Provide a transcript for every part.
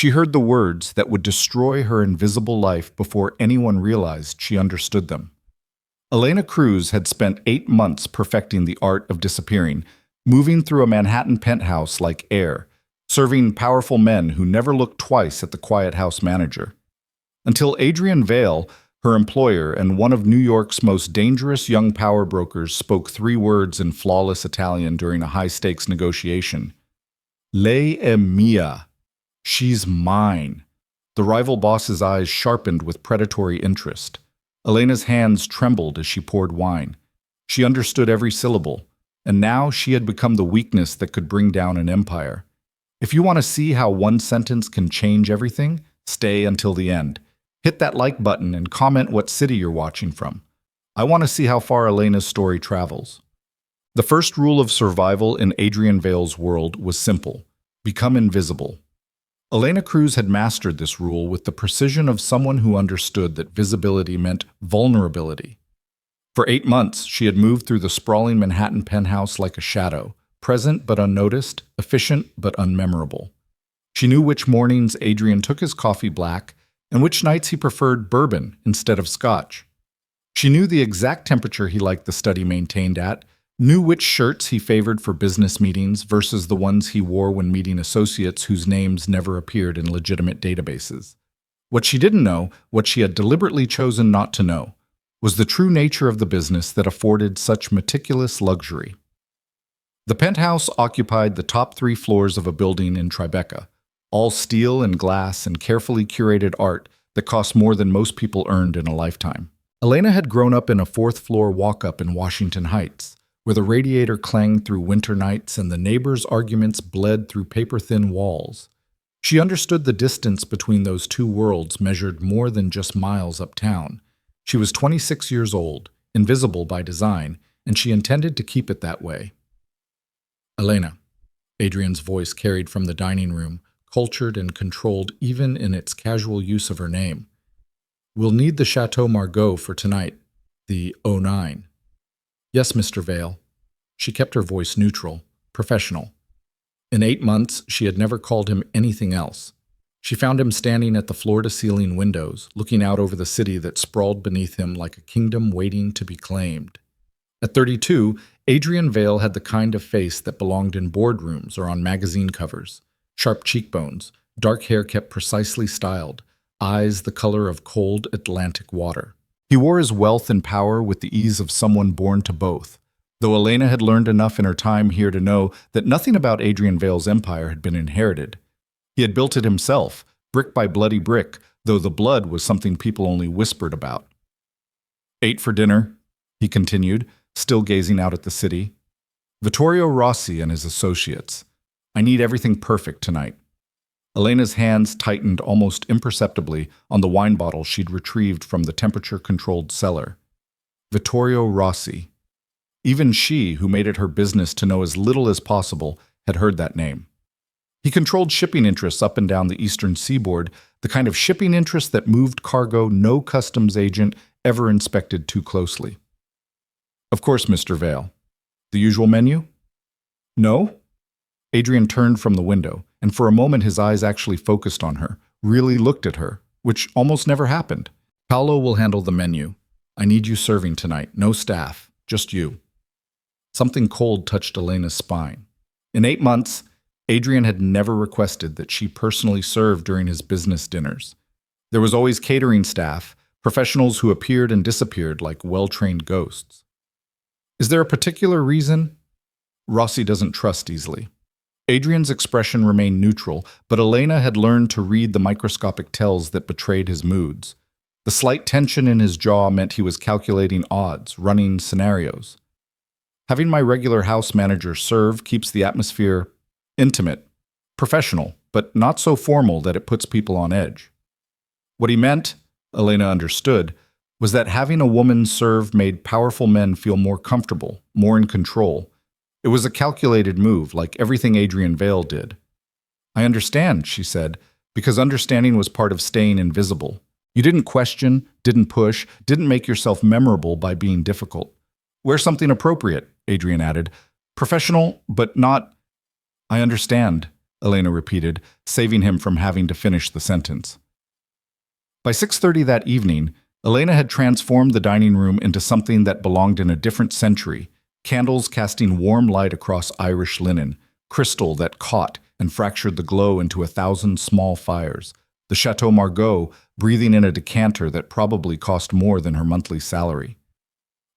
She heard the words that would destroy her invisible life before anyone realized she understood them. Elena Cruz had spent 8 months perfecting the art of disappearing, moving through a Manhattan penthouse like air, serving powerful men who never looked twice at the quiet house manager. Until Adrian Vale, her employer and one of New York's most dangerous young power brokers, spoke 3 words in flawless Italian during a high-stakes negotiation. Lei è mia. She's mine. The rival boss's eyes sharpened with predatory interest. Elena's hands trembled as she poured wine. She understood every syllable, and now she had become the weakness that could bring down an empire. If you want to see how one sentence can change everything, stay until the end. Hit that like button and comment what city you're watching from. I want to see how far Elena's story travels. The first rule of survival in Adrian Vale's world was simple: become invisible. Elena Cruz had mastered this rule with the precision of someone who understood that visibility meant vulnerability. For 8 months, she had moved through the sprawling Manhattan penthouse like a shadow, present but unnoticed, efficient but unmemorable. She knew which mornings Adrian took his coffee black and which nights he preferred bourbon instead of scotch. She knew the exact temperature he liked the study maintained at, knew which shirts he favored for business meetings versus the ones he wore when meeting associates whose names never appeared in legitimate databases. What she didn't know, what she had deliberately chosen not to know, was the true nature of the business that afforded such meticulous luxury. The penthouse occupied the top 3 floors of a building in Tribeca, all steel and glass and carefully curated art that cost more than most people earned in a lifetime. Elena had grown up in a 4th-floor walk-up in Washington Heights, where the radiator clanged through winter nights and the neighbors' arguments bled through paper-thin walls. She understood the distance between those 2 worlds measured more than just miles uptown. She was 26 years old, invisible by design, and she intended to keep it that way. Elena, Adrian's voice carried from the dining room, cultured and controlled even in its casual use of her name. We'll need the Chateau Margaux for tonight, the 09. Yes, Mr. Vale. She kept her voice neutral, professional. In 8 months, she had never called him anything else. She found him standing at the floor-to-ceiling windows, looking out over the city that sprawled beneath him like a kingdom waiting to be claimed. At 32, Adrian Vale had the kind of face that belonged in boardrooms or on magazine covers. Sharp cheekbones, dark hair kept precisely styled, eyes the color of cold Atlantic water. He wore his wealth and power with the ease of someone born to both, though Elena had learned enough in her time here to know that nothing about Adrian Vale's empire had been inherited. He had built it himself, brick by bloody brick, though the blood was something people only whispered about. 8 for dinner, he continued, still gazing out at the city. Vittorio Rossi and his associates. I need everything perfect tonight. Elena's hands tightened almost imperceptibly on the wine bottle she'd retrieved from the temperature-controlled cellar. Vittorio Rossi. Even she, who made it her business to know as little as possible, had heard that name. He controlled shipping interests up and down the eastern seaboard, the kind of shipping interest that moved cargo no customs agent ever inspected too closely. Of course, Mr. Vale. The usual menu? No? Adrian turned from the window, and for a moment his eyes actually focused on her, really looked at her, which almost never happened. Paolo will handle the menu. I need you serving tonight. No staff. Just you. Something cold touched Elena's spine. In 8 months, Adrian had never requested that she personally serve during his business dinners. There was always catering staff, professionals who appeared and disappeared like well-trained ghosts. Is there a particular reason? Rossi doesn't trust easily. Adrian's expression remained neutral, but Elena had learned to read the microscopic tells that betrayed his moods. The slight tension in his jaw meant he was calculating odds, running scenarios. Having my regular house manager serve keeps the atmosphere intimate, professional, but not so formal that it puts people on edge. What he meant, Elena understood, was that having a woman serve made powerful men feel more comfortable, more in control. It was a calculated move, like everything Adrian Vale did. I understand, she said, because understanding was part of staying invisible. You didn't question, didn't push, didn't make yourself memorable by being difficult. Wear something appropriate, Adrian added. Professional, but not... I understand, Elena repeated, saving him from having to finish the sentence. By 6:30 that evening, Elena had transformed the dining room into something that belonged in a different century, candles casting warm light across Irish linen, crystal that caught and fractured the glow into 1,000 small fires, the Chateau Margaux breathing in a decanter that probably cost more than her monthly salary.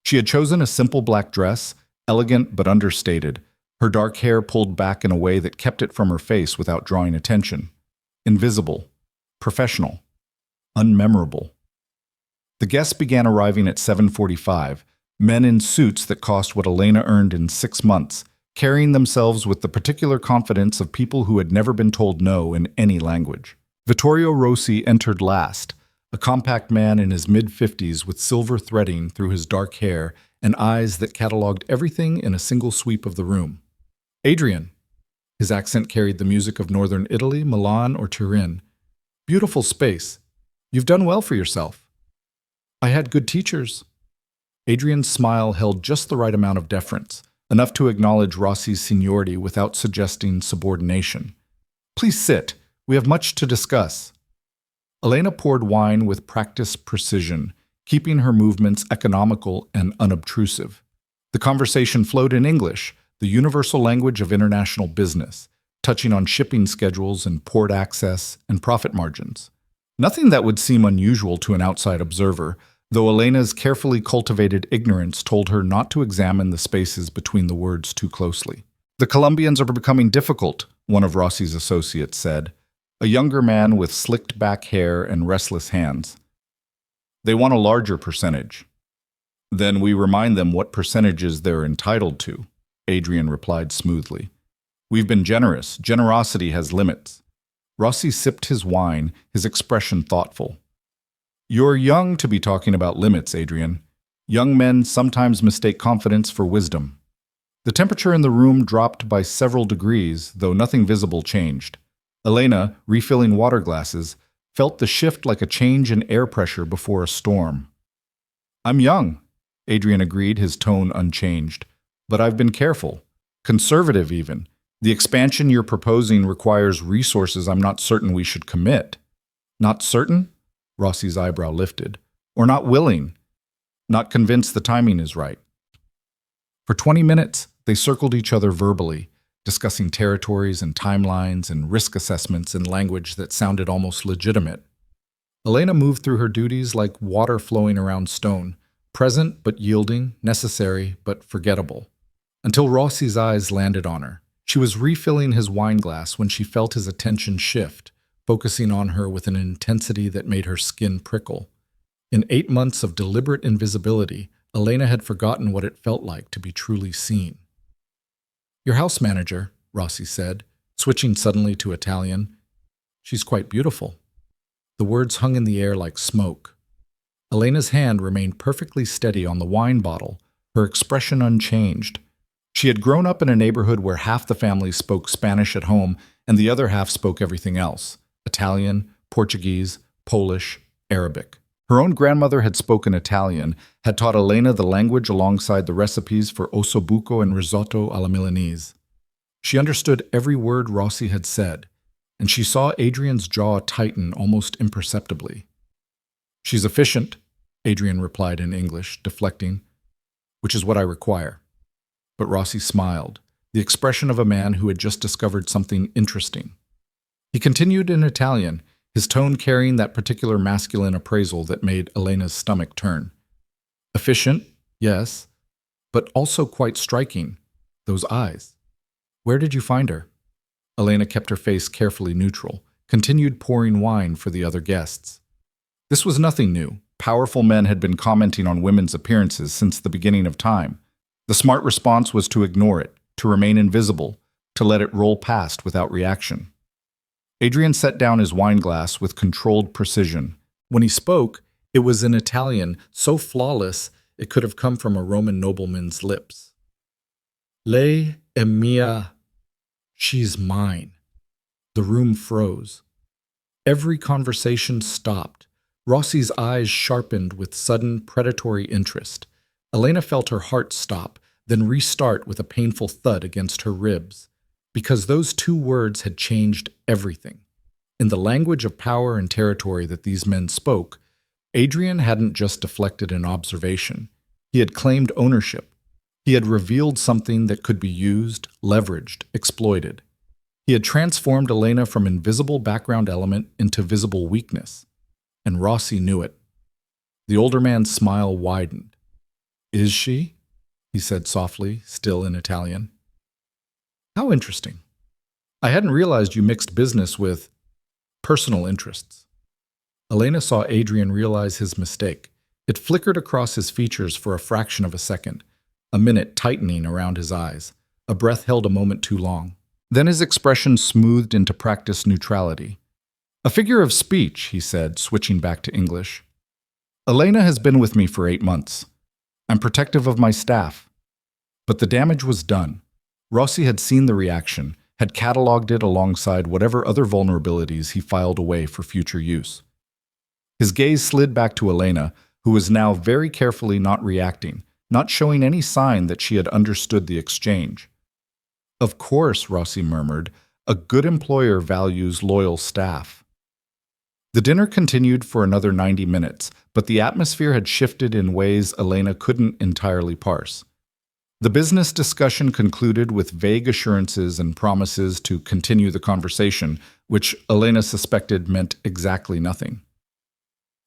She had chosen a simple black dress, elegant but understated, her dark hair pulled back in a way that kept it from her face without drawing attention. Invisible, professional, unmemorable. The guests began arriving at 7:45, men in suits that cost what Elena earned in 6 months, carrying themselves with the particular confidence of people who had never been told no in any language. Vittorio Rossi entered last, a compact man in his mid-50s with silver threading through his dark hair and eyes that catalogued everything in a single sweep of the room. Adrian. His accent carried the music of northern Italy, Milan, or Turin. Beautiful space. You've done well for yourself. I had good teachers. Adrian's smile held just the right amount of deference, enough to acknowledge Rossi's seniority without suggesting subordination. Please sit. We have much to discuss. Elena poured wine with practiced precision, keeping her movements economical and unobtrusive. The conversation flowed in English, the universal language of international business, touching on shipping schedules and port access and profit margins. Nothing that would seem unusual to an outside observer, though Elena's carefully cultivated ignorance told her not to examine the spaces between the words too closely. The Colombians are becoming difficult, one of Rossi's associates said, a younger man with slicked back hair and restless hands. They want a larger percentage. Then we remind them what percentages they're entitled to, Adrian replied smoothly. We've been generous. Generosity has limits. Rossi sipped his wine, his expression thoughtful. You're young to be talking about limits, Adrian. Young men sometimes mistake confidence for wisdom. The temperature in the room dropped by several degrees, though nothing visible changed. Elena, refilling water glasses, felt the shift like a change in air pressure before a storm. I'm young, Adrian agreed, his tone unchanged. But I've been careful. Conservative, even. The expansion you're proposing requires resources I'm not certain we should commit. Not certain? Rossi's eyebrow lifted. Or not willing. Not convinced the timing is right. For 20 minutes, they circled each other verbally, discussing territories and timelines and risk assessments in language that sounded almost legitimate. Elena moved through her duties like water flowing around stone, present but yielding, necessary but forgettable. Until Rossi's eyes landed on her. She was refilling his wine glass when she felt his attention shift, focusing on her with an intensity that made her skin prickle. In 8 months of deliberate invisibility, Elena had forgotten what it felt like to be truly seen. Your house manager, Rossi said, switching suddenly to Italian. She's quite beautiful. The words hung in the air like smoke. Elena's hand remained perfectly steady on the wine bottle, her expression unchanged. She had grown up in a neighborhood where half the family spoke Spanish at home and the other half spoke everything else: Italian, Portuguese, Polish, Arabic. Her own grandmother had spoken Italian, had taught Elena the language alongside the recipes for ossobuco and risotto alla Milanese. She understood every word Rossi had said, and she saw Adrian's jaw tighten almost imperceptibly. She's efficient, Adrian replied in English, deflecting, which is what I require. But Rossi smiled, the expression of a man who had just discovered something interesting. He continued in Italian, his tone carrying that particular masculine appraisal that made Elena's stomach turn. Efficient, yes, but also quite striking. Those eyes. Where did you find her? Elena kept her face carefully neutral, continued pouring wine for the other guests. This was nothing new. Powerful men had been commenting on women's appearances since the beginning of time. The smart response was to ignore it, to remain invisible, to let it roll past without reaction. Adrian set down his wine glass with controlled precision. When he spoke, it was in Italian, so flawless it could have come from a Roman nobleman's lips. Lei è mia. She's mine. The room froze. Every conversation stopped. Rossi's eyes sharpened with sudden predatory interest. Elena felt her heart stop, then restart with a painful thud against her ribs. because those two words had changed everything. In the language of power and territory that these men spoke, Adrian hadn't just deflected an observation. He had claimed ownership. He had revealed something that could be used, leveraged, exploited. He had transformed Elena from invisible background element into visible weakness. And Rossi knew it. The older man's smile widened. "Is she?" he said softly, still in Italian. "How interesting. I hadn't realized you mixed business with personal interests." Elena saw Adrian realize his mistake. It flickered across his features for a fraction of a second, a minute tightening around his eyes. A breath held a moment too long. Then his expression smoothed into practiced neutrality. "A figure of speech," he said, switching back to English. "Elena has been with me for 8 months. I'm protective of my staff." But the damage was done. Rossi had seen the reaction, had cataloged it alongside whatever other vulnerabilities he filed away for future use. His gaze slid back to Elena, who was now very carefully not reacting, not showing any sign that she had understood the exchange. "Of course," Rossi murmured, "a good employer values loyal staff." The dinner continued for another 90 minutes, but the atmosphere had shifted in ways Elena couldn't entirely parse. The business discussion concluded with vague assurances and promises to continue the conversation, which Elena suspected meant exactly nothing.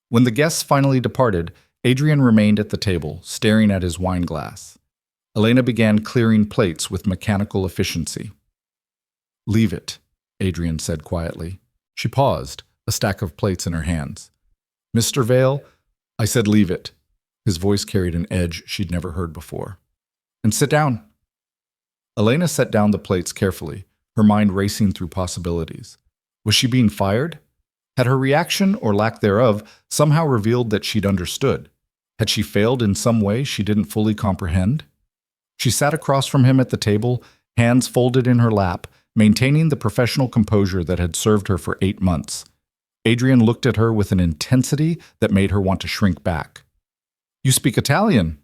When the guests finally departed, Adrian remained at the table, staring at his wine glass. Elena began clearing plates with mechanical efficiency. "Leave it," Adrian said quietly. She paused, a stack of plates in her hands. "Mr. Vale, I said leave it." His voice carried an edge she'd never heard before. "And sit down." Elena set down the plates carefully, her mind racing through possibilities. Was she being fired? Had her reaction, or lack thereof, somehow revealed that she'd understood? Had she failed in some way she didn't fully comprehend? She sat across from him at the table, hands folded in her lap, maintaining the professional composure that had served her for 8 months. Adrian looked at her with an intensity that made her want to shrink back. "You speak Italian?"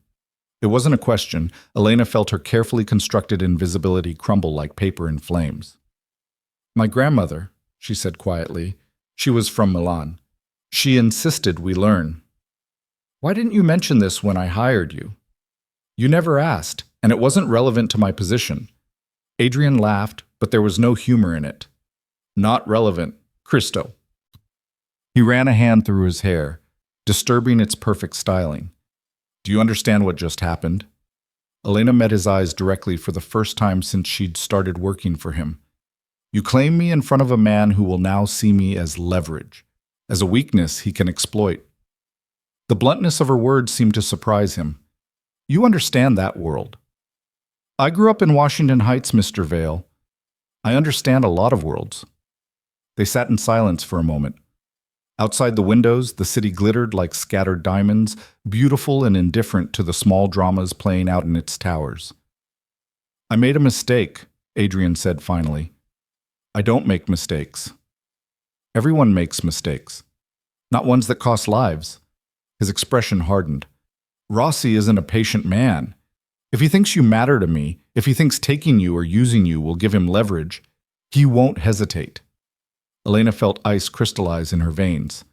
It wasn't a question. Elena felt her carefully constructed invisibility crumble like paper in flames. "My grandmother," she said quietly. "She was from Milan. She insisted we learn." "Why didn't you mention this when I hired you?" "You never asked, and it wasn't relevant to my position." Adrian laughed, but there was no humor in it. "Not relevant. Cristo." He ran a hand through his hair, disturbing its perfect styling. "Do you understand what just happened?" Elena met his eyes directly for the first time since she'd started working for him. "You claim me in front of a man who will now see me as leverage, as a weakness he can exploit." The bluntness of her words seemed to surprise him. "You understand that world." "I grew up in Washington Heights, Mr. Vale. I understand a lot of worlds." They sat in silence for a moment. Outside the windows, the city glittered like scattered diamonds, beautiful and indifferent to the small dramas playing out in its towers. "I made a mistake," Adrian said finally. "I don't make mistakes." "Everyone makes mistakes. Not ones that cost lives." His expression hardened. "Rossi isn't a patient man. If he thinks you matter to me, if he thinks taking you or using you will give him leverage, he won't hesitate." Elena felt ice crystallize in her veins.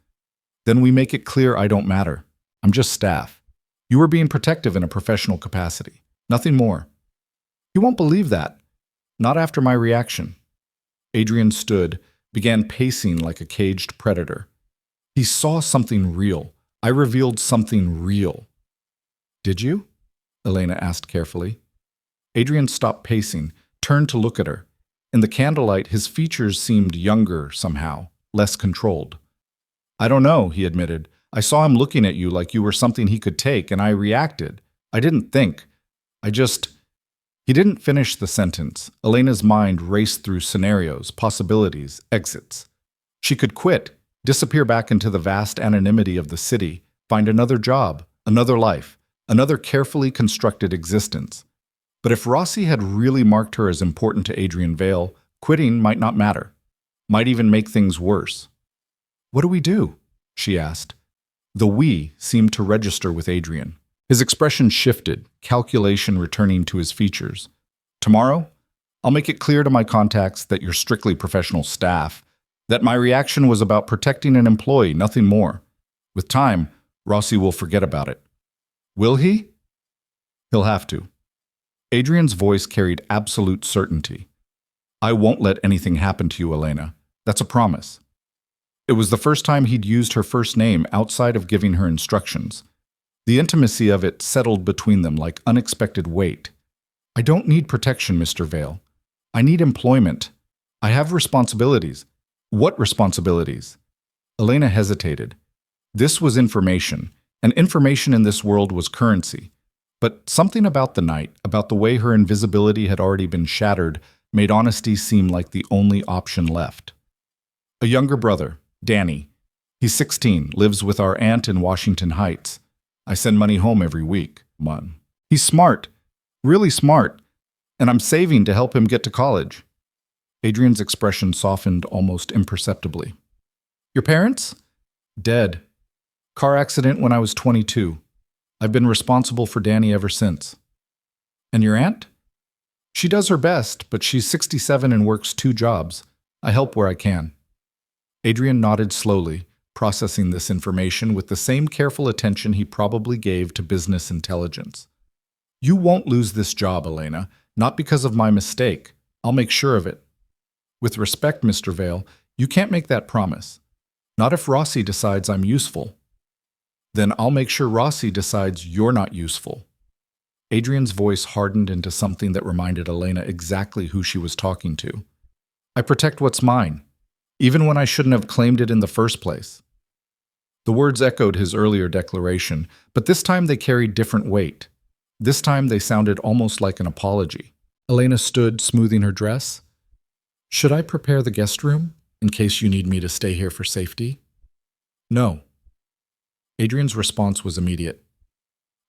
"Then we make it clear I don't matter. I'm just staff. You were being protective in a professional capacity. Nothing more." "You won't believe that. Not after my reaction." Adrian stood, began pacing like a caged predator. "He saw something real. I revealed something real." "Did you?" Elena asked carefully. Adrian stopped pacing, turned to look at her. In the candlelight, his features seemed younger somehow, less controlled. "I don't know," he admitted. "I saw him looking at you like you were something he could take, and I reacted. I didn't think. I just—" He didn't finish the sentence. Elena's mind raced through scenarios, possibilities, exits. She could quit, disappear back into the vast anonymity of the city, find another job, another life, another carefully constructed existence. But if Rossi had really marked her as important to Adrian Vale, quitting might not matter, might even make things worse. "What do we do?" she asked. The "we" seemed to register with Adrian. His expression shifted, calculation returning to his features. "Tomorrow, I'll make it clear to my contacts that you're strictly professional staff, that my reaction was about protecting an employee, nothing more. With time, Rossi will forget about it. Will he? He'll have to. Adrian's voice carried absolute certainty. I won't let anything happen to you, Elena. That's a promise. It was the first time he'd used her first name outside of giving her instructions. The intimacy of it settled between them like unexpected weight. I don't need protection, Mr. Vale. I need employment. I have responsibilities. What responsibilities? Elena hesitated. This was information, and information in this world was currency. But something about the night, about the way her invisibility had already been shattered, made honesty seem like the only option left. A younger brother, Danny. He's 16, lives with our aunt in Washington Heights. I send money home every week. He's smart, really smart, and I'm saving to help him get to college. Adrian's expression softened almost imperceptibly. Your parents? Dead. Car accident when I was 22. I've been responsible for Danny ever since. And your aunt? She does her best, but she's 67 and works 2 jobs. I help where I can. Adrian nodded slowly, processing this information with the same careful attention he probably gave to business intelligence. You won't lose this job, Elena, not because of my mistake. I'll make sure of it. With respect, Mr. Vale, you can't make that promise. Not if Rossi decides I'm useful. Then I'll make sure Rossi decides you're not useful. Adrian's voice hardened into something that reminded Elena exactly who she was talking to. I protect what's mine, even when I shouldn't have claimed it in the first place. The words echoed his earlier declaration, but this time they carried different weight. This time they sounded almost like an apology. Elena stood, smoothing her dress. Should I prepare the guest room, in case you need me to stay here for safety? No. Adrian's response was immediate.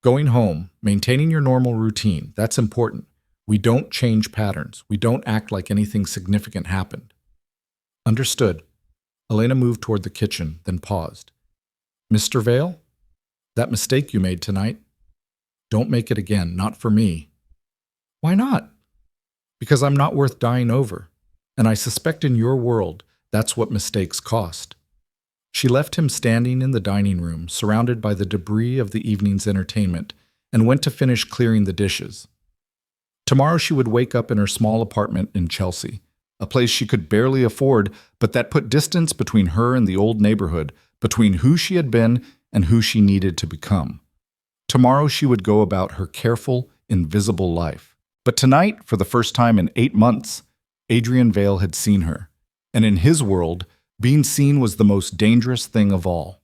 Going home, maintaining your normal routine, that's important. We don't change patterns. We don't act like anything significant happened. Understood. Elena moved toward the kitchen, then paused. Mr. Vale, that mistake you made tonight, don't make it again, not for me. Why not? Because I'm not worth dying over, and I suspect in your world, that's what mistakes cost. She left him standing in the dining room, surrounded by the debris of the evening's entertainment, and went to finish clearing the dishes. Tomorrow she would wake up in her small apartment in Chelsea, a place she could barely afford, but that put distance between her and the old neighborhood, between who she had been and who she needed to become. Tomorrow she would go about her careful, invisible life. But tonight, for the first time in 8 months, Adrian Vale had seen her, and in his world, being seen was the most dangerous thing of all.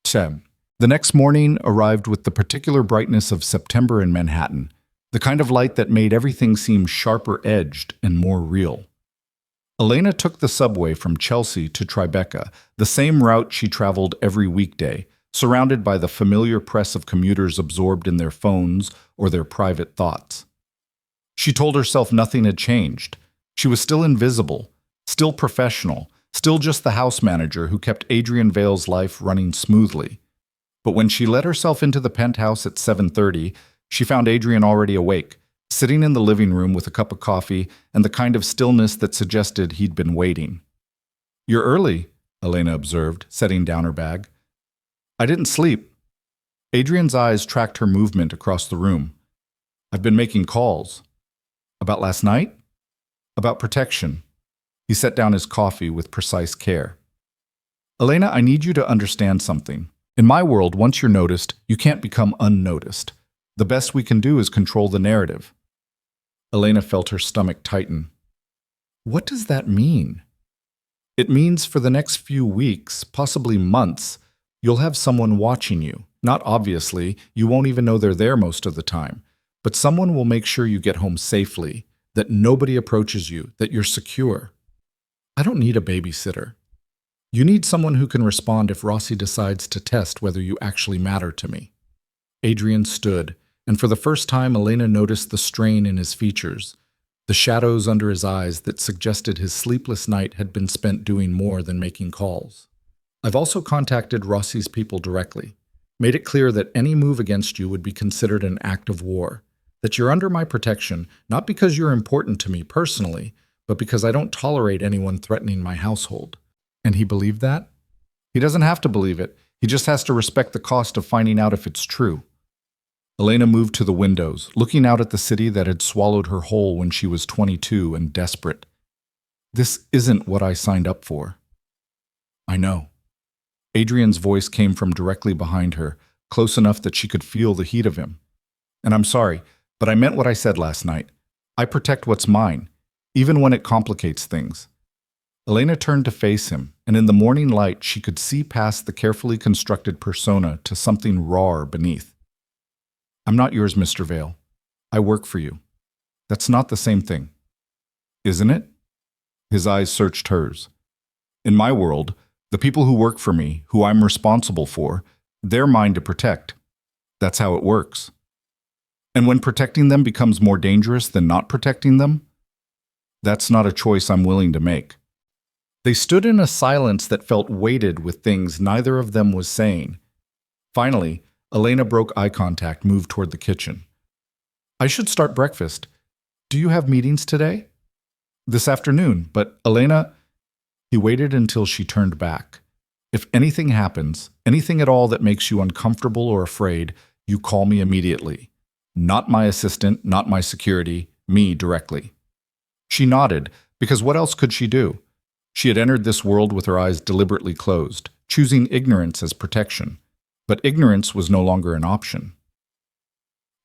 The next morning arrived with the particular brightness of September in Manhattan, the kind of light that made everything seem sharper-edged and more real. Elena took the subway from Chelsea to Tribeca, the same route she traveled every weekday, surrounded by the familiar press of commuters absorbed in their phones or their private thoughts. She told herself nothing had changed. She was still invisible, still professional, still just the house manager who kept Adrian Vale's life running smoothly. But when she let herself into the penthouse at 7:30, she found Adrian already awake, sitting in the living room with a cup of coffee and the kind of stillness that suggested he'd been waiting. You're early, Elena observed, setting down her bag. I didn't sleep. Adrian's eyes tracked her movement across the room. I've been making calls. About last night? About protection. He set down his coffee with precise care. Elena, I need you to understand something. In my world, once you're noticed, you can't become unnoticed. The best we can do is control the narrative. Elena felt her stomach tighten. What does that mean? It means for the next few weeks, possibly months, you'll have someone watching you. Not obviously, you won't even know they're there most of the time, but someone will make sure you get home safely, that nobody approaches you, that you're secure. I don't need a babysitter. You need someone who can respond if Rossi decides to test whether you actually matter to me. Adrian stood, and for the first time Elena noticed the strain in his features, the shadows under his eyes that suggested his sleepless night had been spent doing more than making calls. I've also contacted Rossi's people directly, made it clear that any move against you would be considered an act of war, That you're under my protection, not because you're important to me personally, but because I don't tolerate anyone threatening my household. And he believed that? He doesn't have to believe it. He just has to respect the cost of finding out if it's true. Elena moved to the windows, looking out at the city that had swallowed her whole when she was 22 and desperate. This isn't what I signed up for. I know. Adrian's voice came from directly behind her, close enough that she could feel the heat of him. And I'm sorry, but I meant what I said last night. I protect what's mine, even when it complicates things. Elena turned to face him, and in the morning light she could see past the carefully constructed persona to something rawer beneath. I'm not yours, Mr. Vale. I work for you. That's not the same thing. Isn't it? His eyes searched hers. In my world, the people who work for me, who I'm responsible for, they're mine to protect. That's how it works. And when protecting them becomes more dangerous than not protecting them, that's not a choice I'm willing to make. They stood in a silence that felt weighted with things neither of them was saying. Finally, Elena broke eye contact, moved toward the kitchen. I should start breakfast. Do you have meetings today? This afternoon, but Elena... He waited until she turned back. If anything happens, anything at all that makes you uncomfortable or afraid, you call me immediately. Not my assistant, not my security, me directly. She nodded, because what else could she do? She had entered this world with her eyes deliberately closed, choosing ignorance as protection. But ignorance was no longer an option.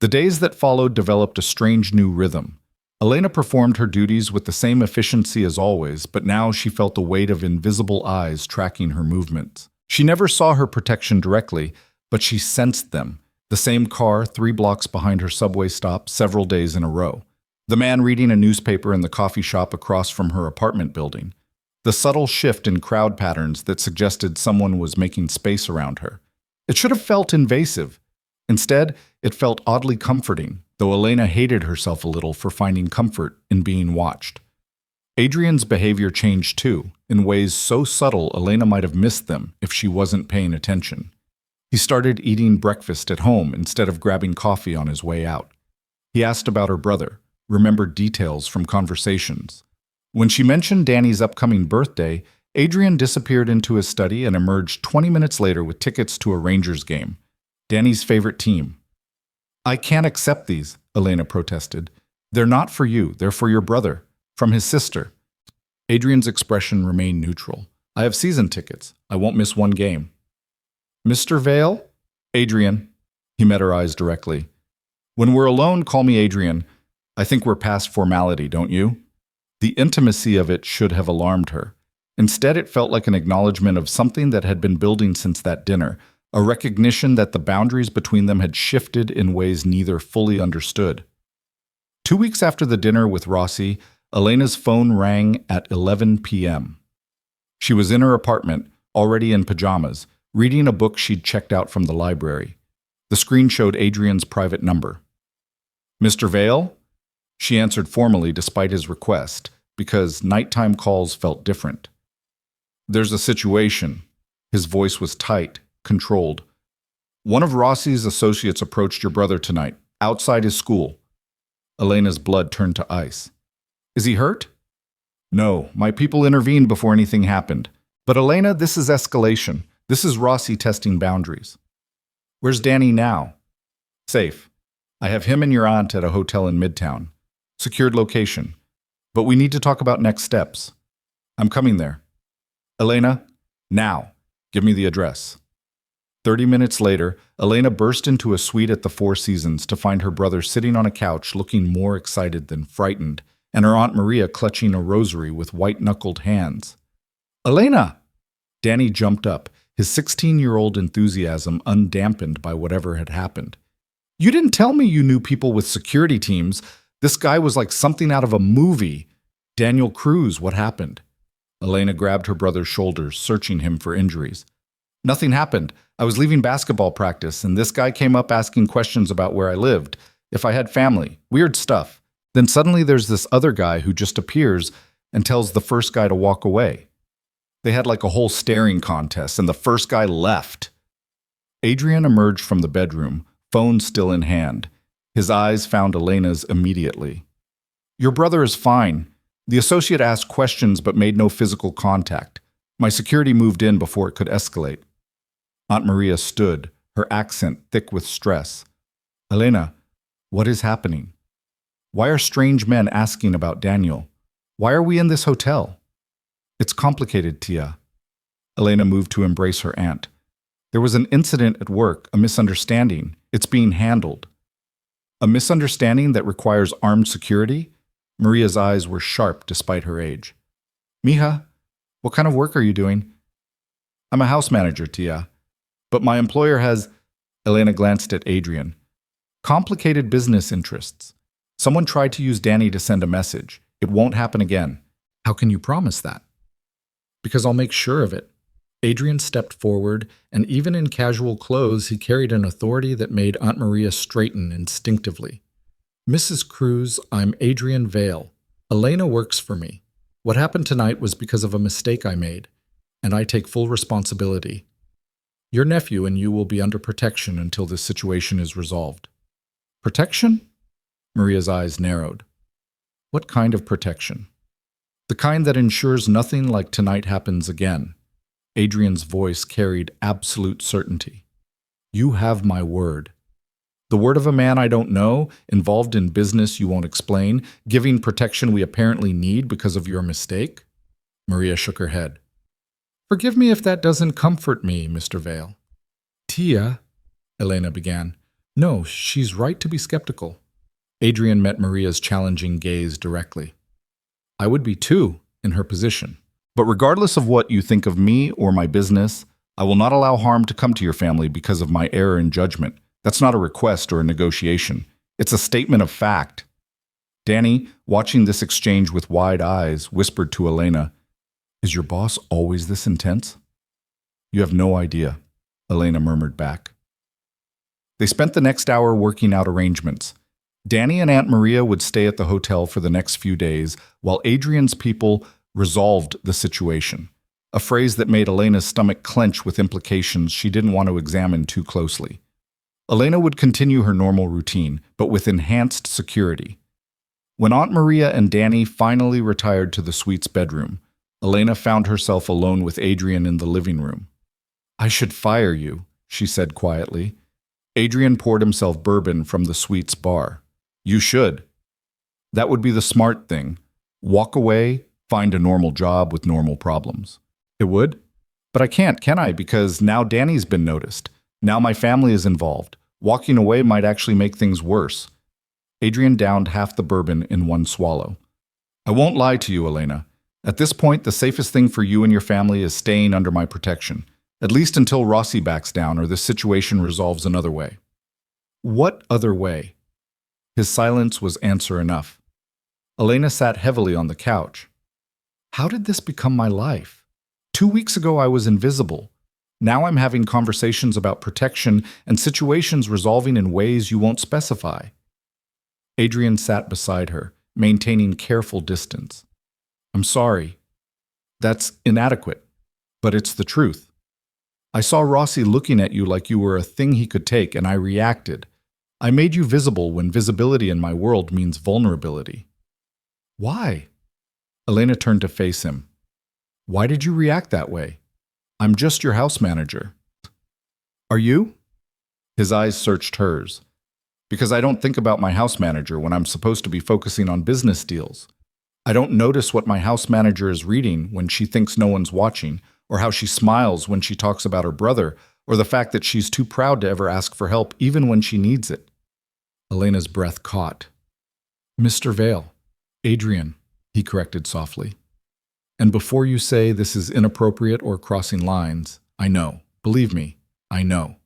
The days that followed developed a strange new rhythm. Elena performed her duties with the same efficiency as always, but now she felt the weight of invisible eyes tracking her movements. She never saw her protection directly, but she sensed them. The same car 3 blocks behind her subway stop several days in a row. The man reading a newspaper in the coffee shop across from her apartment building. The subtle shift in crowd patterns that suggested someone was making space around her. It should have felt invasive. Instead, it felt oddly comforting, though Elena hated herself a little for finding comfort in being watched. Adrian's behavior changed too, in ways so subtle Elena might have missed them if she wasn't paying attention. He started eating breakfast at home instead of grabbing coffee on his way out. He asked about her brother, remembered details from conversations. When she mentioned Danny's upcoming birthday, Adrian disappeared into his study and emerged 20 minutes later with tickets to a Rangers game, Danny's favorite team. I can't accept these, Elena protested. They're not for you, they're for your brother, from his sister. Adrian's expression remained neutral. I have season tickets. I won't miss one game. Mr. Vale? Adrian. He met her eyes directly. When we're alone, call me Adrian. I think we're past formality, don't you? The intimacy of it should have alarmed her. Instead, it felt like an acknowledgement of something that had been building since that dinner, a recognition that the boundaries between them had shifted in ways neither fully understood. 2 weeks after the dinner with Rossi, Elena's phone rang at 11 p.m. She was in her apartment, already in pajamas, reading a book she'd checked out from the library. The screen showed Adrian's private number. Mr. Vale? She answered formally despite his request, because nighttime calls felt different. There's a situation. His voice was tight, controlled. One of Rossi's associates approached your brother tonight, outside his school. Elena's blood turned to ice. Is he hurt? No, my people intervened before anything happened. But Elena, this is escalation. This is Rossi testing boundaries. Where's Danny now? Safe. I have him and your aunt at a hotel in Midtown. Secured location. But we need to talk about next steps. I'm coming there. Elena, now. Give me the address. 30 minutes later, Elena burst into a suite at the Four Seasons to find her brother sitting on a couch looking more excited than frightened, and her Aunt Maria clutching a rosary with white-knuckled hands. Elena! Danny jumped up, his 16-year-old enthusiasm undampened by whatever had happened. You didn't tell me you knew people with security teams. This guy was like something out of a movie. Daniel Cruz, what happened? Elena grabbed her brother's shoulders, searching him for injuries. Nothing happened. I was leaving basketball practice, and this guy came up asking questions about where I lived, if I had family, weird stuff. Then suddenly there's this other guy who just appears and tells the first guy to walk away. They had like a whole staring contest, and the first guy left. Adrian emerged from the bedroom, phone still in hand. His eyes found Elena's immediately. Your brother is fine. The associate asked questions but made no physical contact. My security moved in before it could escalate. Aunt Maria stood, her accent thick with stress. Elena, what is happening? Why are strange men asking about Daniel? Why are we in this hotel? It's complicated, Tia. Elena moved to embrace her aunt. There was an incident at work, a misunderstanding. It's being handled. A misunderstanding that requires armed security? Maria's eyes were sharp despite her age. Mija, what kind of work are you doing? I'm a house manager, Tia. But my employer has… Elena glanced at Adrian. Complicated business interests. Someone tried to use Danny to send a message. It won't happen again. How can you promise that? Because I'll make sure of it. Adrian stepped forward, and even in casual clothes, he carried an authority that made Aunt Maria straighten instinctively. Mrs. Cruz, I'm Adrian Vale. Elena works for me. What happened tonight was because of a mistake I made, and I take full responsibility. Your nephew and you will be under protection until this situation is resolved. Protection? Maria's eyes narrowed. What kind of protection? The kind that ensures nothing like tonight happens again. Adrian's voice carried absolute certainty. You have my word. The word of a man I don't know, involved in business you won't explain, giving protection we apparently need because of your mistake? Maria shook her head. Forgive me if that doesn't comfort me, Mr. Vale. Tia, Elena began. No, she's right to be skeptical. Adrian met Maria's challenging gaze directly. I would be too, in her position. But regardless of what you think of me or my business, I will not allow harm to come to your family because of my error in judgment. That's not a request or a negotiation. It's a statement of fact. Danny, watching this exchange with wide eyes, whispered to Elena, Is your boss always this intense? You have no idea, Elena murmured back. They spent the next hour working out arrangements. Danny and Aunt Maria would stay at the hotel for the next few days, while Adrian's people resolved the situation, a phrase that made Elena's stomach clench with implications she didn't want to examine too closely. Elena would continue her normal routine, but with enhanced security. When Aunt Maria and Danny finally retired to the suite's bedroom, Elena found herself alone with Adrian in the living room. I should fire you, she said quietly. Adrian poured himself bourbon from the suite's bar. You should. That would be the smart thing. Walk away, find a normal job with normal problems. It would? But I can't, can I? Because now Danny's been noticed. Now my family is involved. Walking away might actually make things worse. Adrian downed half the bourbon in one swallow. I won't lie to you, Elena. At this point, the safest thing for you and your family is staying under my protection, at least until Rossi backs down or this situation resolves another way. What other way? His silence was answer enough. Elena sat heavily on the couch. How did this become my life? 2 weeks ago I was invisible. Now I'm having conversations about protection and situations resolving in ways you won't specify. Adrian sat beside her, maintaining careful distance. I'm sorry. That's inadequate, but it's the truth. I saw Rossi looking at you like you were a thing he could take, and I reacted. I made you visible when visibility in my world means vulnerability. Why? Elena turned to face him. Why did you react that way? I'm just your house manager. Are you? His eyes searched hers. Because I don't think about my house manager when I'm supposed to be focusing on business deals. I don't notice what my house manager is reading when she thinks no one's watching, or how she smiles when she talks about her brother, or the fact that she's too proud to ever ask for help even when she needs it. Elena's breath caught. Mr. Vale, Adrian, he corrected softly. And before you say this is inappropriate or crossing lines, I know. Believe me, I know.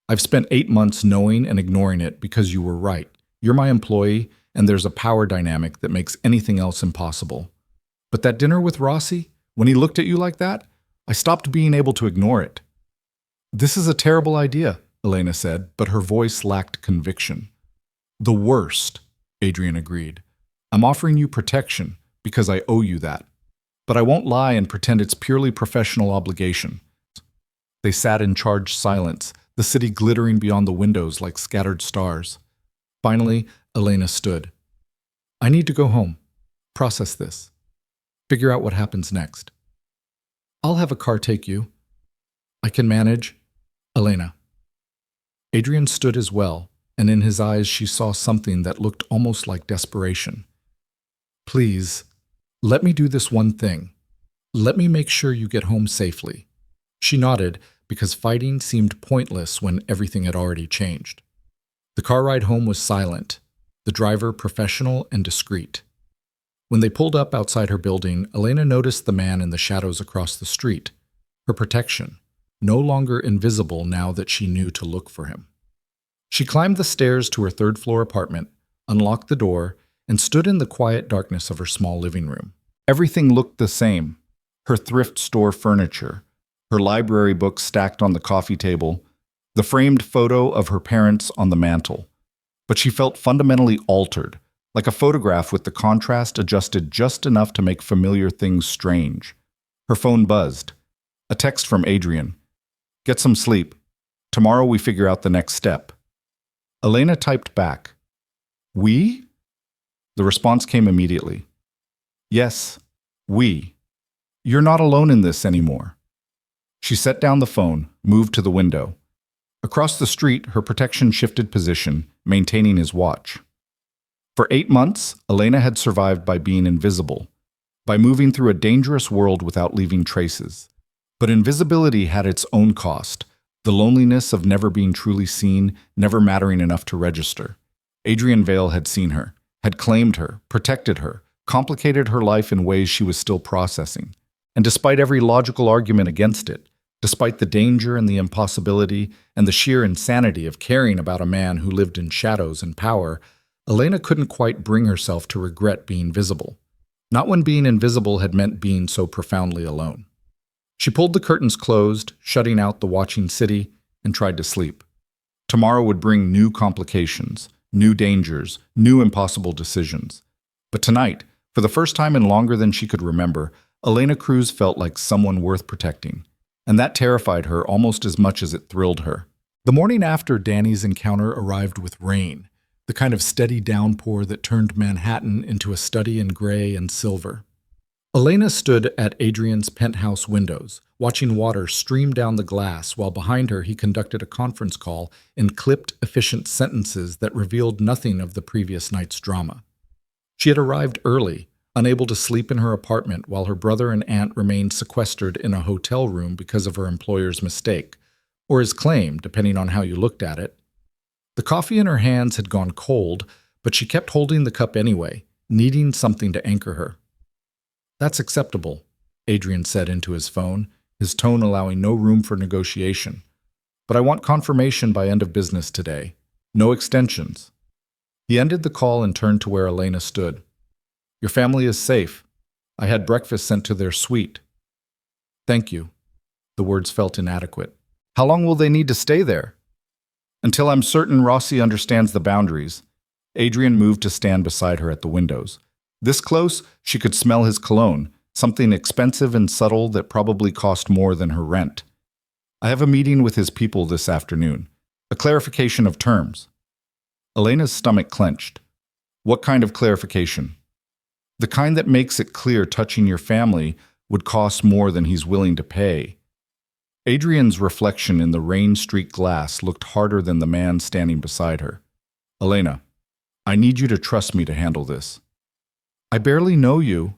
I've spent 8 months knowing and ignoring it because you were right. You're my employee, and there's a power dynamic that makes anything else impossible. But that dinner with Rossi, when he looked at you like that, I stopped being able to ignore it. This is a terrible idea, Elena said, but her voice lacked conviction. The worst, Adrian agreed. I'm offering you protection because I owe you that. But I won't lie and pretend it's purely professional obligation. They sat in charged silence, the city glittering beyond the windows like scattered stars. Finally, Elena stood. I need to go home. Process this. Figure out what happens next. I'll have a car take you. I can manage. Elena. Adrian stood as well, and in his eyes she saw something that looked almost like desperation. Please, let me do this one thing. Let me make sure you get home safely. She nodded because fighting seemed pointless when everything had already changed. The car ride home was silent, the driver professional and discreet. When they pulled up outside her building, Elena noticed the man in the shadows across the street, her protection, no longer invisible now that she knew to look for him. She climbed the stairs to her third-floor apartment, unlocked the door, and stood in the quiet darkness of her small living room. Everything looked the same. Her thrift store furniture, her library books stacked on the coffee table, the framed photo of her parents on the mantel. But she felt fundamentally altered, like a photograph with the contrast adjusted just enough to make familiar things strange. Her phone buzzed. A text from Adrian. Get some sleep. Tomorrow we figure out the next step. Elena typed back. We? The response came immediately. Yes, we. You're not alone in this anymore. She set down the phone, moved to the window. Across the street, her protection shifted position, maintaining his watch. For 8 months, Elena had survived by being invisible, by moving through a dangerous world without leaving traces. But invisibility had its own cost, the loneliness of never being truly seen, never mattering enough to register. Adrian Vale had seen her, had claimed her, protected her, complicated her life in ways she was still processing. And despite every logical argument against it, despite the danger and the impossibility and the sheer insanity of caring about a man who lived in shadows and power, Elena couldn't quite bring herself to regret being visible. Not when being invisible had meant being so profoundly alone. She pulled the curtains closed, shutting out the watching city, and tried to sleep. Tomorrow would bring new complications, new dangers, new impossible decisions. But tonight, for the first time in longer than she could remember, Elena Cruz felt like someone worth protecting. And that terrified her almost as much as it thrilled her. The morning after Danny's encounter arrived with rain, the kind of steady downpour that turned Manhattan into a study in gray and silver. Elena stood at Adrian's penthouse windows, watching water stream down the glass while behind her he conducted a conference call in clipped, efficient sentences that revealed nothing of the previous night's drama. She had arrived early, unable to sleep in her apartment while her brother and aunt remained sequestered in a hotel room because of her employer's mistake, or his claim, depending on how you looked at it. The coffee in her hands had gone cold, but she kept holding the cup anyway, needing something to anchor her. That's acceptable, Adrian said into his phone, his tone allowing no room for negotiation. But I want confirmation by end of business today. No extensions. He ended the call and turned to where Elena stood. Your family is safe. I had breakfast sent to their suite. Thank you. The words felt inadequate. How long will they need to stay there? Until I'm certain Rossi understands the boundaries. Adrian moved to stand beside her at the windows. This close, she could smell his cologne, something expensive and subtle that probably cost more than her rent. I have a meeting with his people this afternoon. A clarification of terms. Elena's stomach clenched. What kind of clarification? The kind that makes it clear touching your family would cost more than he's willing to pay. Adrian's reflection in the rain-streaked glass looked harder than the man standing beside her. Elena, I need you to trust me to handle this. I barely know you.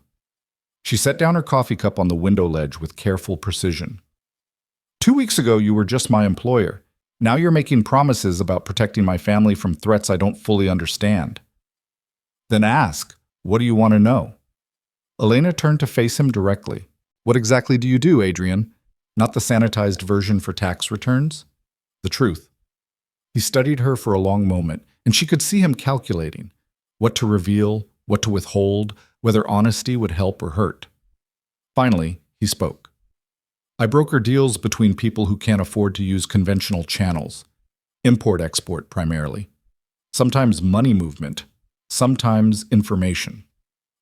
She set down her coffee cup on the window ledge with careful precision. 2 weeks ago, you were just my employer. Now you're making promises about protecting my family from threats I don't fully understand. Then ask, what do you want to know? Elena turned to face him directly. What exactly do you do, Adrian? Not the sanitized version for tax returns? The truth. He studied her for a long moment, and she could see him calculating what to reveal, what to withhold, whether honesty would help or hurt. Finally, he spoke. I broker deals between people who can't afford to use conventional channels, import-export primarily, sometimes money movement, sometimes information.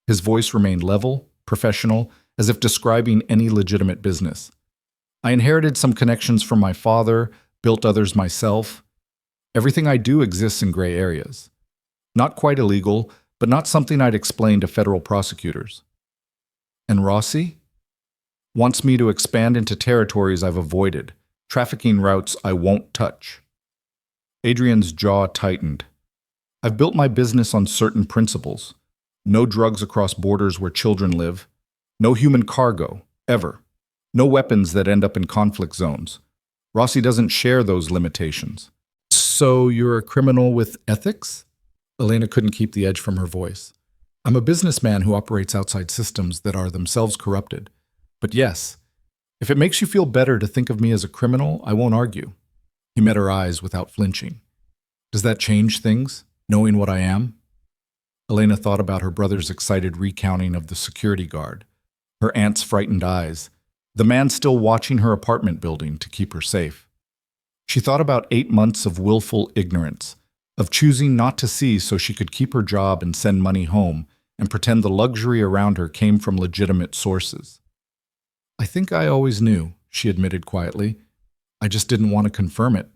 His voice remained level, professional, as if describing any legitimate business. I inherited some connections from my father, built others myself. Everything I do exists in gray areas. Not quite illegal, but not something I'd explain to federal prosecutors. And Rossi? Wants me to expand into territories I've avoided, trafficking routes I won't touch. Adrian's jaw tightened. I've built my business on certain principles. No drugs across borders where children live. No human cargo, ever. No weapons that end up in conflict zones. Rossi doesn't share those limitations. So you're a criminal with ethics? Elena couldn't keep the edge from her voice. I'm a businessman who operates outside systems that are themselves corrupted. But yes, if it makes you feel better to think of me as a criminal, I won't argue. He met her eyes without flinching. Does that change things, knowing what I am? Elena thought about her brother's excited recounting of the security guard, her aunt's frightened eyes, the man still watching her apartment building to keep her safe. She thought about 8 months of willful ignorance, of choosing not to see so she could keep her job and send money home and pretend the luxury around her came from legitimate sources. I think I always knew, she admitted quietly. I just didn't want to confirm it.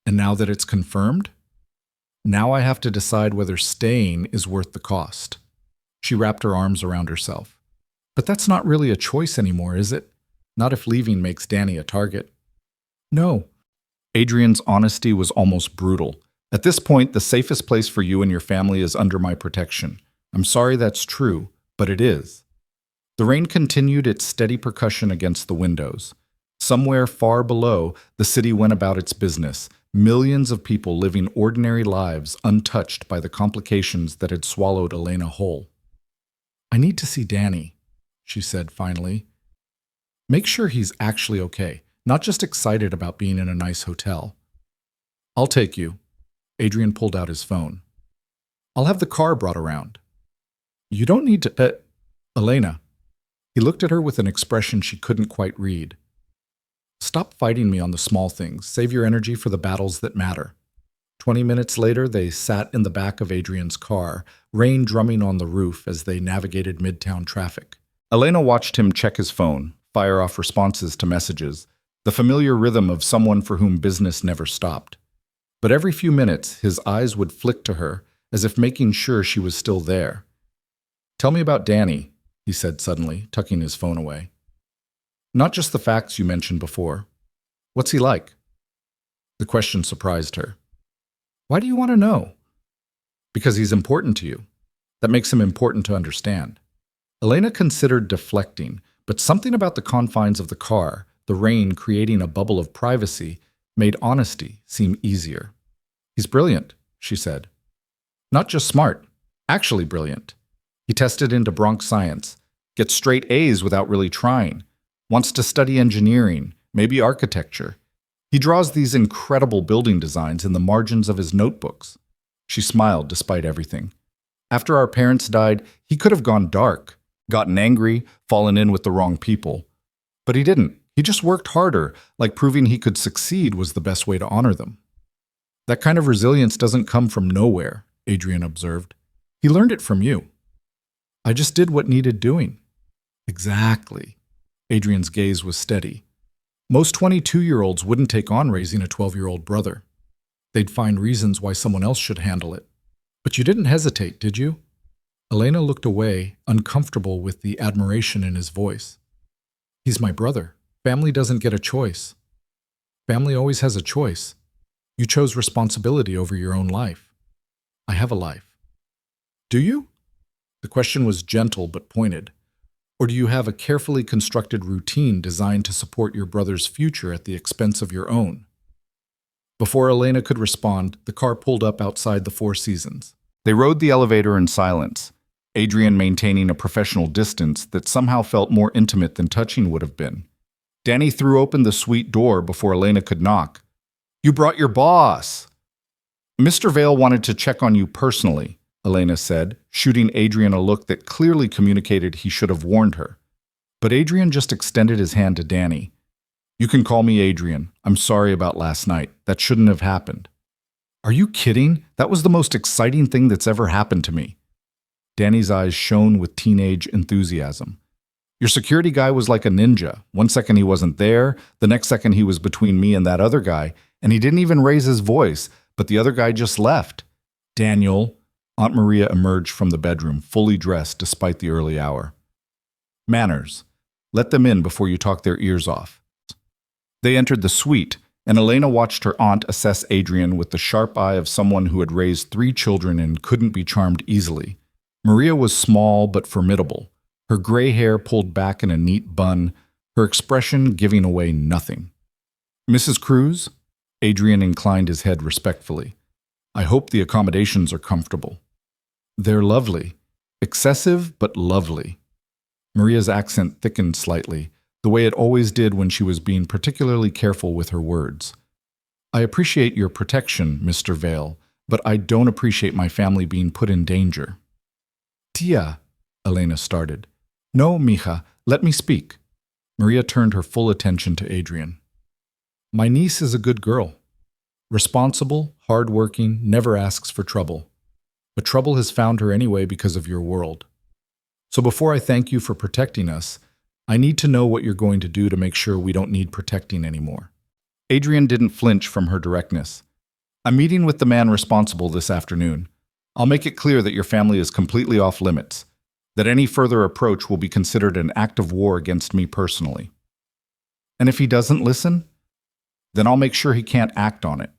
And now that it's confirmed, now I have to decide whether staying is worth the cost. She wrapped her arms around herself. But that's not really a choice anymore, is it? Not if leaving makes Danny a target. No. Adrian's honesty was almost brutal. At this point, the safest place for you and your family is under my protection. I'm sorry that's true, but it is. The rain continued its steady percussion against the windows. Somewhere far below, the city went about its business, millions of people living ordinary lives untouched by the complications that had swallowed Elena whole. I need to see Danny, she said finally. Make sure he's actually okay, not just excited about being in a nice hotel. I'll take you. Adrian pulled out his phone. I'll have the car brought around. You don't need to... Elena. He looked at her with an expression she couldn't quite read. Stop fighting me on the small things. Save your energy for the battles that matter. 20 minutes later, they sat in the back of Adrian's car, rain drumming on the roof as they navigated midtown traffic. Elena watched him check his phone, fire off responses to messages, the familiar rhythm of someone for whom business never stopped. But every few minutes, his eyes would flick to her, as if making sure she was still there. Tell me about Danny, he said suddenly, tucking his phone away. Not just the facts you mentioned before. What's he like? The question surprised her. Why do you want to know? Because he's important to you. That makes him important to understand. Elena considered deflecting, but something about the confines of the car, the rain creating a bubble of privacy, made honesty seem easier. He's brilliant, she said. Not just smart, actually brilliant. He tested into Bronx science, gets straight A's without really trying, wants to study engineering, maybe architecture. He draws these incredible building designs in the margins of his notebooks. She smiled despite everything. After our parents died, he could have gone dark, gotten angry, fallen in with the wrong people. But he didn't. He just worked harder, like proving he could succeed was the best way to honor them. That kind of resilience doesn't come from nowhere, Adrian observed. He learned it from you. I just did what needed doing. Exactly. Adrian's gaze was steady. Most 22-year-olds wouldn't take on raising a 12-year-old brother. They'd find reasons why someone else should handle it. But you didn't hesitate, did you? Elena looked away, uncomfortable with the admiration in his voice. He's my brother. Family doesn't get a choice. Family always has a choice. You chose responsibility over your own life. I have a life. Do you? The question was gentle but pointed. Or do you have a carefully constructed routine designed to support your brother's future at the expense of your own? Before Elena could respond, the car pulled up outside the Four Seasons. They rode the elevator in silence, Adrian maintaining a professional distance that somehow felt more intimate than touching would have been. Danny threw open the suite door before Elena could knock. You brought your boss! Mr. Vale wanted to check on you personally, Elena said, shooting Adrian a look that clearly communicated he should have warned her. But Adrian just extended his hand to Danny. You can call me Adrian. I'm sorry about last night. That shouldn't have happened. Are you kidding? That was the most exciting thing that's ever happened to me. Danny's eyes shone with teenage enthusiasm. Your security guy was like a ninja. One second he wasn't there, the next second he was between me and that other guy, and he didn't even raise his voice, but the other guy just left. Daniel, Aunt Maria emerged from the bedroom, fully dressed despite the early hour. Manners. Let them in before you talk their ears off. They entered the suite, and Elena watched her aunt assess Adrian with the sharp eye of someone who had raised 3 children and couldn't be charmed easily. Maria was small but formidable, her gray hair pulled back in a neat bun, her expression giving away nothing. Mrs. Cruz? Adrian inclined his head respectfully. I hope the accommodations are comfortable. They're lovely. Excessive, but lovely. Maria's accent thickened slightly, the way it always did when she was being particularly careful with her words. I appreciate your protection, Mr. Vale, but I don't appreciate my family being put in danger. Tia, Elena started. No, mija, let me speak. Maria turned her full attention to Adrian. My niece is a good girl. Responsible, hard-working, never asks for trouble. But trouble has found her anyway because of your world. So before I thank you for protecting us, I need to know what you're going to do to make sure we don't need protecting anymore. Adrian didn't flinch from her directness. I'm meeting with the man responsible this afternoon. I'll make it clear that your family is completely off limits, that any further approach will be considered an act of war against me personally. And if he doesn't listen, then I'll make sure he can't act on it.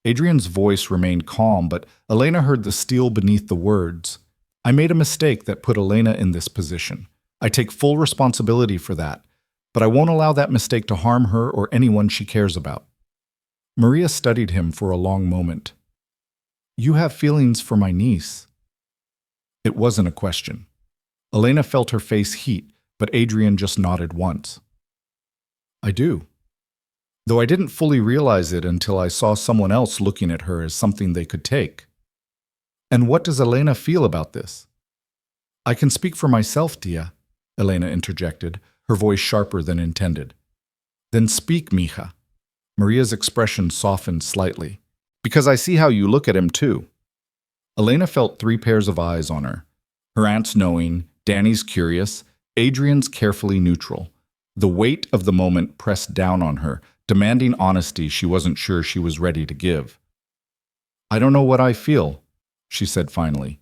Adrian's voice remained calm, but Elena heard the steel beneath the words. I made a mistake that put Elena in this position. I take full responsibility for that, but I won't allow that mistake to harm her or anyone she cares about. Maria studied him for a long moment. You have feelings for my niece. It wasn't a question. Elena felt her face heat, but Adrian just nodded once. I do. Though I didn't fully realize it until I saw someone else looking at her as something they could take. And what does Elena feel about this? I can speak for myself, Tia, Elena interjected, her voice sharper than intended. Then speak, mija. Maria's expression softened slightly. Because I see how you look at him, too. Elena felt 3 pairs of eyes on her. Her aunt's knowing, Danny's curious, Adrian's carefully neutral. The weight of the moment pressed down on her, demanding honesty she wasn't sure she was ready to give. I don't know what I feel, she said finally.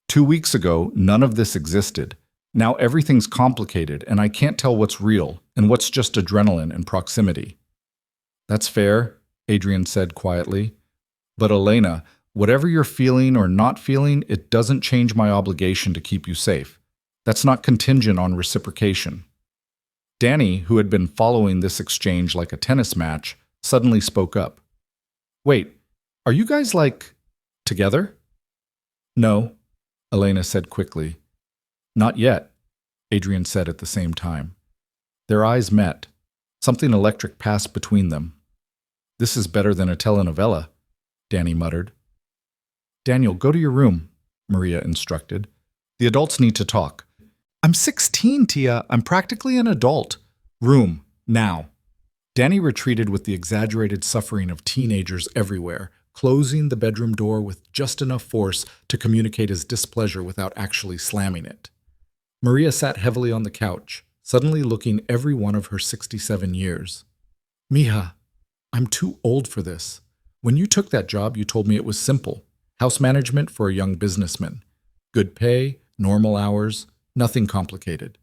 2 weeks ago, none of this existed. Now everything's complicated, and I can't tell what's real and what's just adrenaline and proximity. That's fair, Adrian said quietly. But Elena, whatever you're feeling or not feeling, it doesn't change my obligation to keep you safe. That's not contingent on reciprocation. Danny, who had been following this exchange like a tennis match, suddenly spoke up. Wait, are you guys together? No, Elena said quickly. Not yet, Adrian said at the same time. Their eyes met. Something electric passed between them. This is better than a telenovela, Danny muttered. Daniel, go to your room, Maria instructed. The adults need to talk. I'm 16, Tia. I'm practically an adult. Room, now. Danny retreated with the exaggerated suffering of teenagers everywhere, closing the bedroom door with just enough force to communicate his displeasure without actually slamming it. Maria sat heavily on the couch, suddenly looking every one of her 67 years. Mija, I'm too old for this. When you took that job, you told me it was simple. House management for a young businessman. Good pay, normal hours, nothing complicated.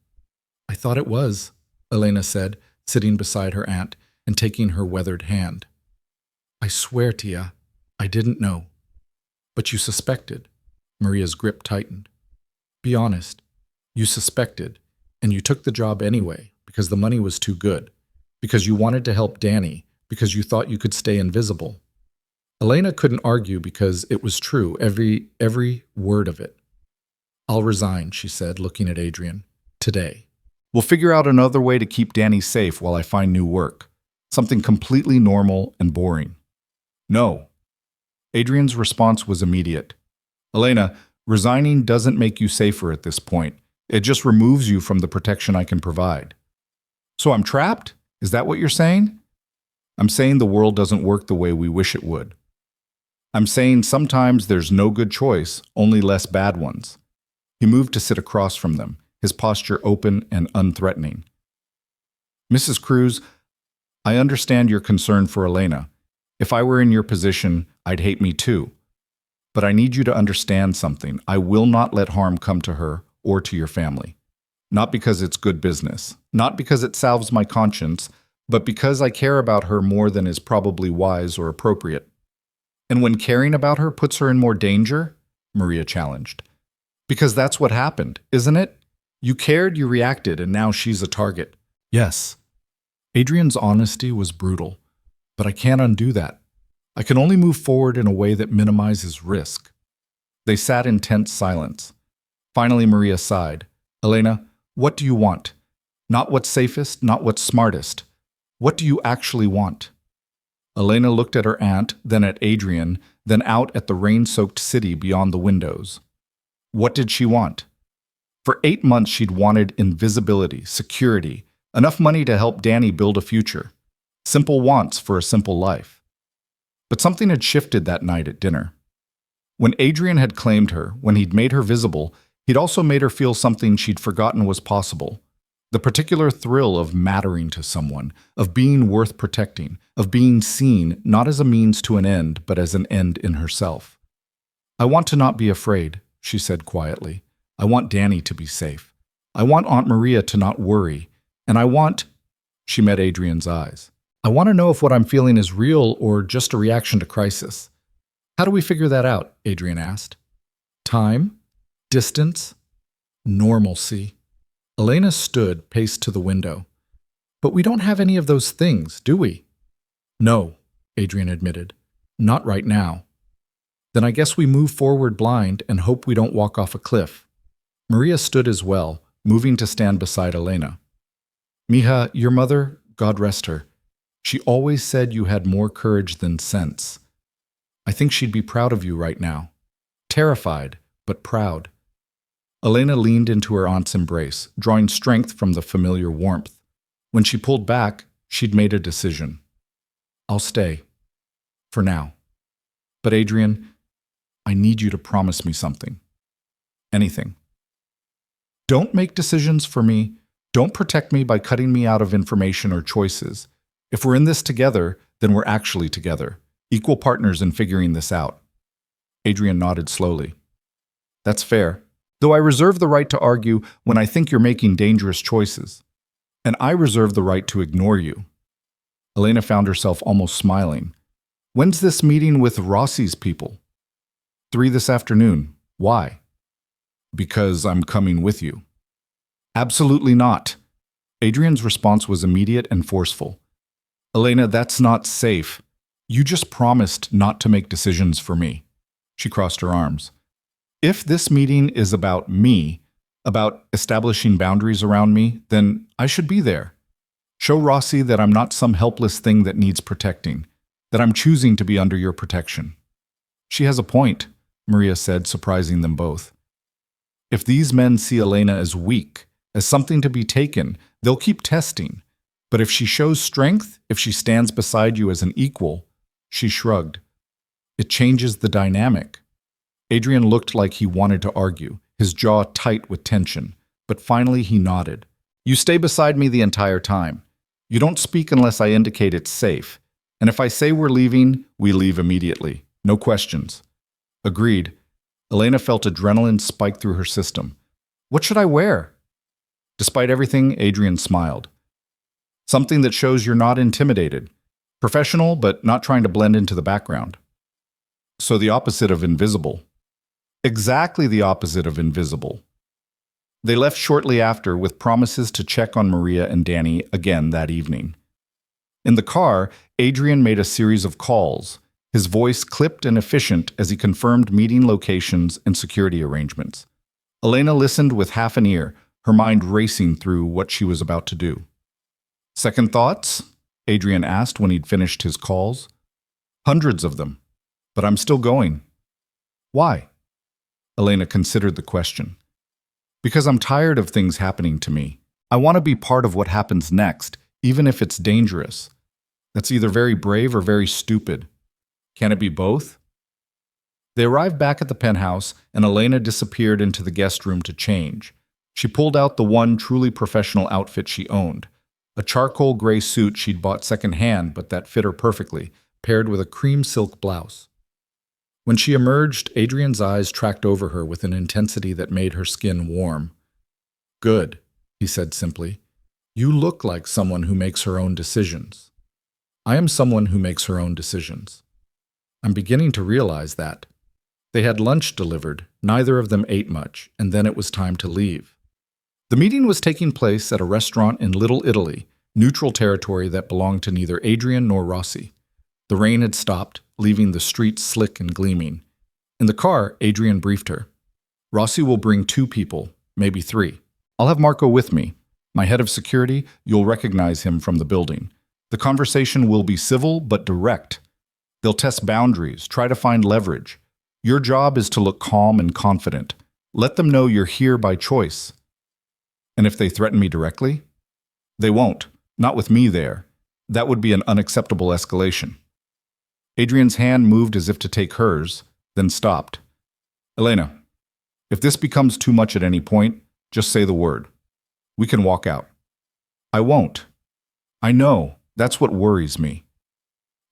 I thought it was, Elena said, sitting beside her aunt and taking her weathered hand. I swear, Tia, I didn't know. But you suspected. Maria's grip tightened. Be honest. You suspected, and you took the job anyway because the money was too good, because you wanted to help Danny, because you thought you could stay invisible. Elena couldn't argue because it was true, every word of it. I'll resign, she said, looking at Adrian. Today. We'll figure out another way to keep Danny safe while I find new work. Something completely normal and boring. No. Adrian's response was immediate. Elena, resigning doesn't make you safer at this point. It just removes you from the protection I can provide. So I'm trapped? Is that what you're saying? I'm saying the world doesn't work the way we wish it would. I'm saying sometimes there's no good choice, only less bad ones. He moved to sit across from them, his posture open and unthreatening. Mrs. Cruz, I understand your concern for Elena. If I were in your position, I'd hate me too. But I need you to understand something. I will not let harm come to her or to your family. Not because it's good business, not because it salves my conscience, but because I care about her more than is probably wise or appropriate. And when caring about her puts her in more danger, Maria challenged. Because that's what happened, isn't it? You cared, you reacted, and now she's a target. Yes. Adrian's honesty was brutal, but I can't undo that. I can only move forward in a way that minimizes risk. They sat in tense silence. Finally, Maria sighed. Elena, what do you want? Not what's safest, not what's smartest. What do you actually want? Elena looked at her aunt, then at Adrian, then out at the rain-soaked city beyond the windows. What did she want? For 8 months she'd wanted invisibility, security, enough money to help Danny build a future. Simple wants for a simple life. But something had shifted that night at dinner. When Adrian had claimed her, when he'd made her visible, he'd also made her feel something she'd forgotten was possible. The particular thrill of mattering to someone, of being worth protecting, of being seen not as a means to an end, but as an end in herself. I want to not be afraid, she said quietly. I want Danny to be safe. I want Aunt Maria to not worry. And I want... She met Adrian's eyes. I want to know if what I'm feeling is real or just a reaction to crisis. How do we figure that out? Adrian asked. Time? Distance? Normalcy. Elena stood, paced to the window. But we don't have any of those things, do we? No, Adrian admitted. Not right now. Then I guess we move forward blind and hope we don't walk off a cliff. Maria stood as well, moving to stand beside Elena. Mija, your mother, God rest her, she always said you had more courage than sense. I think she'd be proud of you right now. Terrified, but proud. Elena leaned into her aunt's embrace, drawing strength from the familiar warmth. When she pulled back, she'd made a decision. I'll stay. For now. But Adrian, I need you to promise me something. Anything. Don't make decisions for me. Don't protect me by cutting me out of information or choices. If we're in this together, then we're actually together, equal partners in figuring this out. Adrian nodded slowly. That's fair, though I reserve the right to argue when I think you're making dangerous choices. And I reserve the right to ignore you. Elena found herself almost smiling. When's this meeting with Rossi's people? 3 this afternoon. Why? Because I'm coming with you. Absolutely not. Adrian's response was immediate and forceful. Elena, that's not safe. You just promised not to make decisions for me. She crossed her arms. If this meeting is about me, about establishing boundaries around me, then I should be there. Show Rossi that I'm not some helpless thing that needs protecting, that I'm choosing to be under your protection. She has a point, Maria said, surprising them both. If these men see Elena as weak, as something to be taken, they'll keep testing. But if she shows strength, if she stands beside you as an equal, she shrugged. It changes the dynamic. Adrian looked like he wanted to argue, his jaw tight with tension, but finally he nodded. You stay beside me the entire time. You don't speak unless I indicate it's safe. And if I say we're leaving, we leave immediately. No questions. Agreed. Elena felt adrenaline spike through her system. What should I wear? Despite everything, Adrian smiled. Something that shows you're not intimidated. Professional, but not trying to blend into the background. So the opposite of invisible. Exactly the opposite of invisible. They left shortly after with promises to check on Maria and Danny again that evening. In the car, Adrian made a series of calls, his voice clipped and efficient as he confirmed meeting locations and security arrangements. Elena listened with half an ear, her mind racing through what she was about to do. Second thoughts? Adrian asked when he'd finished his calls. Hundreds of them. But I'm still going. Why? Elena considered the question. Because I'm tired of things happening to me. I want to be part of what happens next, even if it's dangerous. That's either very brave or very stupid. Can it be both? They arrived back at the penthouse, and Elena disappeared into the guest room to change. She pulled out the one truly professional outfit she owned. A charcoal gray suit she'd bought secondhand, but that fit her perfectly, paired with a cream silk blouse. When she emerged, Adrian's eyes tracked over her with an intensity that made her skin warm. "Good," he said simply. "You look like someone who makes her own decisions." "I am someone who makes her own decisions." "I'm beginning to realize that." They had lunch delivered, neither of them ate much, and then it was time to leave. The meeting was taking place at a restaurant in Little Italy, neutral territory that belonged to neither Adrian nor Rossi. The rain had stopped, leaving the streets slick and gleaming. In the car, Adrian briefed her. "Rossi will bring 2 people, maybe 3. I'll have Marco with me. My head of security, you'll recognize him from the building. The conversation will be civil but direct. They'll test boundaries, try to find leverage. Your job is to look calm and confident. Let them know you're here by choice." "And if they threaten me directly?" "They won't. Not with me there. That would be an unacceptable escalation." Adrian's hand moved as if to take hers, then stopped. "Elena, if this becomes too much at any point, just say the word. We can walk out." "I won't." "I know. That's what worries me."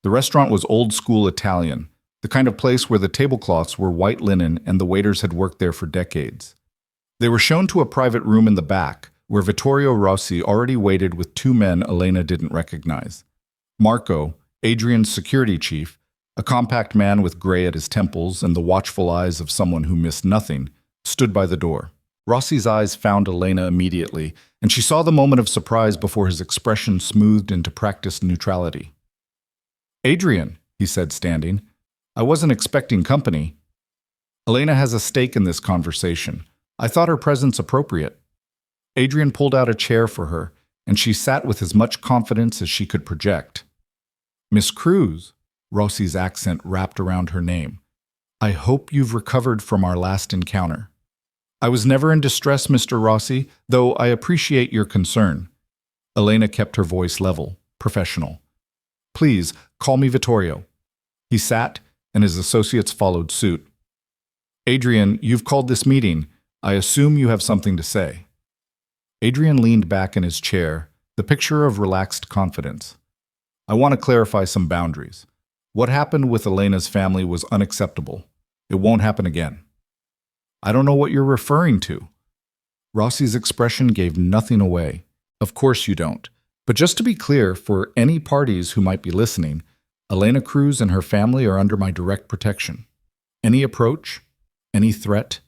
The restaurant was old-school Italian, the kind of place where the tablecloths were white linen and the waiters had worked there for decades. They were shown to a private room in the back, where Vittorio Rossi already waited with 2 men Elena didn't recognize. Marco, Adrian's security chief, a compact man with gray at his temples and the watchful eyes of someone who missed nothing, stood by the door. Rossi's eyes found Elena immediately, and she saw the moment of surprise before his expression smoothed into practiced neutrality. "Adrian," he said, standing, "I wasn't expecting company." "Elena has a stake in this conversation. I thought her presence appropriate." Adrian pulled out a chair for her, and she sat with as much confidence as she could project. "Miss Cruz," Rossi's accent wrapped around her name, "I hope you've recovered from our last encounter." "I was never in distress, Mr. Rossi, though I appreciate your concern." Elena kept her voice level, professional. "Please, call me Vittorio." He sat, and his associates followed suit. "Adrian, you've called this meeting. I assume you have something to say." Adrian leaned back in his chair, the picture of relaxed confidence. "I want to clarify some boundaries. What happened with Elena's family was unacceptable. It won't happen again." "I don't know what you're referring to." Rossi's expression gave nothing away. "Of course you don't. But just to be clear, for any parties who might be listening, Elena Cruz and her family are under my direct protection. Any approach, any threat,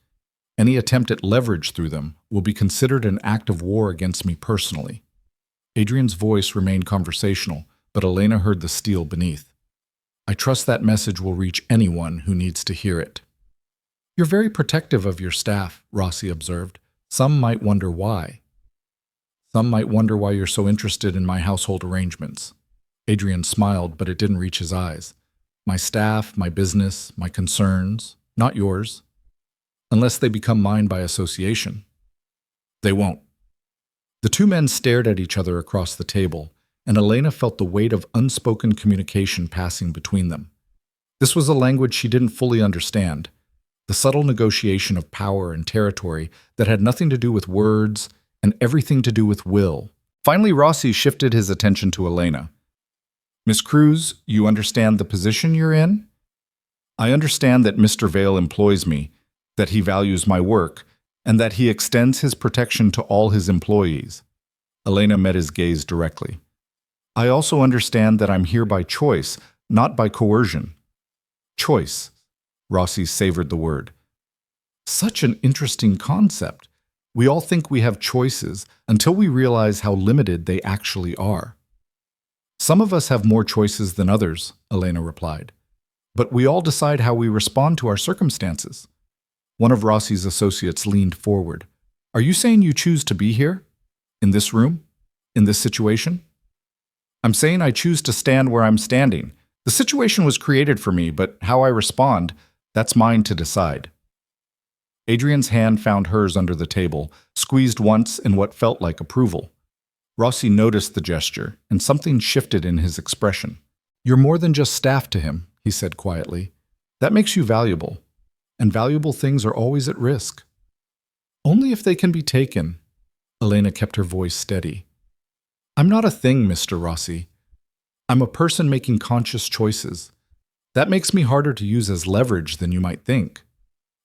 any attempt at leverage through them will be considered an act of war against me personally." Adrian's voice remained conversational, but Elena heard the steel beneath. "I trust that message will reach anyone who needs to hear it." "You're very protective of your staff," Rossi observed. "Some might wonder why." "Some might wonder why you're so interested in my household arrangements." Adrian smiled, but it didn't reach his eyes. "My staff, my business, my concerns, not yours. Unless they become mine by association." "They won't." The 2 men stared at each other across the table, and Elena felt the weight of unspoken communication passing between them. This was a language she didn't fully understand, the subtle negotiation of power and territory that had nothing to do with words and everything to do with will. Finally, Rossi shifted his attention to Elena. "Miss Cruz, you understand the position you're in?" "I understand that Mr. Vale employs me, that he values my work, and that he extends his protection to all his employees." Elena met his gaze directly. "I also understand that I'm here by choice, not by coercion." "Choice," Rossi savored the word. Such an interesting concept. We all think we have choices until we realize how limited they actually are. "Some of us have more choices than others," Elena replied. "But we all decide how we respond to our circumstances." One of Rossi's associates leaned forward. "Are you saying you choose to be here? In this room? In this situation?" "I'm saying I choose to stand where I'm standing. The situation was created for me, but how I respond, that's mine to decide." Adrian's hand found hers under the table, squeezed once in what felt like approval. Rossi noticed the gesture, and something shifted in his expression. "You're more than just staff to him," he said quietly. "That makes you valuable. And valuable things are always at risk." "Only if they can be taken." Elena kept her voice steady. "I'm not a thing, Mr. Rossi. I'm a person making conscious choices. That makes me harder to use as leverage than you might think.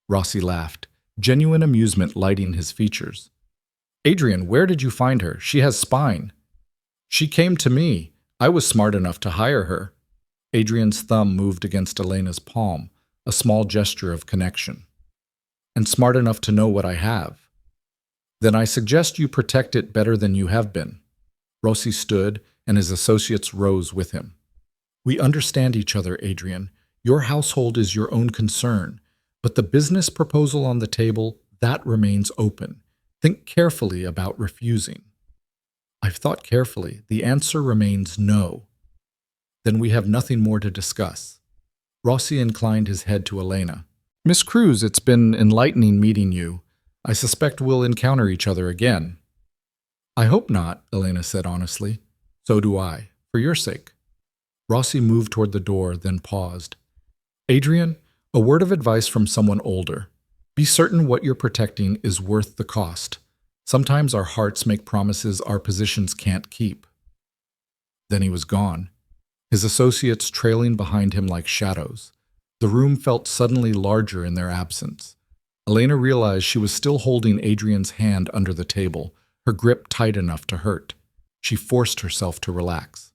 Rossi laughed, genuine amusement lighting his features. Adrian, where did you find her? She has spine. She came to me. I was smart enough to hire her. Adrian's thumb moved against Elena's palm, a small gesture of connection. And smart enough to know what I have. Then I suggest you protect it better than you have been. Rossi stood, and his associates rose with him. We understand each other, Adrian. Your household is your own concern, but the business proposal on the table, that remains open. Think carefully about refusing. I've thought carefully. The answer remains no. Then we have nothing more to discuss. Rossi inclined his head to Elena. Miss Cruz, it's been enlightening meeting you. I suspect we'll encounter each other again. I hope not, Elena said honestly. So do I, for your sake. Rossi moved toward the door, then paused. Adrian, a word of advice from someone older. Be certain what you're protecting is worth the cost. Sometimes our hearts make promises our positions can't keep. Then he was gone, his associates trailing behind him like shadows. The room felt suddenly larger in their absence. Elena realized she was still holding Adrian's hand under the table, her grip tight enough to hurt. She forced herself to relax.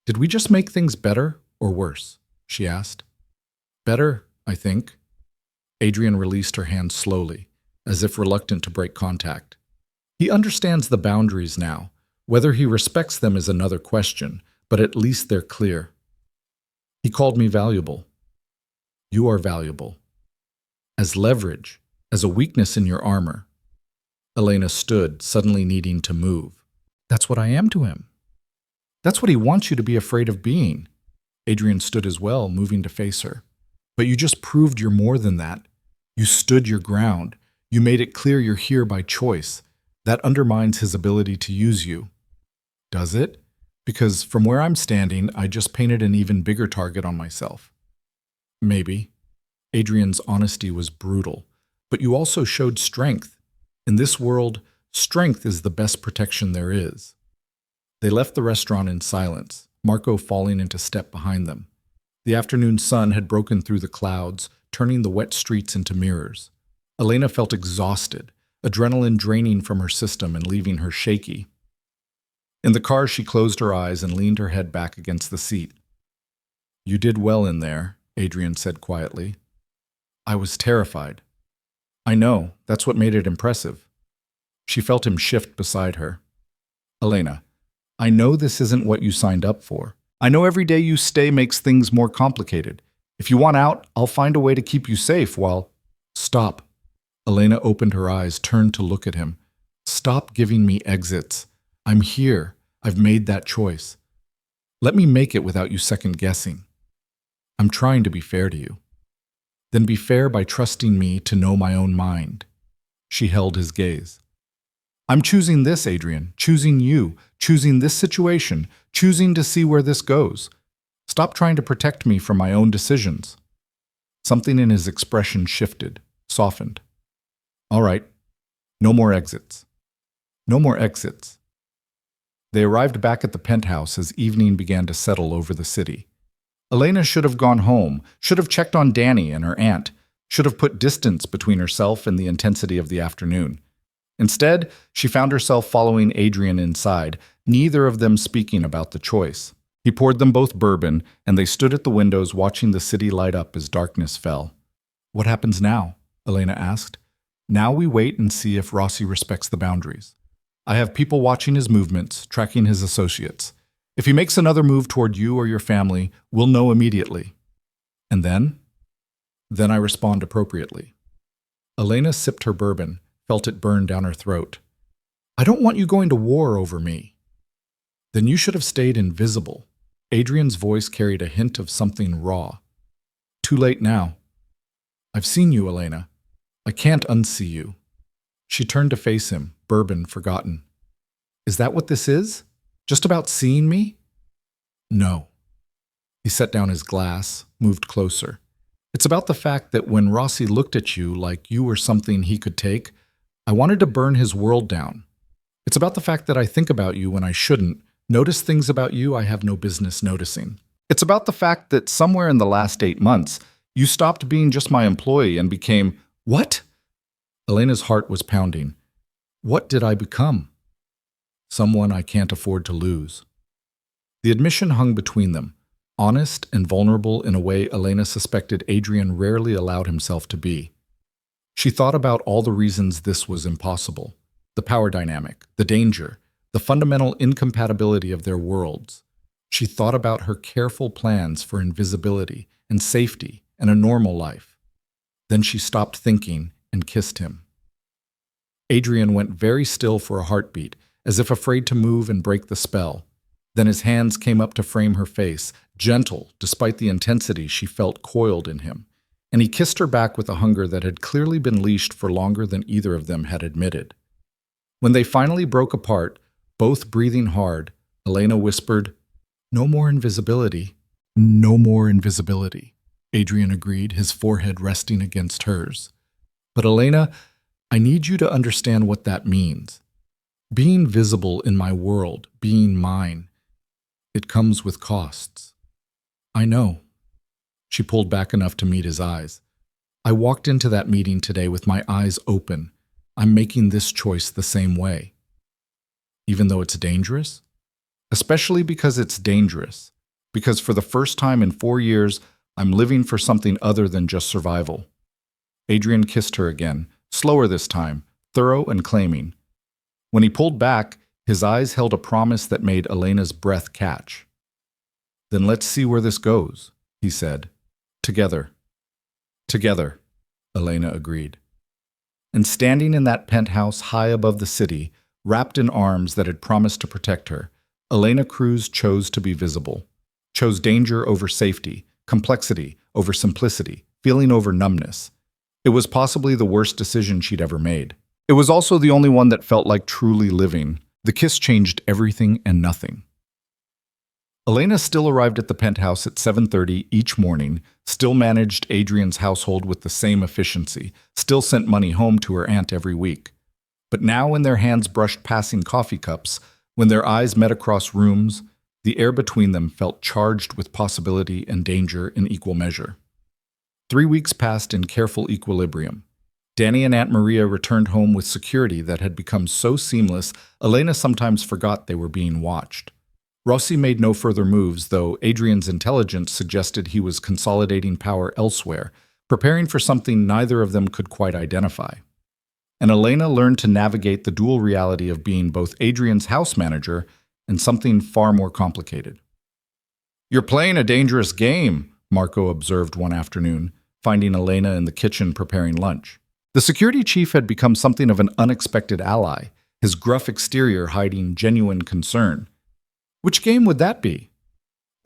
Did we just make things better or worse? She asked. Better, I think. Adrian released her hand slowly, as if reluctant to break contact. He understands the boundaries now. Whether he respects them is another question, but at least they're clear. He called me valuable. You are valuable. As leverage, as a weakness in your armor. Elena stood, suddenly needing to move. That's what I am to him. That's what he wants you to be afraid of being. Adrian stood as well, moving to face her. But you just proved you're more than that. You stood your ground. You made it clear you're here by choice. That undermines his ability to use you. Does it? Because from where I'm standing, I just painted an even bigger target on myself. Maybe. Adrian's honesty was brutal. But you also showed strength. In this world, strength is the best protection there is. They left the restaurant in silence, Marco falling into step behind them. The afternoon sun had broken through the clouds, turning the wet streets into mirrors. Elena felt exhausted, adrenaline draining from her system and leaving her shaky. In the car, she closed her eyes and leaned her head back against the seat. You did well in there, Adrian said quietly. I was terrified. I know, that's what made it impressive. She felt him shift beside her. Elena, I know this isn't what you signed up for. I know every day you stay makes things more complicated. If you want out, I'll find a way to keep you safe while… Stop. Elena opened her eyes, turned to look at him. Stop giving me exits. I'm here. I've made that choice. Let me make it without you second-guessing. I'm trying to be fair to you. Then be fair by trusting me to know my own mind. She held his gaze. I'm choosing this, Adrian, choosing you, choosing this situation, choosing to see where this goes. Stop trying to protect me from my own decisions. Something in his expression shifted, softened. All right, no more exits. No more exits. They arrived back at the penthouse as evening began to settle over the city. Elena should have gone home, should have checked on Danny and her aunt, should have put distance between herself and the intensity of the afternoon. Instead, she found herself following Adrian inside, neither of them speaking about the choice. He poured them both bourbon, and they stood at the windows watching the city light up as darkness fell. What happens now? Elena asked. Now we wait and see if Rossi respects the boundaries. I have people watching his movements, tracking his associates. If he makes another move toward you or your family, we'll know immediately. And then? Then I respond appropriately. Elena sipped her bourbon, felt it burn down her throat. I don't want you going to war over me. Then you should have stayed invisible. Adrian's voice carried a hint of something raw. Too late now. I've seen you, Elena. I can't unsee you. She turned to face him, bourbon forgotten. Is that what this is? Just about seeing me? No. He set down his glass, moved closer. It's about the fact that when Rossi looked at you like you were something he could take, I wanted to burn his world down. It's about the fact that I think about you when I shouldn't, notice things about you I have no business noticing. It's about the fact that somewhere in the last 8 months, you stopped being just my employee and became, what? Elena's heart was pounding. What did I become? Someone I can't afford to lose. The admission hung between them, honest and vulnerable in a way Elena suspected Adrian rarely allowed himself to be. She thought about all the reasons this was impossible. The power dynamic, the danger, the fundamental incompatibility of their worlds. She thought about her careful plans for invisibility and safety and a normal life. Then she stopped thinking and kissed him. Adrian went very still for a heartbeat, as if afraid to move and break the spell. Then his hands came up to frame her face, gentle despite the intensity she felt coiled in him, and he kissed her back with a hunger that had clearly been leashed for longer than either of them had admitted. When they finally broke apart, both breathing hard, Elena whispered, "No more invisibility." "No more invisibility," Adrian agreed, his forehead resting against hers. "But Elena, I need you to understand what that means. Being visible in my world, being mine, it comes with costs." "I know." She pulled back enough to meet his eyes. "I walked into that meeting today with my eyes open. I'm making this choice the same way." "Even though it's dangerous?" "Especially because it's dangerous. Because for the first time in 4 years, I'm living for something other than just survival." Adrian kissed her again, slower this time, thorough and claiming. When he pulled back, his eyes held a promise that made Elena's breath catch. "Then let's see where this goes," he said. "Together." "Together," Elena agreed. And standing in that penthouse high above the city, wrapped in arms that had promised to protect her, Elena Cruz chose to be visible, chose danger over safety, complexity over simplicity, feeling over numbness. It was possibly the worst decision she'd ever made. It was also the only one that felt like truly living. The kiss changed everything and nothing. Elena still arrived at the penthouse at 7:30 each morning, still managed Adrian's household with the same efficiency, still sent money home to her aunt every week. But now when their hands brushed passing coffee cups, when their eyes met across rooms, the air between them felt charged with possibility and danger in equal measure. 3 weeks passed in careful equilibrium. Danny and Aunt Maria returned home with security that had become so seamless, Elena sometimes forgot they were being watched. Rossi made no further moves, though Adrian's intelligence suggested he was consolidating power elsewhere, preparing for something neither of them could quite identify. And Elena learned to navigate the dual reality of being both Adrian's house manager and something far more complicated. "You're playing a dangerous game," Marco observed one afternoon, finding Elena in the kitchen preparing lunch. The security chief had become something of an unexpected ally, his gruff exterior hiding genuine concern. Which game would that be?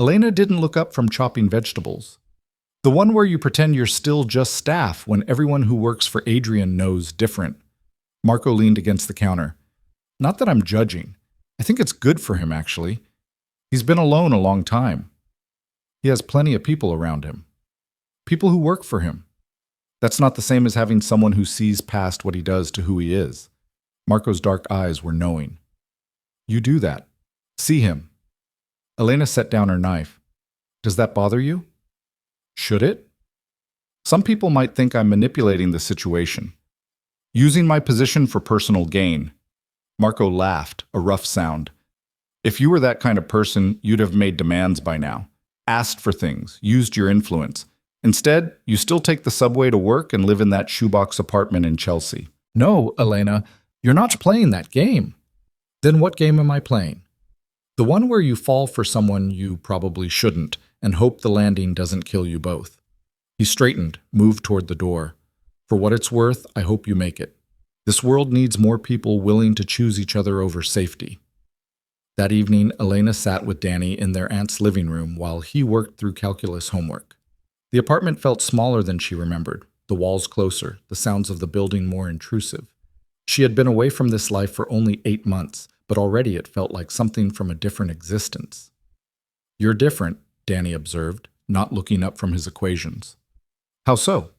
Elena didn't look up from chopping vegetables. The one where you pretend you're still just staff when everyone who works for Adrian knows different. Marco leaned against the counter. "Not that I'm judging. I think it's good for him, actually. He's been alone a long time. He has plenty of people around him. People who work for him. That's not the same as having someone who sees past what he does to who he is." Marco's dark eyes were knowing. "You do that. See him." Elena set down her knife. "Does that bother you?" "Should it? Some people might think I'm manipulating the situation. Using my position for personal gain." Marco laughed, a rough sound. "If you were that kind of person, you'd have made demands by now. Asked for things, used your influence. Instead, you still take the subway to work and live in that shoebox apartment in Chelsea." "No, Elena, you're not playing that game." "Then what game am I playing?" "The one where you fall for someone you probably shouldn't and hope the landing doesn't kill you both." He straightened, moved toward the door. "For what it's worth, I hope you make it. This world needs more people willing to choose each other over safety." That evening, Elena sat with Danny in their aunt's living room while he worked through calculus homework. The apartment felt smaller than she remembered, the walls closer, the sounds of the building more intrusive. She had been away from this life for only 8 months, but already it felt like something from a different existence. "You're different," Danny observed, not looking up from his equations. "How so?"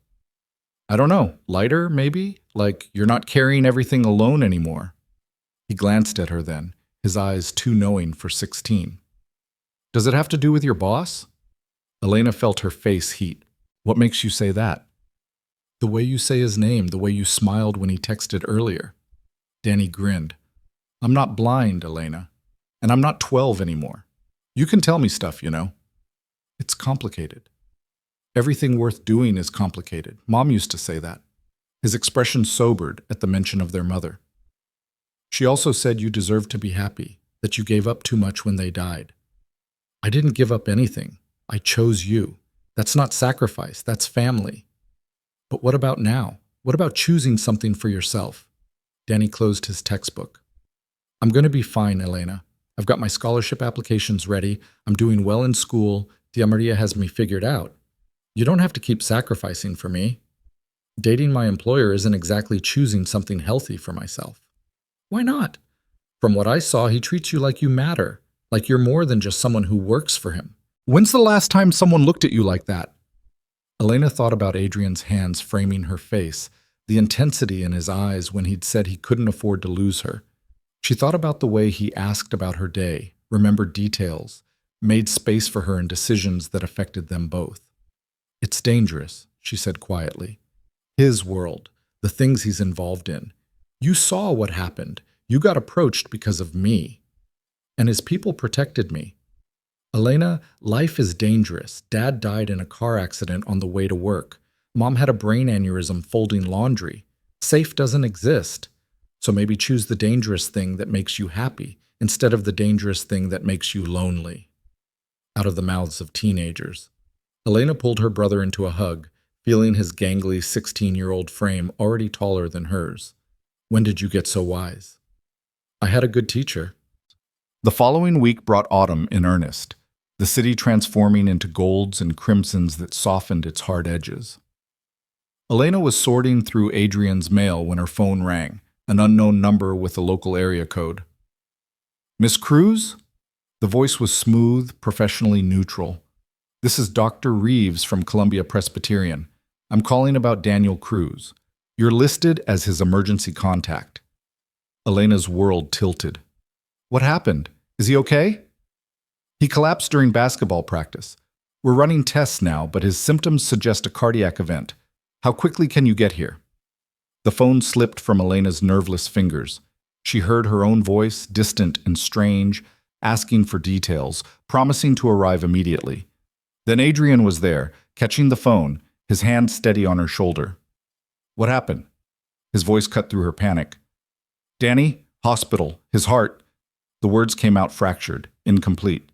"I don't know. Lighter, maybe? Like you're not carrying everything alone anymore." He glanced at her then, his eyes too knowing for 16. Does it have to do with your boss? Elena felt her face heat. What makes you say that? The way you say his name, the way you smiled when he texted earlier. Danny grinned. I'm not blind, Elena. And I'm not 12 anymore. You can tell me stuff, you know. It's complicated. Everything worth doing is complicated. Mom used to say that. His expression sobered at the mention of their mother. She also said you deserved to be happy, that you gave up too much when they died. I didn't give up anything. I chose you. That's not sacrifice, that's family. But what about now? What about choosing something for yourself? Danny closed his textbook. I'm going to be fine, Elena. I've got my scholarship applications ready. I'm doing well in school. Tia Maria has me figured out. You don't have to keep sacrificing for me. Dating my employer isn't exactly choosing something healthy for myself. Why not? From what I saw, he treats you like you matter, like you're more than just someone who works for him. When's the last time someone looked at you like that? Elena thought about Adrian's hands framing her face, the intensity in his eyes when he'd said he couldn't afford to lose her. She thought about the way he asked about her day, remembered details, made space for her in decisions that affected them both. It's dangerous, she said quietly. His world, the things he's involved in. You saw what happened. You got approached because of me. And his people protected me. Elena, life is dangerous. Dad died in a car accident on the way to work. Mom had a brain aneurysm folding laundry. Safe doesn't exist. So maybe choose the dangerous thing that makes you happy instead of the dangerous thing that makes you lonely. Out of the mouths of teenagers. Elena pulled her brother into a hug, feeling his gangly 16-year-old frame already taller than hers. When did you get so wise? I had a good teacher. The following week brought autumn in earnest, the city transforming into golds and crimsons that softened its hard edges. Elena was sorting through Adrian's mail when her phone rang, an unknown number with a local area code. Miss Cruz? The voice was smooth, professionally neutral. This is Dr. Reeves from Columbia Presbyterian. I'm calling about Daniel Cruz. You're listed as his emergency contact. Elena's world tilted. What happened? Is he okay? He collapsed during basketball practice. We're running tests now, but his symptoms suggest a cardiac event. How quickly can you get here? The phone slipped from Elena's nerveless fingers. She heard her own voice, distant and strange, asking for details, promising to arrive immediately. Then Adrian was there, catching the phone, his hand steady on her shoulder. What happened? His voice cut through her panic. Danny, hospital, his heart. The words came out fractured, incomplete.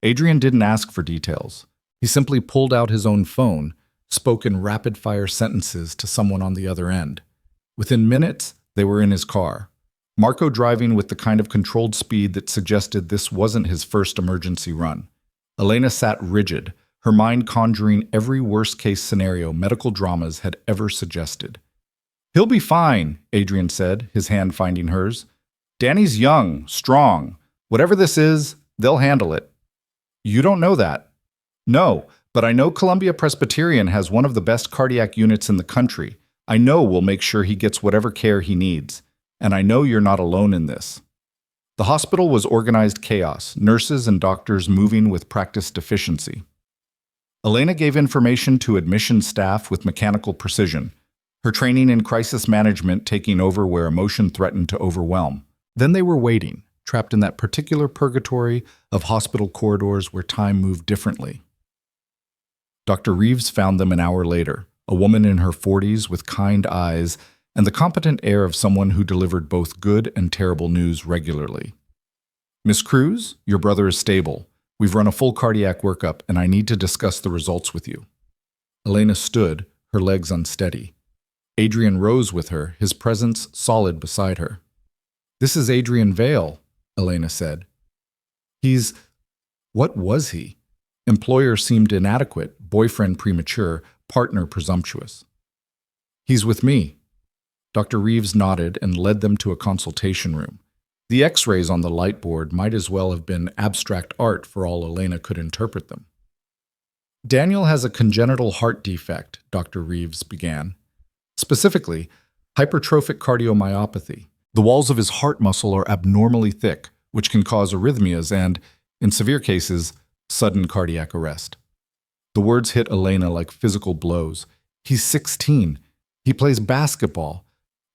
Adrian didn't ask for details. He simply pulled out his own phone, spoke in rapid-fire sentences to someone on the other end. Within minutes, they were in his car. Marco driving with the kind of controlled speed that suggested this wasn't his first emergency run. Elena sat rigid, her mind conjuring every worst-case scenario medical dramas had ever suggested. He'll be fine, Adrian said, his hand finding hers. Danny's young, strong. Whatever this is, they'll handle it. You don't know that. No, but I know Columbia Presbyterian has one of the best cardiac units in the country. I know we'll make sure he gets whatever care he needs. And I know you're not alone in this. The hospital was organized chaos, nurses and doctors moving with practiced efficiency. Elena gave information to admissions staff with mechanical precision, her training in crisis management taking over where emotion threatened to overwhelm. Then they were waiting, trapped in that particular purgatory of hospital corridors where time moved differently. Dr. Reeves found them an hour later, a woman in her 40s with kind eyes and the competent air of someone who delivered both good and terrible news regularly. Miss Cruz, your brother is stable. We've run a full cardiac workup, and I need to discuss the results with you. Elena stood, her legs unsteady. Adrian rose with her, his presence solid beside her. This is Adrian Vale, Elena said. What was he? Employer seemed inadequate, boyfriend premature, partner presumptuous. He's with me. Dr. Reeves nodded and led them to a consultation room. The X-rays on the light board might as well have been abstract art for all Elena could interpret them. Daniel has a congenital heart defect, Dr. Reeves began. Specifically, hypertrophic cardiomyopathy. The walls of his heart muscle are abnormally thick, which can cause arrhythmias and, in severe cases, Sudden cardiac arrest. The words hit Elena like physical blows. He's 16. He plays basketball.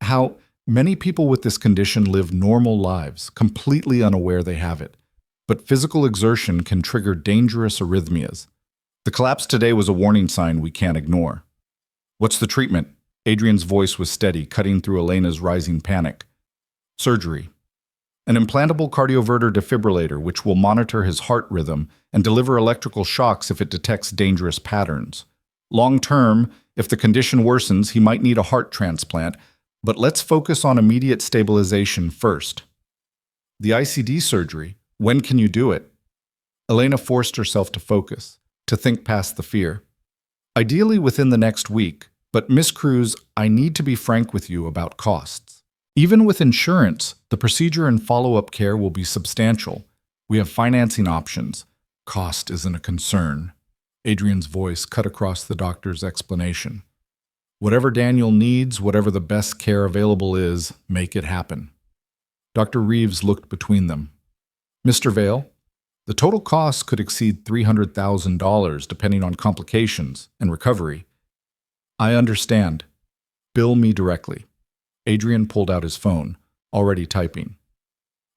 How many people with this condition live normal lives, completely unaware they have it. But physical exertion can trigger dangerous arrhythmias. The collapse today was a warning sign we can't ignore. What's the treatment? Adrian's voice was steady, cutting through Elena's rising panic. Surgery. An implantable cardioverter defibrillator which will monitor his heart rhythm and deliver electrical shocks if it detects dangerous patterns. Long term, if the condition worsens, he might need a heart transplant, but let's focus on immediate stabilization first. The ICD surgery, when can you do it? Elena forced herself to focus, to think past the fear. Ideally within the next week, but Miss Cruz, I need to be frank with you about costs. Even with insurance, the procedure and follow-up care will be substantial. We have financing options. Cost isn't a concern. Adrian's voice cut across the doctor's explanation. Whatever Daniel needs, whatever the best care available is, make it happen. Dr. Reeves looked between them. Mr. Vale, the total cost could exceed $300,000 depending on complications and recovery. I understand. Bill me directly. Adrian pulled out his phone, already typing.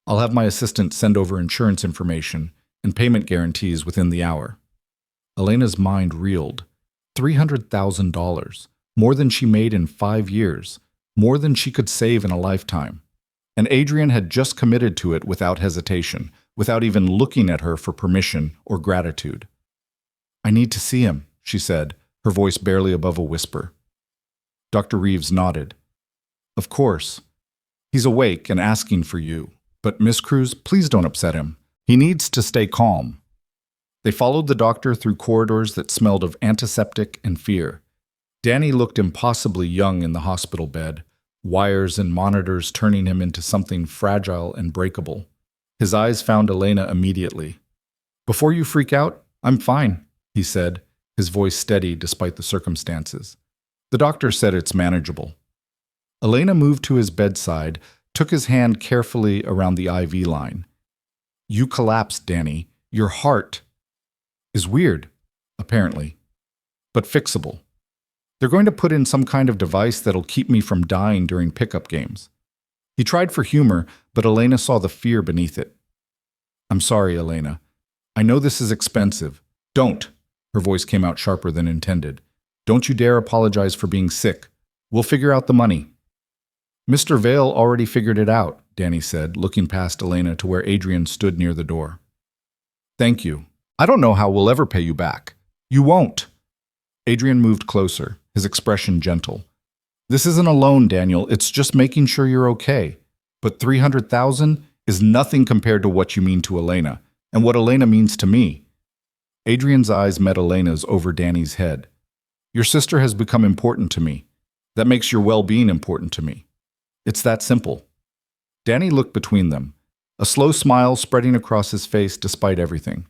I'll have my assistant send over insurance information and payment guarantees within the hour. Elena's mind reeled. $300,000, more than she made in 5 years, more than she could save in a lifetime. And Adrian had just committed to it without hesitation, without even looking at her for permission or gratitude. I need to see him, she said, her voice barely above a whisper. Dr. Reeves nodded. Of course. He's awake and asking for you. But Miss Cruz, please don't upset him. He needs to stay calm. They followed the doctor through corridors that smelled of antiseptic and fear. Danny looked impossibly young in the hospital bed, wires and monitors turning him into something fragile and breakable. His eyes found Elena immediately. Before you freak out, I'm fine, he said, his voice steady despite the circumstances. The doctor said it's manageable. Elena moved to his bedside, took his hand carefully around the IV line. You collapsed, Danny. Your heart is weird, apparently, but fixable. They're going to put in some kind of device that'll keep me from dying during pickup games. He tried for humor, but Elena saw the fear beneath it. I'm sorry, Elena. I know this is expensive. Don't. Her voice came out sharper than intended. Don't you dare apologize for being sick. We'll figure out the money. Mr. Vale already figured it out, Danny said, looking past Elena to where Adrian stood near the door. Thank you. I don't know how we'll ever pay you back. You won't. Adrian moved closer, his expression gentle. This isn't a loan, Daniel. It's just making sure you're okay. But $300,000 is nothing compared to what you mean to Elena, and what Elena means to me. Adrian's eyes met Elena's over Danny's head. Your sister has become important to me. That makes your well-being important to me. It's that simple. Danny looked between them, a slow smile spreading across his face despite everything.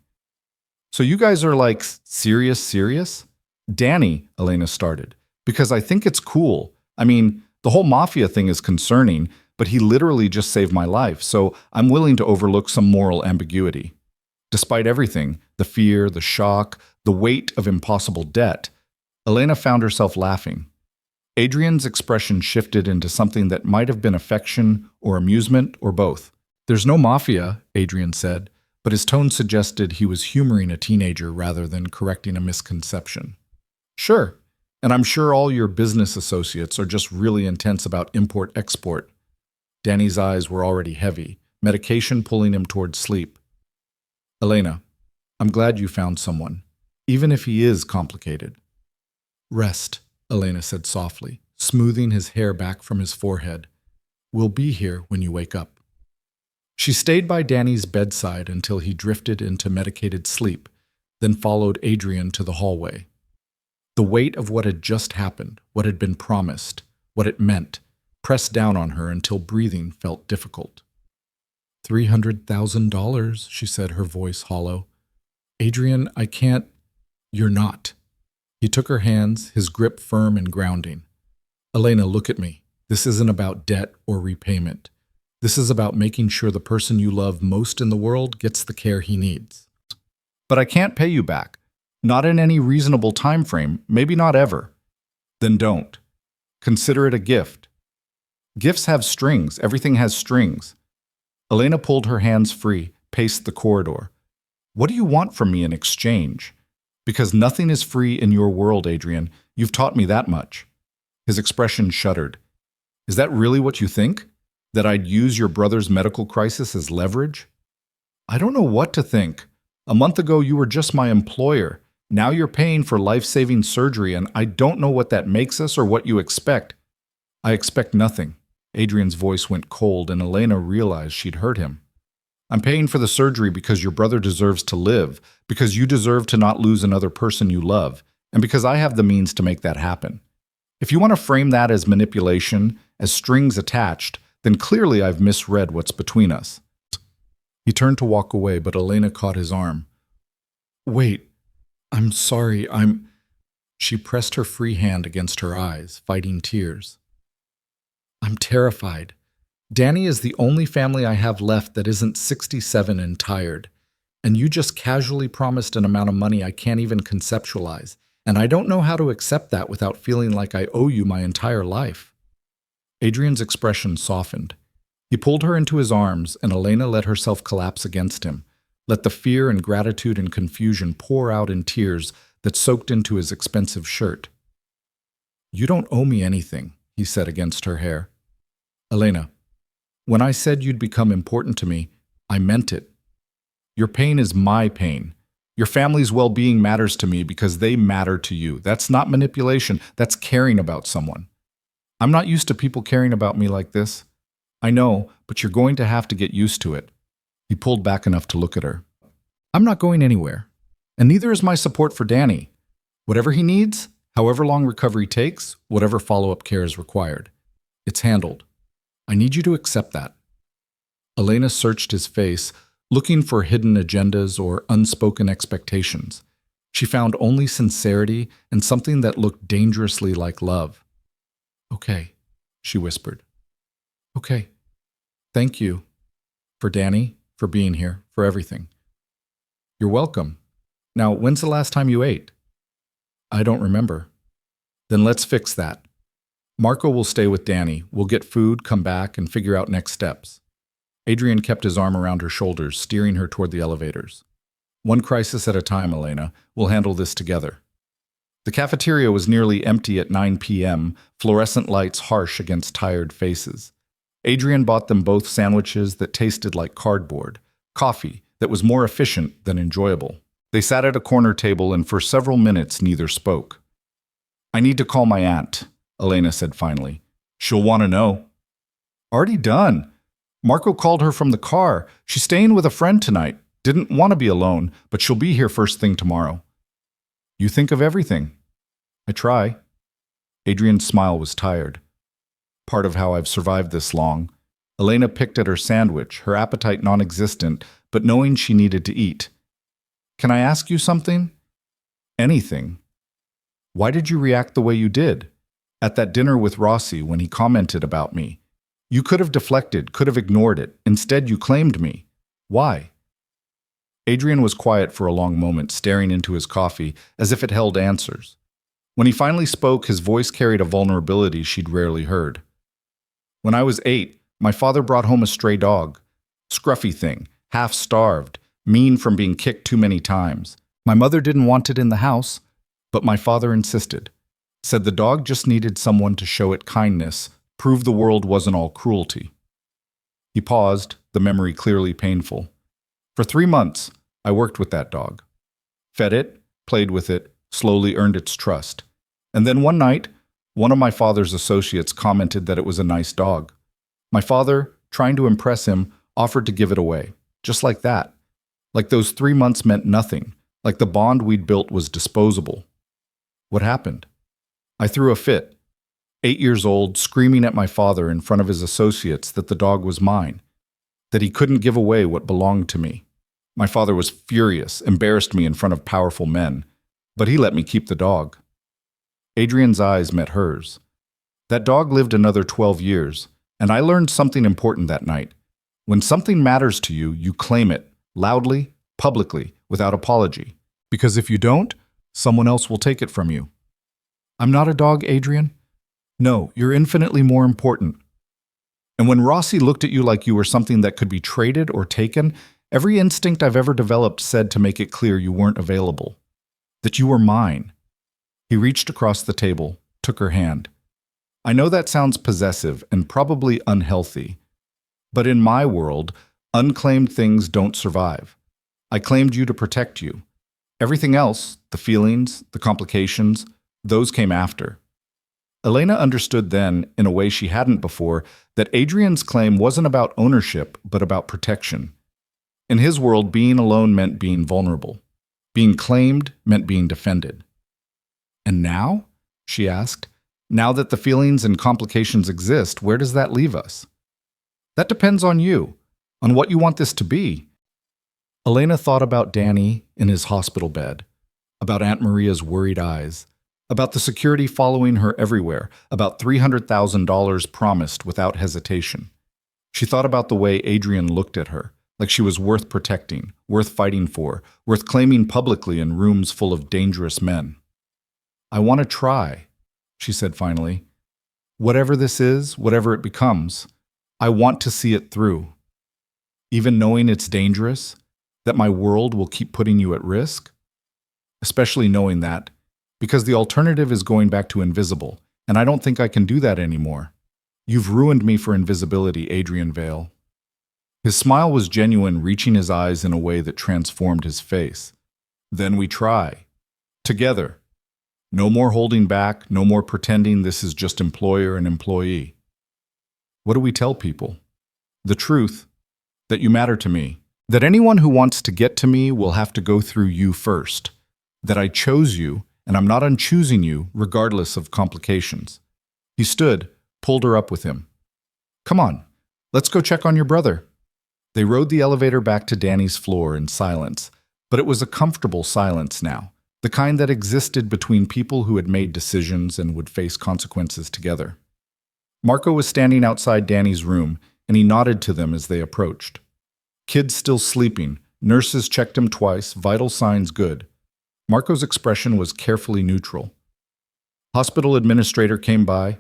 So you guys are like serious? Danny, Elena started, because I think it's cool. I mean, the whole mafia thing is concerning, but he literally just saved my life, so I'm willing to overlook some moral ambiguity. Despite everything, the fear, the shock, the weight of impossible debt, Elena found herself laughing. Adrian's expression shifted into something that might have been affection or amusement or both. There's no mafia, Adrian said, but his tone suggested he was humoring a teenager rather than correcting a misconception. Sure, and I'm sure all your business associates are just really intense about import-export. Danny's eyes were already heavy, medication pulling him toward sleep. Elena, I'm glad you found someone, even if he is complicated. Rest, Elena said softly, smoothing his hair back from his forehead. We'll be here when you wake up. She stayed by Danny's bedside until he drifted into medicated sleep, then followed Adrian to the hallway. The weight of what had just happened, what had been promised, what it meant, pressed down on her until breathing felt difficult. $300,000, she said, her voice hollow. Adrian, I can't. You're not. He took her hands, his grip firm and grounding. Elena, look at me. This isn't about debt or repayment. This is about making sure the person you love most in the world gets the care he needs. But I can't pay you back. Not in any reasonable time frame, maybe not ever. Then don't. Consider it a gift. Gifts have strings. Everything has strings. Elena pulled her hands free, paced the corridor. What do you want from me in exchange? Because nothing is free in your world, Adrian. You've taught me that much. His expression shuddered. Is that really what you think? That I'd use your brother's medical crisis as leverage? I don't know what to think. A month ago, you were just my employer. Now you're paying for life-saving surgery, and I don't know what that makes us or what you expect. I expect nothing. Adrian's voice went cold, and Elena realized she'd hurt him. I'm paying for the surgery because your brother deserves to live, because you deserve to not lose another person you love, and because I have the means to make that happen. If you want to frame that as manipulation, as strings attached, then clearly I've misread what's between us. He turned to walk away, but Elena caught his arm. Wait, I'm sorry, She pressed her free hand against her eyes, fighting tears. I'm terrified. Danny is the only family I have left that isn't 67 and tired. And you just casually promised an amount of money I can't even conceptualize. And I don't know how to accept that without feeling like I owe you my entire life. Adrian's expression softened. He pulled her into his arms, and Elena let herself collapse against him, let the fear and gratitude and confusion pour out in tears that soaked into his expensive shirt. You don't owe me anything, he said against her hair. Elena, when I said you'd become important to me, I meant it. Your pain is my pain. Your family's well-being matters to me because they matter to you. That's not manipulation. That's caring about someone. I'm not used to people caring about me like this. I know, but you're going to have to get used to it. He pulled back enough to look at her. I'm not going anywhere. And neither is my support for Danny. Whatever he needs, however long recovery takes, whatever follow-up care is required. It's handled. I need you to accept that. Elena searched his face, looking for hidden agendas or unspoken expectations. She found only sincerity and something that looked dangerously like love. Okay, she whispered. Okay. Thank you. For Danny, for being here, for everything. You're welcome. Now, when's the last time you ate? I don't remember. Then let's fix that. Marco will stay with Danny. We'll get food, come back, and figure out next steps. Adrian kept his arm around her shoulders, steering her toward the elevators. One crisis at a time, Elena. We'll handle this together. The cafeteria was nearly empty at 9 p.m., fluorescent lights harsh against tired faces. Adrian bought them both sandwiches that tasted like cardboard, coffee that was more efficient than enjoyable. They sat at a corner table, and for several minutes neither spoke. I need to call my aunt, Elena said finally. She'll want to know. Already done. Marco called her from the car. She's staying with a friend tonight. Didn't want to be alone, but she'll be here first thing tomorrow. You think of everything. I try. Adrian's smile was tired. Part of how I've survived this long. Elena picked at her sandwich, her appetite non-existent, but knowing she needed to eat. Can I ask you something? Anything. Why did you react the way you did? At that dinner with Rossi when he commented about me. You could have deflected, could have ignored it. Instead, you claimed me. Why? Adrian was quiet for a long moment, staring into his coffee as if it held answers. When he finally spoke, his voice carried a vulnerability she'd rarely heard. When I was 8, my father brought home a stray dog. Scruffy thing, half-starved, mean from being kicked too many times. My mother didn't want it in the house, but my father insisted. Said the dog just needed someone to show it kindness, prove the world wasn't all cruelty. He paused, the memory clearly painful. For 3 months, I worked with that dog. Fed it, played with it, slowly earned its trust. And then one night, one of my father's associates commented that it was a nice dog. My father, trying to impress him, offered to give it away. Just like that. Like those 3 months meant nothing. Like the bond we'd built was disposable. What happened? I threw a fit. 8 years old, screaming at my father in front of his associates that the dog was mine. That he couldn't give away what belonged to me. My father was furious, embarrassed me in front of powerful men. But he let me keep the dog. Adrian's eyes met hers. That dog lived another 12 years, and I learned something important that night. When something matters to you, you claim it, loudly, publicly, without apology. Because if you don't, someone else will take it from you. I'm not a dog, Adrian. No, you're infinitely more important. And when Rossi looked at you like you were something that could be traded or taken, every instinct I've ever developed said to make it clear you weren't available. That you were mine. He reached across the table, took her hand. I know that sounds possessive and probably unhealthy, but in my world, unclaimed things don't survive. I claimed you to protect you. Everything else, the feelings, the complications, those came after. Elena understood then, in a way she hadn't before, that Adrian's claim wasn't about ownership, but about protection. In his world, being alone meant being vulnerable. Being claimed meant being defended. And now? She asked. Now that the feelings and complications exist, where does that leave us? That depends on you, on what you want this to be. Elena thought about Danny in his hospital bed, about Aunt Maria's worried eyes, about the security following her everywhere, about $300,000 promised without hesitation. She thought about the way Adrian looked at her, like she was worth protecting, worth fighting for, worth claiming publicly in rooms full of dangerous men. I want to try, she said finally. Whatever this is, whatever it becomes, I want to see it through. Even knowing it's dangerous, that my world will keep putting you at risk? Especially knowing that, because the alternative is going back to invisible, and I don't think I can do that anymore. You've ruined me for invisibility, Adrian Vale. His smile was genuine, reaching his eyes in a way that transformed his face. Then we try. Together. No more holding back, no more pretending this is just employer and employee. What do we tell people? The truth, that you matter to me, that anyone who wants to get to me will have to go through you first, that I chose you, and I'm not unchoosing you regardless of complications. He stood, pulled her up with him. Come on, let's go check on your brother. They rode the elevator back to Danny's floor in silence, but it was a comfortable silence now, the kind that existed between people who had made decisions and would face consequences together. Marco was standing outside Danny's room, and he nodded to them as they approached. Kid's still sleeping. Nurses checked him twice, vital signs good. Marco's expression was carefully neutral. Hospital administrator came by,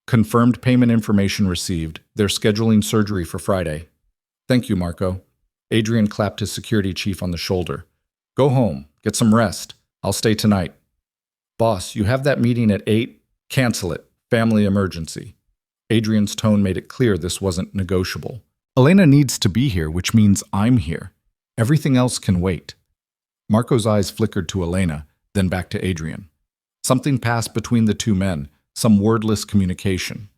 confirmed payment information received. They're scheduling surgery for Friday. Thank you, Marco. Adrian clapped his security chief on the shoulder. Go home. Get some rest. I'll stay tonight. Boss, you have that meeting at 8? Cancel it. Family emergency. Adrian's tone made it clear this wasn't negotiable. Elena needs to be here, which means I'm here. Everything else can wait. Marco's eyes flickered to Elena, then back to Adrian. Something passed between the two men, some wordless communication.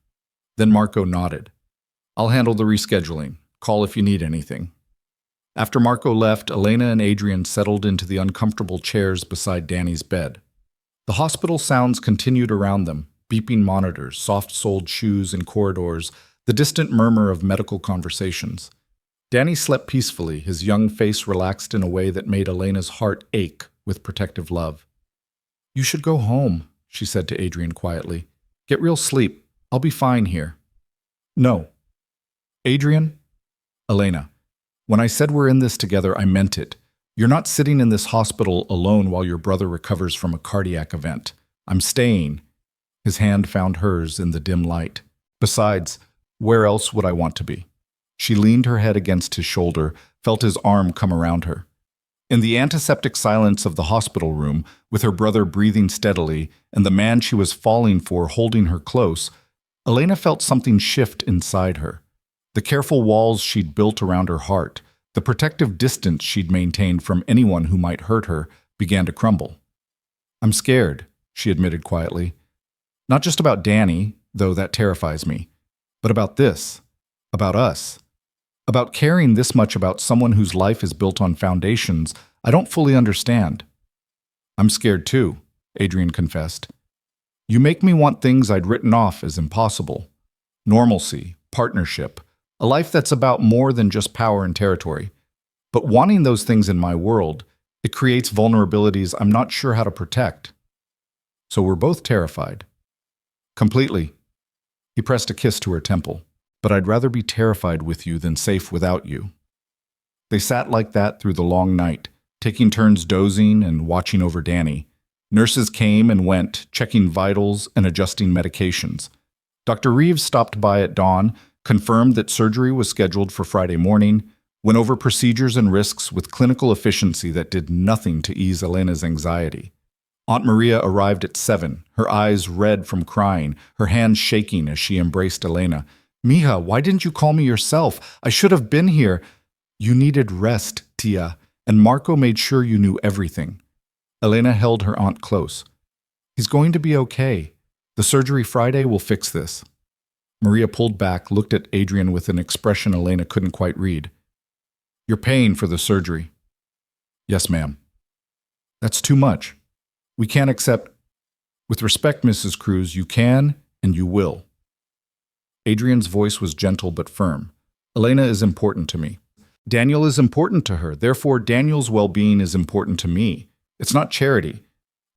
Then Marco nodded. I'll handle the rescheduling. Call if you need anything. After Marco left, Elena and Adrian settled into the uncomfortable chairs beside Danny's bed. The hospital sounds continued around them, beeping monitors, soft-soled shoes in corridors, the distant murmur of medical conversations. Danny slept peacefully, his young face relaxed in a way that made Elena's heart ache with protective love. You should go home, she said to Adrian quietly. Get real sleep. I'll be fine here. No. Adrian? Elena. When I said we're in this together, I meant it. You're not sitting in this hospital alone while your brother recovers from a cardiac event. I'm staying. His hand found hers in the dim light. Besides, where else would I want to be? She leaned her head against his shoulder, felt his arm come around her. In the antiseptic silence of the hospital room, with her brother breathing steadily and the man she was falling for holding her close, Elena felt something shift inside her. The careful walls she'd built around her heart, the protective distance she'd maintained from anyone who might hurt her, began to crumble. I'm scared, she admitted quietly. Not just about Danny, though that terrifies me, but about this, about us, about caring this much about someone whose life is built on foundations I don't fully understand. I'm scared too, Adrian confessed. You make me want things I'd written off as impossible. Normalcy, partnership, a life that's about more than just power and territory. But wanting those things in my world, it creates vulnerabilities I'm not sure how to protect. So we're both terrified. Completely. He pressed a kiss to her temple. But I'd rather be terrified with you than safe without you. They sat like that through the long night, taking turns dozing and watching over Danny. Nurses came and went, checking vitals and adjusting medications. Dr. Reeves stopped by at dawn, confirmed that surgery was scheduled for Friday morning, went over procedures and risks with clinical efficiency that did nothing to ease Elena's anxiety. Aunt Maria arrived at 7, her eyes red from crying, her hands shaking as she embraced Elena. "Mija, why didn't you call me yourself? I should have been here." "You needed rest, Tia, and Marco made sure you knew everything." Elena held her aunt close. "He's going to be okay. The surgery Friday will fix this." Maria pulled back, looked at Adrian with an expression Elena couldn't quite read. "You're paying for the surgery." "Yes, ma'am." "That's too much. We can't accept—" "With respect, Mrs. Cruz, you can and you will." Adrian's voice was gentle but firm. "Elena is important to me. Daniel is important to her. Therefore, Daniel's well-being is important to me. It's not charity.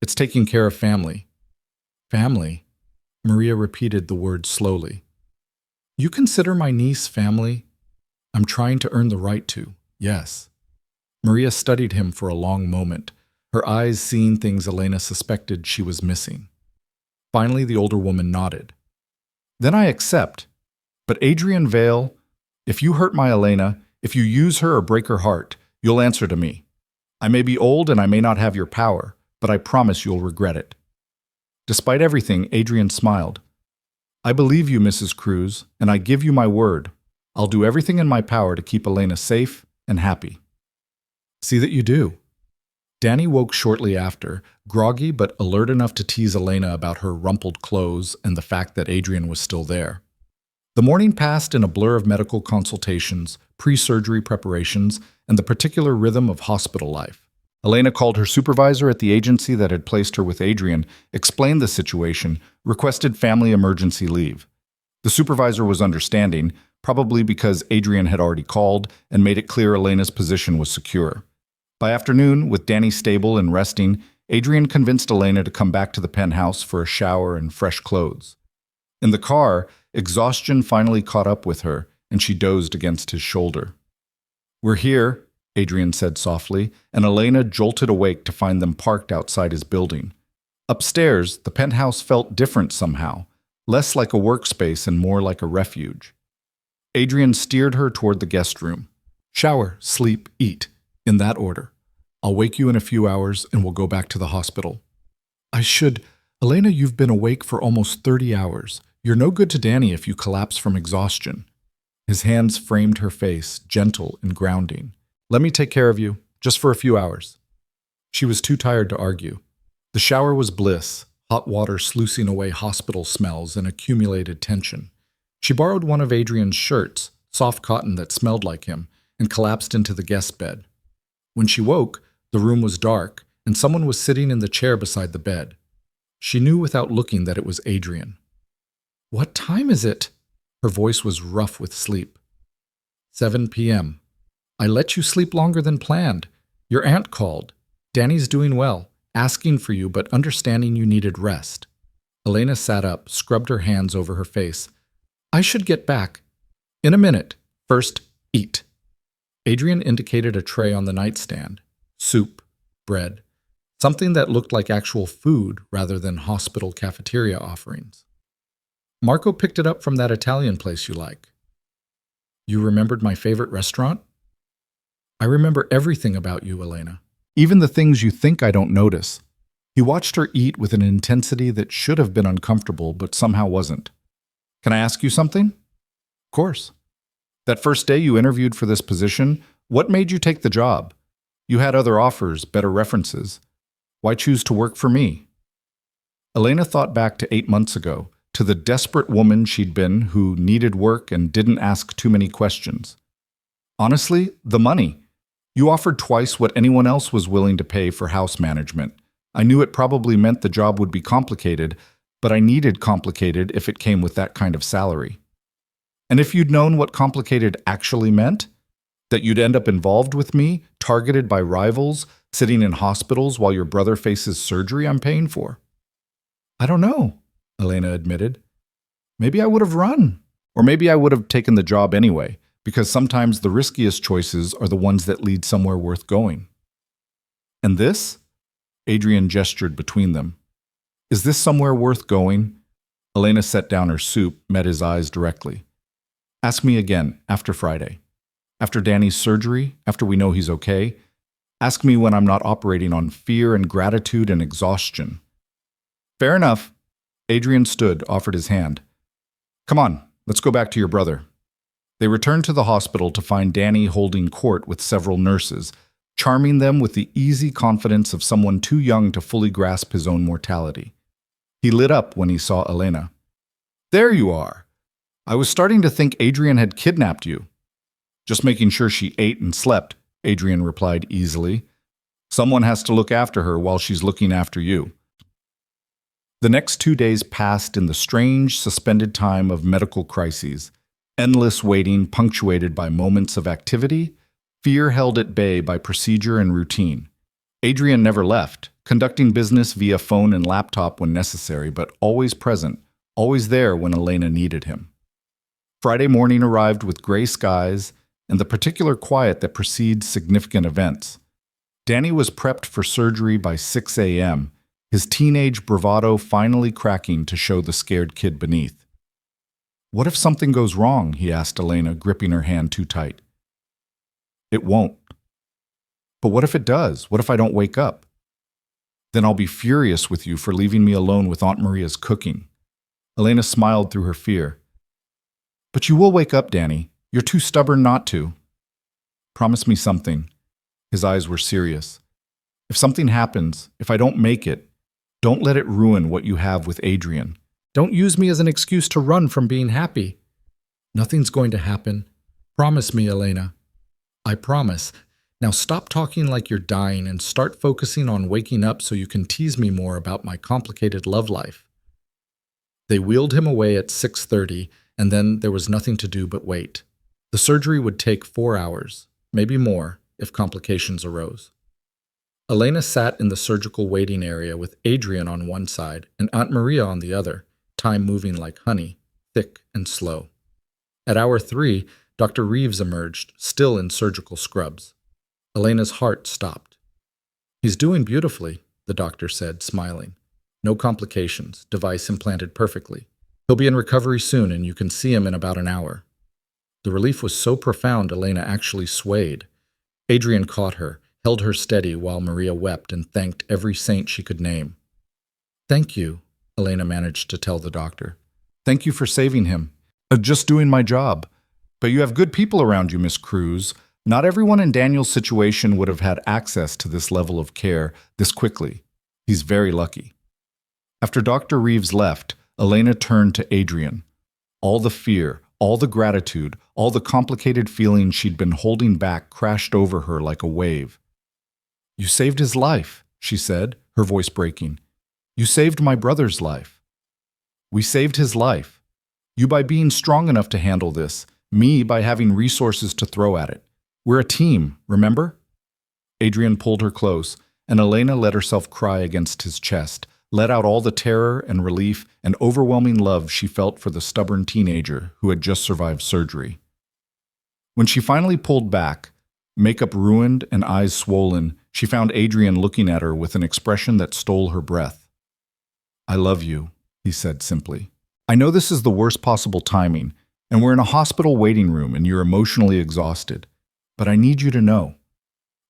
It's taking care of family." "Family?" Maria repeated the word slowly. "You consider my niece family?" "I'm trying to earn the right to, yes." Maria studied him for a long moment, her eyes seeing things Elena suspected she was missing. Finally, the older woman nodded. "Then I accept. But Adrian Vale, if you hurt my Elena, if you use her or break her heart, you'll answer to me. I may be old and I may not have your power, but I promise you'll regret it." Despite everything, Adrian smiled. "I believe you, Mrs. Cruz, and I give you my word. I'll do everything in my power to keep Elena safe and happy." "See that you do." Danny woke shortly after, groggy but alert enough to tease Elena about her rumpled clothes and the fact that Adrian was still there. The morning passed in a blur of medical consultations, pre-surgery preparations, and the particular rhythm of hospital life. Elena called her supervisor at the agency that had placed her with Adrian, explained the situation, requested family emergency leave. The supervisor was understanding, probably because Adrian had already called and made it clear Elena's position was secure. By afternoon, with Danny stable and resting, Adrian convinced Elena to come back to the penthouse for a shower and fresh clothes. In the car, exhaustion finally caught up with her, and she dozed against his shoulder. "We're here," Adrian said softly, and Elena jolted awake to find them parked outside his building. Upstairs, the penthouse felt different somehow, less like a workspace and more like a refuge. Adrian steered her toward the guest room. "Shower, sleep, eat, in that order. I'll wake you in a few hours and we'll go back to the hospital." Elena, you've been awake for almost 30 hours. You're no good to Danny if you collapse from exhaustion." His hands framed her face, gentle and grounding. "Let me take care of you, just for a few hours." She was too tired to argue. The shower was bliss, hot water sluicing away hospital smells and accumulated tension. She borrowed one of Adrian's shirts, soft cotton that smelled like him, and collapsed into the guest bed. When she woke, the room was dark, and someone was sitting in the chair beside the bed. She knew without looking that it was Adrian. "What time is it?" Her voice was rough with sleep. 7 p.m. "I let you sleep longer than planned. Your aunt called. Danny's doing well, asking for you but understanding you needed rest." Elena sat up, scrubbed her hands over her face. "I should get back. In a minute. First, eat." Adrian indicated a tray on the nightstand. Soup, bread, something that looked like actual food rather than hospital cafeteria offerings. "Marco picked it up from that Italian place you like." "You remembered my favorite restaurant?" "I remember everything about you, Elena. Even the things you think I don't notice." He watched her eat with an intensity that should have been uncomfortable but somehow wasn't. "Can I ask you something?" "Of course." "That first day you interviewed for this position, what made you take the job? You had other offers, better references. Why choose to work for me?" Elena thought back to 8 months ago, to the desperate woman she'd been who needed work and didn't ask too many questions. "Honestly, the money. You offered twice what anyone else was willing to pay for house management. I knew it probably meant the job would be complicated, but I needed complicated if it came with that kind of salary. And if you'd known what complicated actually meant, that you'd end up involved with me, targeted by rivals, sitting in hospitals while your brother faces surgery I'm paying for." "I don't know," Elena admitted. "Maybe I would have run. Or maybe I would have taken the job anyway, because sometimes the riskiest choices are the ones that lead somewhere worth going." And this? Adrian gestured between them. Is this somewhere worth going? Elena set down her soup, met his eyes directly. Ask me again, after Friday. After Danny's surgery, after we know he's okay. Ask me when I'm not operating on fear and gratitude and exhaustion. Fair enough. Adrian stood, offered his hand. Come on, let's go back to your brother. They returned to the hospital to find Danny holding court with several nurses, charming them with the easy confidence of someone too young to fully grasp his own mortality. He lit up when he saw Elena. There you are. I was starting to think Adrian had kidnapped you. Just making sure she ate and slept, Adrian replied easily. Someone has to look after her while she's looking after you. The next 2 days passed in the strange, suspended time of medical crises, endless waiting punctuated by moments of activity, fear held at bay by procedure and routine. Adrian never left, conducting business via phone and laptop when necessary, but always present, always there when Elena needed him. Friday morning arrived with gray skies and the particular quiet that precedes significant events. Danny was prepped for surgery by 6 a.m., his teenage bravado finally cracking to show the scared kid beneath. What if something goes wrong? He asked Elena, gripping her hand too tight. It won't. But what if it does? What if I don't wake up? Then I'll be furious with you for leaving me alone with Aunt Maria's cooking. Elena smiled through her fear. But you will wake up, Danny. You're too stubborn not to. Promise me something. His eyes were serious. If something happens, if I don't make it, don't let it ruin what you have with Adrian. Don't use me as an excuse to run from being happy. Nothing's going to happen. Promise me, Elena. I promise. Now stop talking like you're dying and start focusing on waking up so you can tease me more about my complicated love life. They wheeled him away at 6:30, and then there was nothing to do but wait. The surgery would take 4 hours, maybe more, if complications arose. Elena sat in the surgical waiting area with Adrian on one side and Aunt Maria on the other, time moving like honey, thick and slow. At hour 3, Dr. Reeves emerged, still in surgical scrubs. Elena's heart stopped. He's doing beautifully, the doctor said, smiling. No complications, device implanted perfectly. He'll be in recovery soon and you can see him in about an hour. The relief was so profound Elena actually swayed. Adrian caught her, held her steady while Maria wept and thanked every saint she could name. Thank you, Elena managed to tell the doctor. Thank you for saving him. Just doing my job. But you have good people around you, Miss Cruz. Not everyone in Daniel's situation would have had access to this level of care this quickly. He's very lucky. After Dr. Reeves left, Elena turned to Adrian. All the fear, all the gratitude, all the complicated feelings she'd been holding back crashed over her like a wave. You saved his life, she said, her voice breaking. You saved my brother's life. We saved his life. You by being strong enough to handle this, me by having resources to throw at it. We're a team, remember? Adrian pulled her close, and Elena let herself cry against his chest, let out all the terror and relief and overwhelming love she felt for the stubborn teenager who had just survived surgery. When she finally pulled back, makeup ruined and eyes swollen, she found Adrian looking at her with an expression that stole her breath. I love you, he said simply. I know this is the worst possible timing, and we're in a hospital waiting room and you're emotionally exhausted. But I need you to know.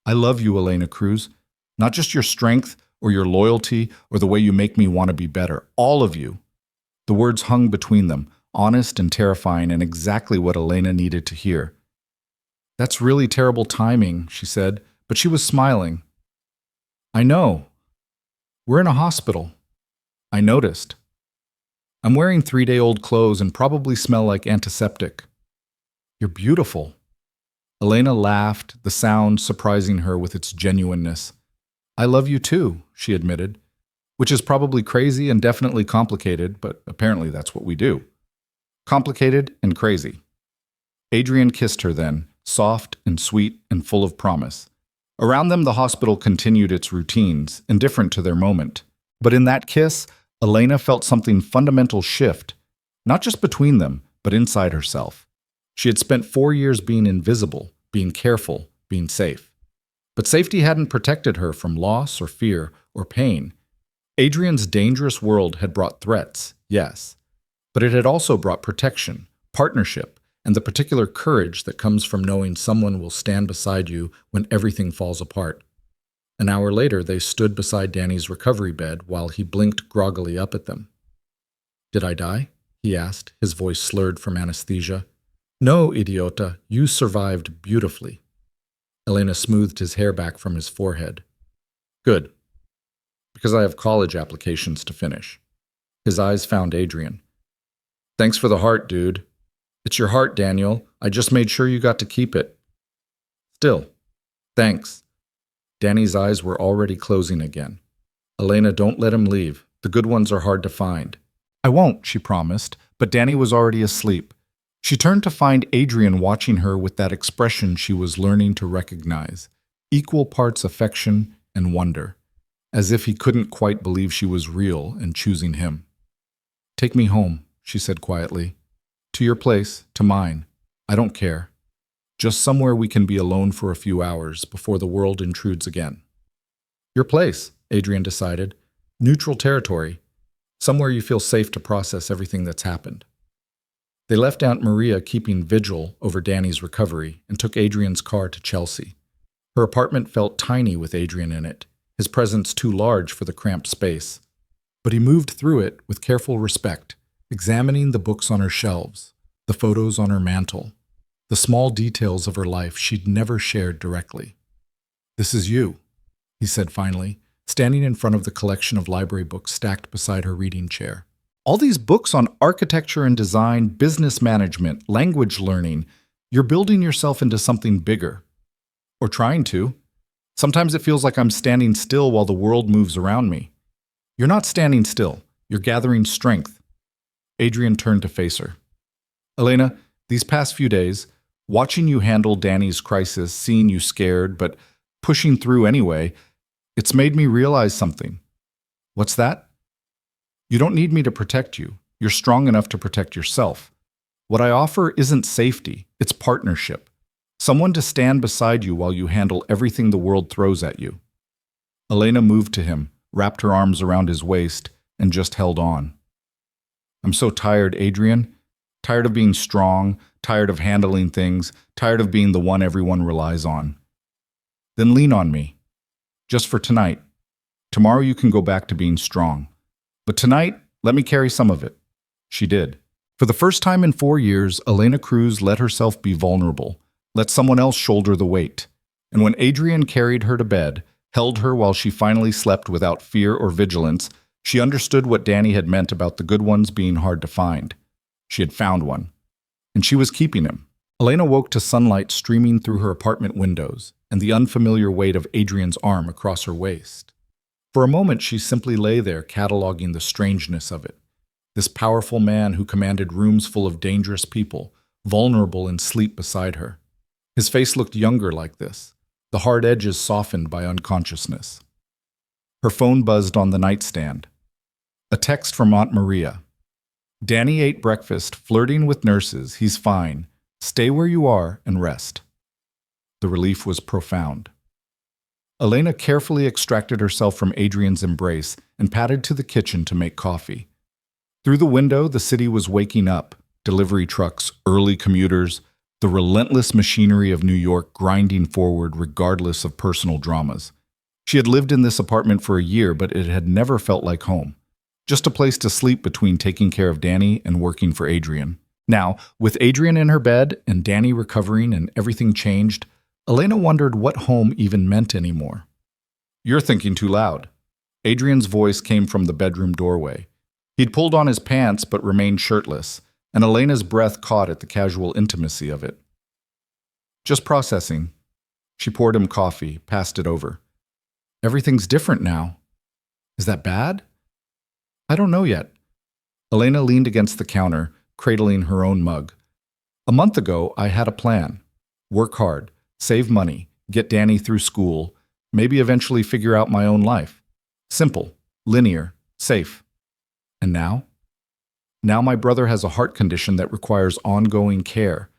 I love you, Elena Cruz. Not just your strength or your loyalty or the way you make me want to be better. All of you. The words hung between them, honest and terrifying, and exactly what Elena needed to hear. That's really terrible timing, she said, but she was smiling. I know. We're in a hospital. I noticed. I'm wearing 3-day-old clothes and probably smell like antiseptic. You're beautiful. Elena laughed, the sound surprising her with its genuineness. I love you too, she admitted, which is probably crazy and definitely complicated, but apparently that's what we do. Complicated and crazy. Adrian kissed her then, soft and sweet and full of promise. Around them, the hospital continued its routines, indifferent to their moment. But in that kiss, Elena felt something fundamental shift, not just between them, but inside herself. She had spent 4 years being invisible, being careful, being safe. But safety hadn't protected her from loss or fear or pain. Adrian's dangerous world had brought threats, yes, but it had also brought protection, partnership, and the particular courage that comes from knowing someone will stand beside you when everything falls apart. An hour later, they stood beside Danny's recovery bed while he blinked groggily up at them. "Did I die?" he asked, his voice slurred from anesthesia. "No, idiota, you survived beautifully." Elena smoothed his hair back from his forehead. "Good. Because I have college applications to finish." His eyes found Adrian. "Thanks for the heart, dude." "It's your heart, Daniel. I just made sure you got to keep it." "Still, thanks." Danny's eyes were already closing again. "Elena, don't let him leave. The good ones are hard to find." "I won't," she promised, but Danny was already asleep. She turned to find Adrian watching her with that expression she was learning to recognize, equal parts affection and wonder, as if he couldn't quite believe she was real and choosing him. "Take me home," she said quietly. "To your place, to mine. I don't care. Just somewhere we can be alone for a few hours before the world intrudes again." "Your place," Adrian decided. "Neutral territory. Somewhere you feel safe to process everything that's happened." They left Aunt Maria keeping vigil over Danny's recovery and took Adrian's car to Chelsea. Her apartment felt tiny with Adrian in it, his presence too large for the cramped space. But he moved through it with careful respect, examining the books on her shelves, the photos on her mantle, the small details of her life she'd never shared directly. "This is you," he said finally, standing in front of the collection of library books stacked beside her reading chair. "All these books on architecture and design, business management, language learning. You're building yourself into something bigger. Or trying to. Sometimes it feels like I'm standing still while the world moves around me." "You're not standing still. You're gathering strength." Adrian turned to face her. "Elena, these past few days, watching you handle Danny's crisis, seeing you scared, but pushing through anyway, it's made me realize something." "What's that?" "You don't need me to protect you. You're strong enough to protect yourself. What I offer isn't safety, it's partnership. Someone to stand beside you while you handle everything the world throws at you." Elena moved to him, wrapped her arms around his waist, and just held on. "I'm so tired, Adrian. Tired of being strong, tired of handling things, tired of being the one everyone relies on." "Then lean on me. Just for tonight. Tomorrow you can go back to being strong. But tonight, let me carry some of it." She did. For the first time in 4 years, Elena Cruz let herself be vulnerable, let someone else shoulder the weight. And when Adrian carried her to bed, held her while she finally slept without fear or vigilance, she understood what Danny had meant about the good ones being hard to find. She had found one. And she was keeping him. Elena woke to sunlight streaming through her apartment windows and the unfamiliar weight of Adrian's arm across her waist. For a moment, she simply lay there cataloging the strangeness of it. This powerful man who commanded rooms full of dangerous people, vulnerable in sleep beside her. His face looked younger like this, the hard edges softened by unconsciousness. Her phone buzzed on the nightstand. A text from Aunt Maria. "Danny ate breakfast, flirting with nurses. He's fine. Stay where you are and rest." The relief was profound. Elena carefully extracted herself from Adrian's embrace and padded to the kitchen to make coffee. Through the window, the city was waking up. Delivery trucks, early commuters, the relentless machinery of New York grinding forward regardless of personal dramas. She had lived in this apartment for a year, but it had never felt like home. Just a place to sleep between taking care of Danny and working for Adrian. Now, with Adrian in her bed and Danny recovering and everything changed, Elena wondered what home even meant anymore. "You're thinking too loud." Adrian's voice came from the bedroom doorway. He'd pulled on his pants but remained shirtless, and Elena's breath caught at the casual intimacy of it. "Just processing." She poured him coffee, passed it over. "Everything's different now." "Is that bad?" "I don't know yet." Elena leaned against the counter, cradling her own mug. "A month ago, I had a plan. Work hard. Save money, get Danny through school, maybe eventually figure out my own life. Simple, linear, safe. And now? Now my brother has a heart condition that requires ongoing care.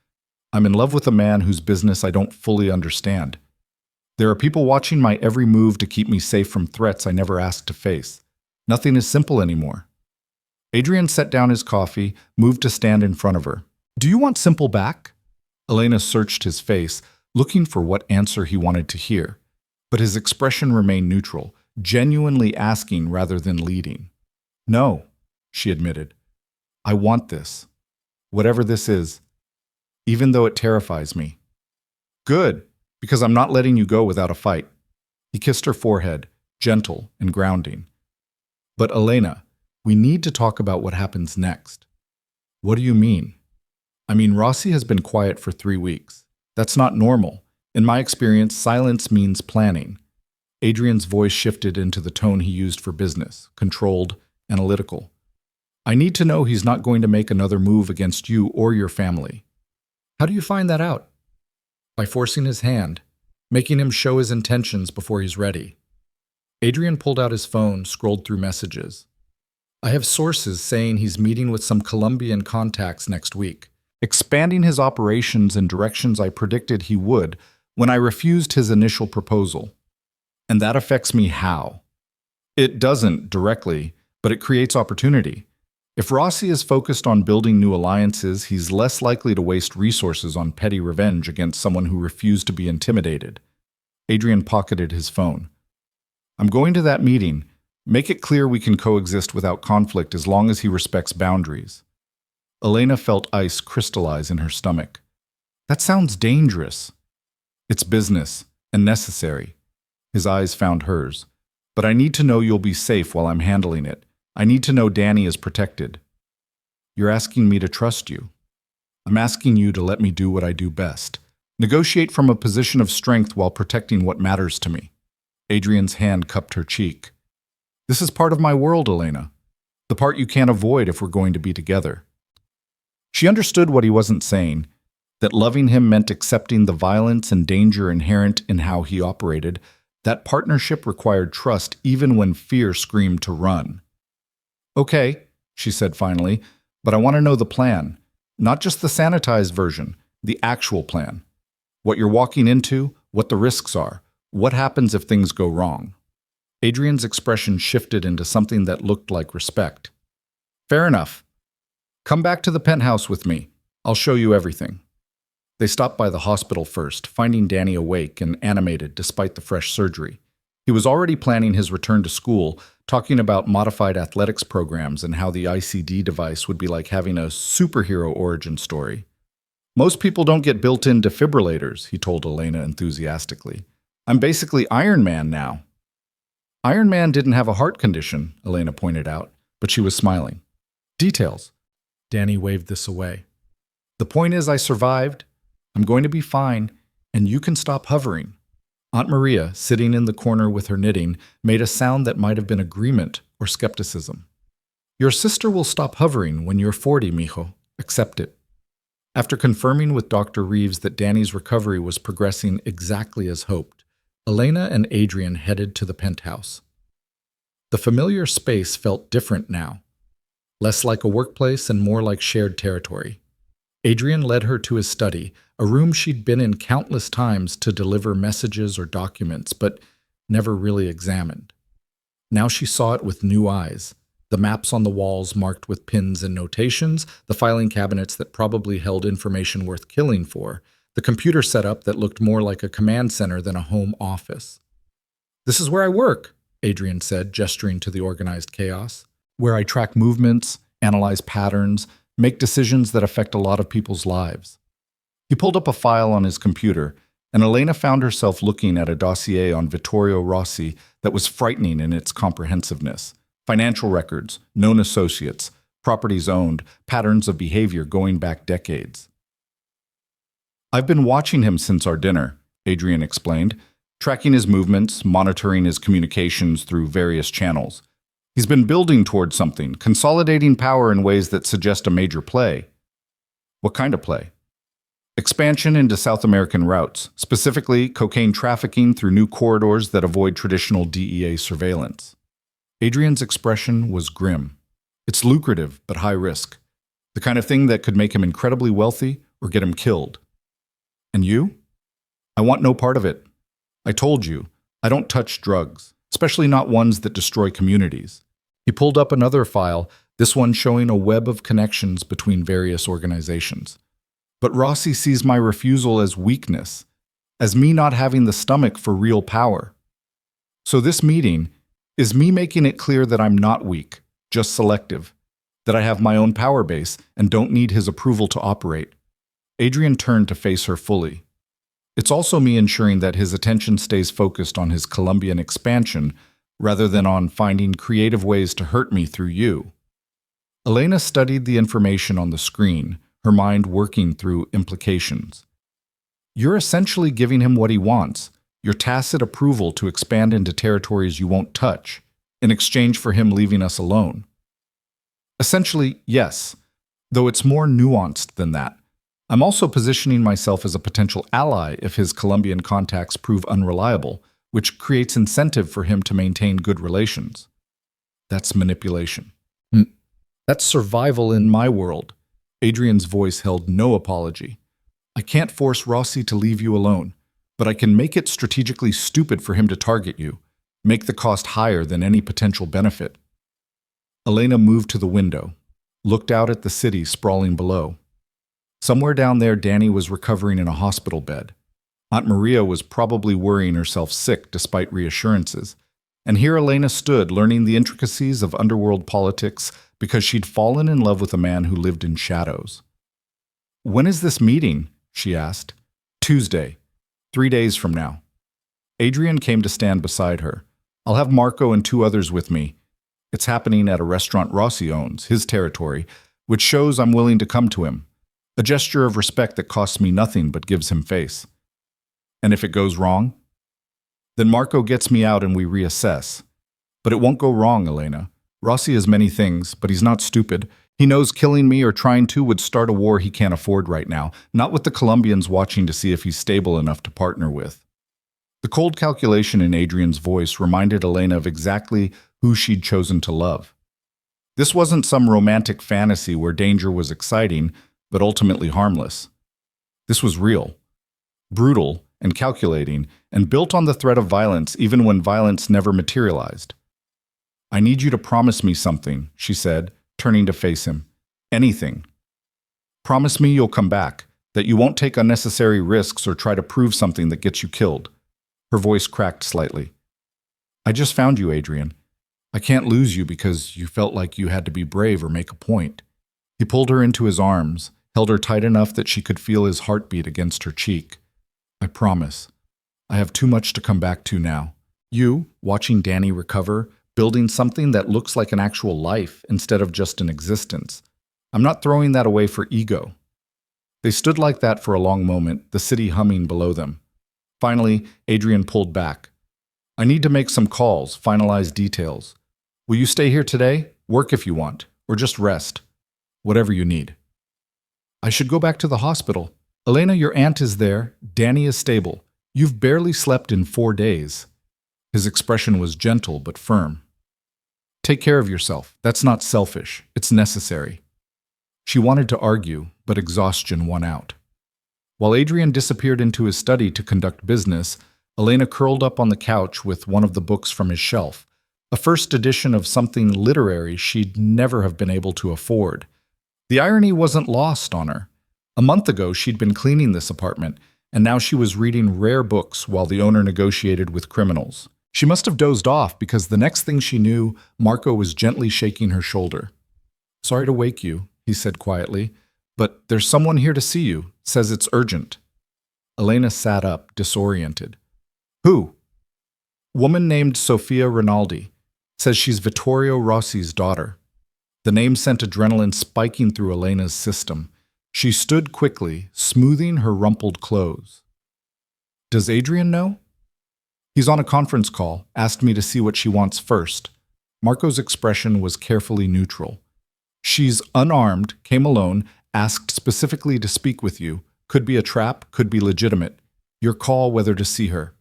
I'm in love with a man whose business I don't fully understand. There are people watching my every move to keep me safe from threats I never asked to face. Nothing is simple anymore. Adrian set down his coffee, moved to stand in front of her. Do you want simple back? Elena searched his face, looking for what answer he wanted to hear. But his expression remained neutral, genuinely asking rather than leading. No, she admitted. I want this. Whatever this is, even though it terrifies me. Good, because I'm not letting you go without a fight. He kissed her forehead, gentle and grounding. But Elena, we need to talk about what happens next. What do you mean? I mean, Rossi has been quiet for 3 weeks. That's not normal. In my experience, silence means planning. Adrian's voice shifted into the tone he used for business, controlled, analytical. I need to know he's not going to make another move against you or your family. How do you find that out? By forcing his hand, making him show his intentions before he's ready. Adrian pulled out his phone, scrolled through messages. I have sources saying he's meeting with some Colombian contacts next week, expanding his operations in directions I predicted he would when I refused his initial proposal. And that affects me how? It doesn't directly, but it creates opportunity. If Rossi is focused on building new alliances, he's less likely to waste resources on petty revenge against someone who refused to be intimidated. Adrian pocketed his phone. I'm going to that meeting. Make it clear we can coexist without conflict as long as he respects boundaries. Elena felt ice crystallize in her stomach. That sounds dangerous. It's business, and necessary. His eyes found hers. But I need to know you'll be safe while I'm handling it. I need to know Danny is protected. You're asking me to trust you. I'm asking you to let me do what I do best. Negotiate from a position of strength while protecting what matters to me. Adrian's hand cupped her cheek. This is part of my world, Elena. The part you can't avoid if we're going to be together. She understood what he wasn't saying, that loving him meant accepting the violence and danger inherent in how he operated. That partnership required trust even when fear screamed to run. Okay, she said finally, but I want to know the plan. Not just the sanitized version, the actual plan. What you're walking into, what the risks are, what happens if things go wrong. Adrian's expression shifted into something that looked like respect. Fair enough. Come back to the penthouse with me. I'll show you everything. They stopped by the hospital first, finding Danny awake and animated despite the fresh surgery. He was already planning his return to school, talking about modified athletics programs and how the ICD device would be like having a superhero origin story. Most people don't get built-in defibrillators, he told Elena enthusiastically. I'm basically Iron Man now. Iron Man didn't have a heart condition, Elena pointed out, but she was smiling. Details. Danny waved this away. The point is I survived. I'm going to be fine, and you can stop hovering. Aunt Maria, sitting in the corner with her knitting, made a sound that might have been agreement or skepticism. Your sister will stop hovering when you're 40, mijo. Accept it. After confirming with Dr. Reeves that Danny's recovery was progressing exactly as hoped, Elena and Adrian headed to the penthouse. The familiar space felt different now, less like a workplace and more like shared territory. Adrian led her to his study, a room she'd been in countless times to deliver messages or documents, but never really examined. Now she saw it with new eyes. The maps on the walls marked with pins and notations, the filing cabinets that probably held information worth killing for, the computer setup that looked more like a command center than a home office. This is where I work, Adrian said, gesturing to the organized chaos. Where I track movements, analyze patterns, make decisions that affect a lot of people's lives. He pulled up a file on his computer, and Elena found herself looking at a dossier on Vittorio Rossi that was frightening in its comprehensiveness. Financial records, known associates, properties owned, patterns of behavior going back decades. I've been watching him since our dinner, Adrian explained, tracking his movements, monitoring his communications through various channels. He's been building towards something, consolidating power in ways that suggest a major play. What kind of play? Expansion into South American routes, specifically cocaine trafficking through new corridors that avoid traditional DEA surveillance. Adrian's expression was grim. It's lucrative, but high risk. The kind of thing that could make him incredibly wealthy or get him killed. And you? I want no part of it. I told you, I don't touch drugs, especially not ones that destroy communities. He pulled up another file, this one showing a web of connections between various organizations. But Rossi sees my refusal as weakness, as me not having the stomach for real power. So this meeting is me making it clear that I'm not weak, just selective, that I have my own power base and don't need his approval to operate. Adrian turned to face her fully. It's also me ensuring that his attention stays focused on his Colombian expansion rather than on finding creative ways to hurt me through you. Elena studied the information on the screen, her mind working through implications. You're essentially giving him what he wants, your tacit approval to expand into territories you won't touch, in exchange for him leaving us alone. Essentially, yes, though it's more nuanced than that. I'm also positioning myself as a potential ally if his Colombian contacts prove unreliable, which creates incentive for him to maintain good relations. That's manipulation. That's survival in my world. Adrian's voice held no apology. I can't force Rossi to leave you alone, but I can make it strategically stupid for him to target you, make the cost higher than any potential benefit. Elena moved to the window, looked out at the city sprawling below. Somewhere down there, Danny was recovering in a hospital bed. Aunt Maria was probably worrying herself sick despite reassurances. And here Elena stood, learning the intricacies of underworld politics because she'd fallen in love with a man who lived in shadows. When is this meeting? She asked. Tuesday, 3 days from now. Adrian came to stand beside her. I'll have Marco and 2 others with me. It's happening at a restaurant Rossi owns, his territory, which shows I'm willing to come to him. A gesture of respect that costs me nothing but gives him face. And if it goes wrong? Then Marco gets me out and we reassess. But it won't go wrong, Elena. Rossi is many things, but he's not stupid. He knows killing me or trying to would start a war he can't afford right now, not with the Colombians watching to see if he's stable enough to partner with. The cold calculation in Adrian's voice reminded Elena of exactly who she'd chosen to love. This wasn't some romantic fantasy where danger was exciting, but ultimately harmless. This was real, brutal, and calculating, and built on the threat of violence even when violence never materialized. I need you to promise me something, she said, turning to face him. Anything. Promise me you'll come back, that you won't take unnecessary risks or try to prove something that gets you killed. Her voice cracked slightly. I just found you, Adrian. I can't lose you because you felt like you had to be brave or make a point. He pulled her into his arms, held her tight enough that she could feel his heartbeat against her cheek. I promise. I have too much to come back to now. You, watching Danny recover, building something that looks like an actual life instead of just an existence. I'm not throwing that away for ego. They stood like that for a long moment, the city humming below them. Finally, Adrian pulled back. I need to make some calls, finalize details. Will you stay here today? Work if you want, or just rest. Whatever you need. I should go back to the hospital. Elena, your aunt is there. Danny is stable. You've barely slept in 4 days. His expression was gentle but firm. Take care of yourself. That's not selfish. It's necessary. She wanted to argue, but exhaustion won out. While Adrian disappeared into his study to conduct business, Elena curled up on the couch with one of the books from his shelf, a first edition of something literary she'd never have been able to afford. The irony wasn't lost on her. A month ago, she'd been cleaning this apartment, and now she was reading rare books while the owner negotiated with criminals. She must have dozed off because the next thing she knew, Marco was gently shaking her shoulder. Sorry to wake you, he said quietly, but there's someone here to see you. Says it's urgent. Elena sat up, disoriented. Who? Woman named Sofia Rinaldi. Says she's Vittorio Rossi's daughter. The name sent adrenaline spiking through Elena's system. She stood quickly, smoothing her rumpled clothes. Does Adrian know? He's on a conference call, asked me to see what she wants first. Marco's expression was carefully neutral. She's unarmed, came alone, asked specifically to speak with you. Could be a trap, could be legitimate. Your call whether to see her.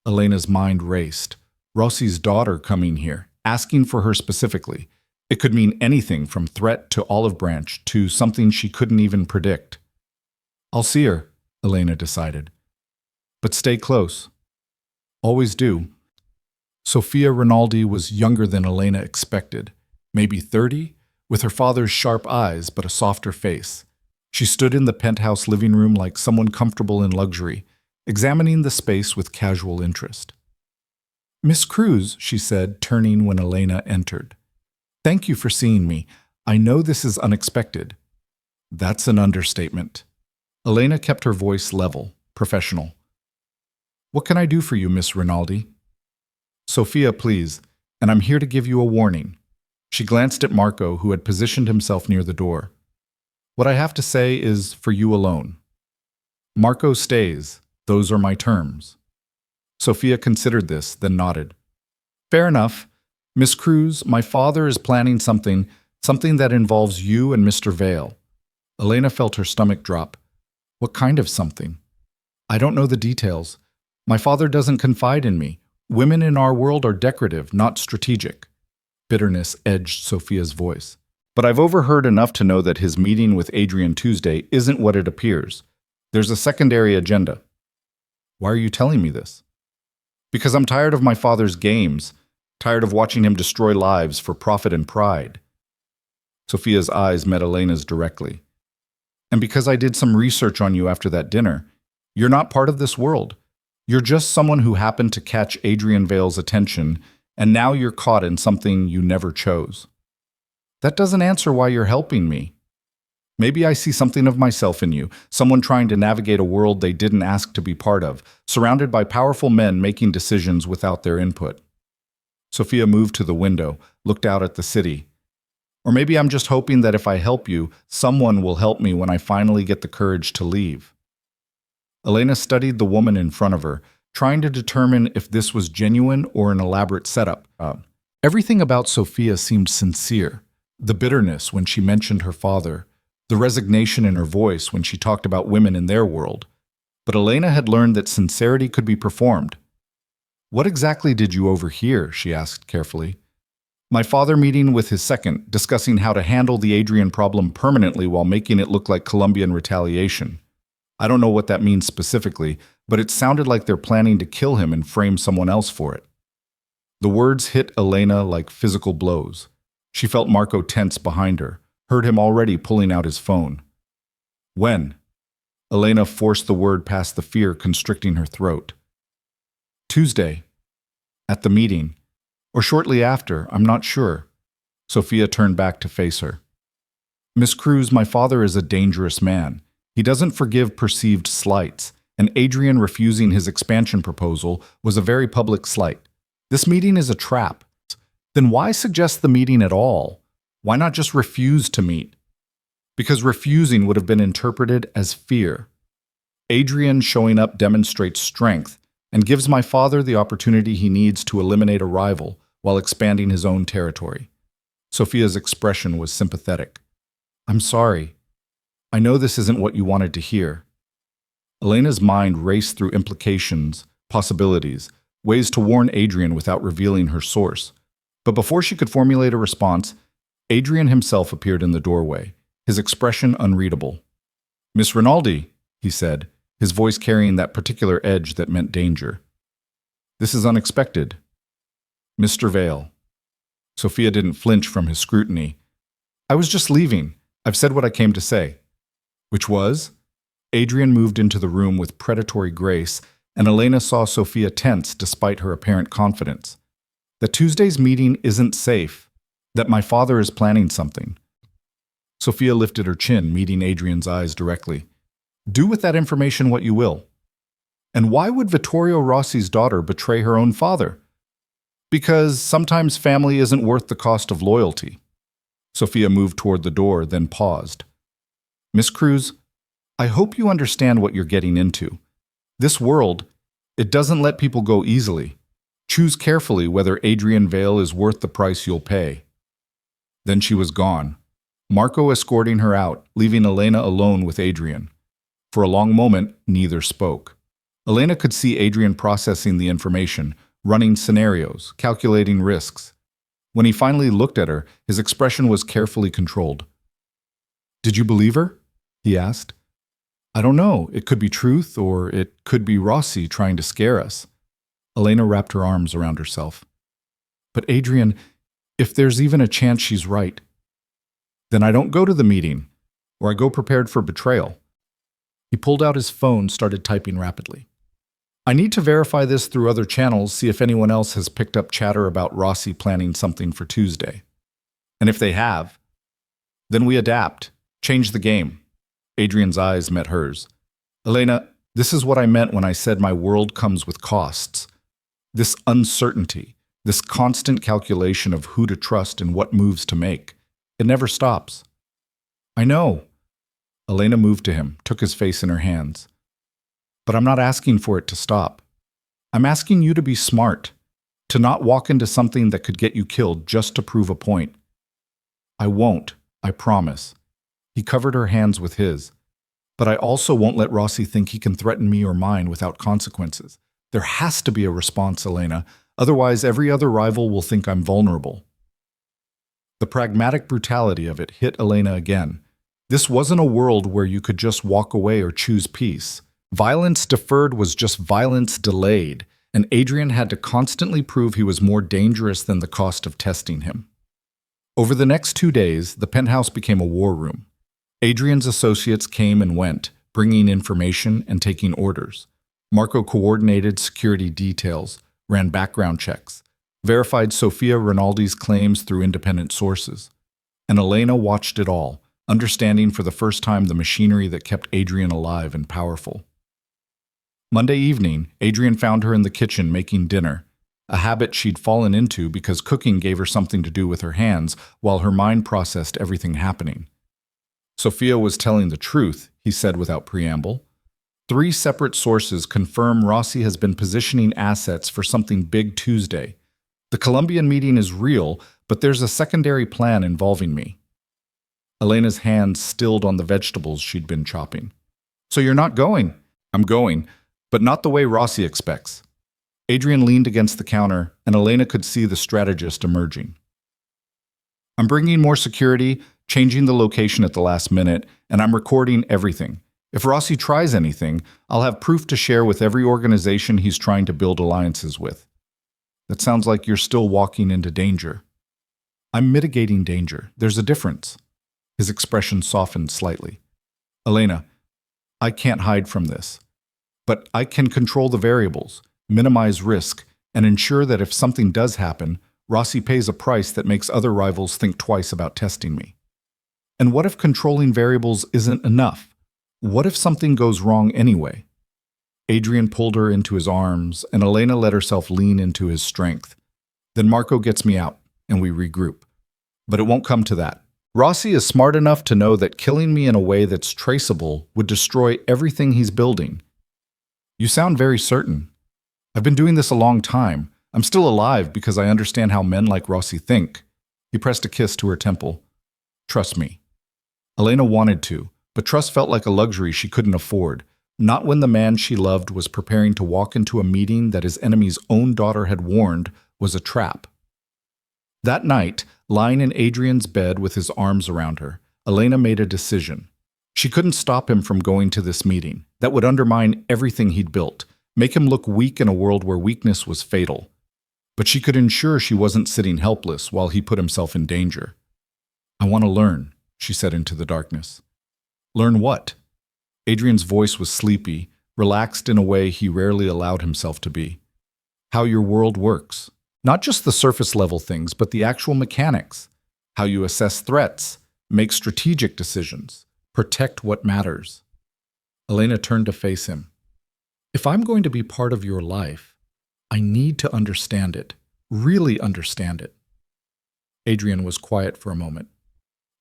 Elena's mind raced. Rossi's daughter coming here, asking for her specifically. It could mean anything from threat to olive branch to something she couldn't even predict. I'll see her, Elena decided. But stay close. Always do. Sophia Rinaldi was younger than Elena expected, maybe 30, with her father's sharp eyes but a softer face. She stood in the penthouse living room like someone comfortable in luxury, examining the space with casual interest. "Miss Cruz," she said, turning when Elena entered. "Thank you for seeing me. I know this is unexpected." That's an understatement. Elena kept her voice level, professional. "What can I do for you, Miss Rinaldi?" "Sophia, please, and I'm here to give you a warning." She glanced at Marco, who had positioned himself near the door. "What I have to say is for you alone." "Marco stays. Those are my terms." Sophia considered this, then nodded. "Fair enough. Miss Cruz, my father is planning something that involves you and Mr. Vale." Elena felt her stomach drop. "What kind of something?" "I don't know the details. My father doesn't confide in me. Women in our world are decorative, not strategic." Bitterness edged Sophia's voice. "But I've overheard enough to know that his meeting with Adrian Tuesday isn't what it appears. There's a secondary agenda." "Why are you telling me this?" "Because I'm tired of my father's games, tired of watching him destroy lives for profit and pride." Sophia's eyes met Elena's directly. "And because I did some research on you after that dinner, you're not part of this world. You're just someone who happened to catch Adrian Vale's attention, and now you're caught in something you never chose." "That doesn't answer why you're helping me." "Maybe I see something of myself in you, someone trying to navigate a world they didn't ask to be part of, surrounded by powerful men making decisions without their input." Sophia moved to the window, looked out at the city. "Or maybe I'm just hoping that if I help you, someone will help me when I finally get the courage to leave." Elena studied the woman in front of her, trying to determine if this was genuine or an elaborate setup. Everything about Sophia seemed sincere. The bitterness when she mentioned her father, the resignation in her voice when she talked about women in their world. But Elena had learned that sincerity could be performed. "What exactly did you overhear?" she asked carefully. "My father meeting with his second, discussing how to handle the Adrian problem permanently while making it look like Colombian retaliation. I don't know what that means specifically, but it sounded like they're planning to kill him and frame someone else for it." The words hit Elena like physical blows. She felt Marco tense behind her, heard him already pulling out his phone. "When?" Elena forced the word past the fear constricting her throat. "Tuesday. At the meeting. Or shortly after, I'm not sure." Sophia turned back to face her. "Miss Cruz, my father is a dangerous man. He doesn't forgive perceived slights, and Adrian refusing his expansion proposal was a very public slight. This meeting is a trap. Then why suggest the meeting at all? Why not just refuse to meet?" "Because refusing would have been interpreted as fear. Adrian showing up demonstrates strength and gives my father the opportunity he needs to eliminate a rival while expanding his own territory." Sophia's expression was sympathetic. "I'm sorry. I know this isn't what you wanted to hear." Elena's mind raced through implications, possibilities, ways to warn Adrian without revealing her source. But before she could formulate a response, Adrian himself appeared in the doorway, his expression unreadable. "Miss Rinaldi," he said, his voice carrying that particular edge that meant danger. "This is unexpected." "Mr. Vale." Sophia didn't flinch from his scrutiny. "I was just leaving. I've said what I came to say." "Which was?" Adrian moved into the room with predatory grace, and Elena saw Sophia tense despite her apparent confidence. "That Tuesday's meeting isn't safe. That my father is planning something." Sophia lifted her chin, meeting Adrian's eyes directly. "Do with that information what you will." "And why would Vittorio Rossi's daughter betray her own father?" "Because sometimes family isn't worth the cost of loyalty." Sophia moved toward the door, then paused. "Miss Cruz, I hope you understand what you're getting into. This world, it doesn't let people go easily. Choose carefully whether Adrian Vale is worth the price you'll pay." Then she was gone, Marco escorting her out, leaving Elena alone with Adrian. For a long moment, neither spoke. Elena could see Adrian processing the information, running scenarios, calculating risks. When he finally looked at her, his expression was carefully controlled. "Did you believe her?" he asked. "I don't know. It could be truth, or it could be Rossi trying to scare us." Elena wrapped her arms around herself. But Adrian, if there's even a chance she's right, then I don't go to the meeting, or I go prepared for betrayal. He pulled out his phone, started typing rapidly. I need to verify this through other channels, see if anyone else has picked up chatter about Rossi planning something for Tuesday. And if they have, then we adapt, change the game. Adrian's eyes met hers. Elena, this is what I meant when I said my world comes with costs. This uncertainty, this constant calculation of who to trust and what moves to make. It never stops. I know. Elena moved to him, took his face in her hands. But I'm not asking for it to stop. I'm asking you to be smart, to not walk into something that could get you killed just to prove a point. I won't, I promise. He covered her hands with his. But I also won't let Rossi think he can threaten me or mine without consequences. There has to be a response, Elena. Otherwise, every other rival will think I'm vulnerable. The pragmatic brutality of it hit Elena again. This wasn't a world where you could just walk away or choose peace. Violence deferred was just violence delayed, and Adrian had to constantly prove he was more dangerous than the cost of testing him. Over the next 2 days, the penthouse became a war room. Adrian's associates came and went, bringing information and taking orders. Marco coordinated security details, ran background checks, verified Sofia Rinaldi's claims through independent sources. And Elena watched it all, understanding for the first time the machinery that kept Adrian alive and powerful. Monday evening, Adrian found her in the kitchen making dinner, a habit she'd fallen into because cooking gave her something to do with her hands while her mind processed everything happening. Sofia was telling the truth, he said without preamble. 3 separate sources confirm Rossi has been positioning assets for something big Tuesday. The Colombian meeting is real, but there's a secondary plan involving me. Elena's hands stilled on the vegetables she'd been chopping. So you're not going? I'm going, but not the way Rossi expects. Adrian leaned against the counter, and Elena could see the strategist emerging. I'm bringing more security, changing the location at the last minute, and I'm recording everything. If Rossi tries anything, I'll have proof to share with every organization he's trying to build alliances with. That sounds like you're still walking into danger. I'm mitigating danger. There's a difference. His expression softened slightly. Elena, I can't hide from this. But I can control the variables, minimize risk, and ensure that if something does happen, Rossi pays a price that makes other rivals think twice about testing me. And what if controlling variables isn't enough? What if something goes wrong anyway? Adrian pulled her into his arms, and Elena let herself lean into his strength. Then Marco gets me out, and we regroup. But it won't come to that. Rossi is smart enough to know that killing me in a way that's traceable would destroy everything he's building. You sound very certain. I've been doing this a long time. I'm still alive because I understand how men like Rossi think. He pressed a kiss to her temple. Trust me. Elena wanted to, but trust felt like a luxury she couldn't afford, not when the man she loved was preparing to walk into a meeting that his enemy's own daughter had warned was a trap. That night, lying in Adrian's bed with his arms around her, Elena made a decision. She couldn't stop him from going to this meeting. That would undermine everything he'd built, make him look weak in a world where weakness was fatal. But she could ensure she wasn't sitting helpless while he put himself in danger. I want to learn, she said into the darkness. Learn what? Adrian's voice was sleepy, relaxed in a way he rarely allowed himself to be. How your world works. Not just the surface-level things, but the actual mechanics. How you assess threats, make strategic decisions, protect what matters. Elena turned to face him. If I'm going to be part of your life, I need to understand it, really understand it. Adrian was quiet for a moment.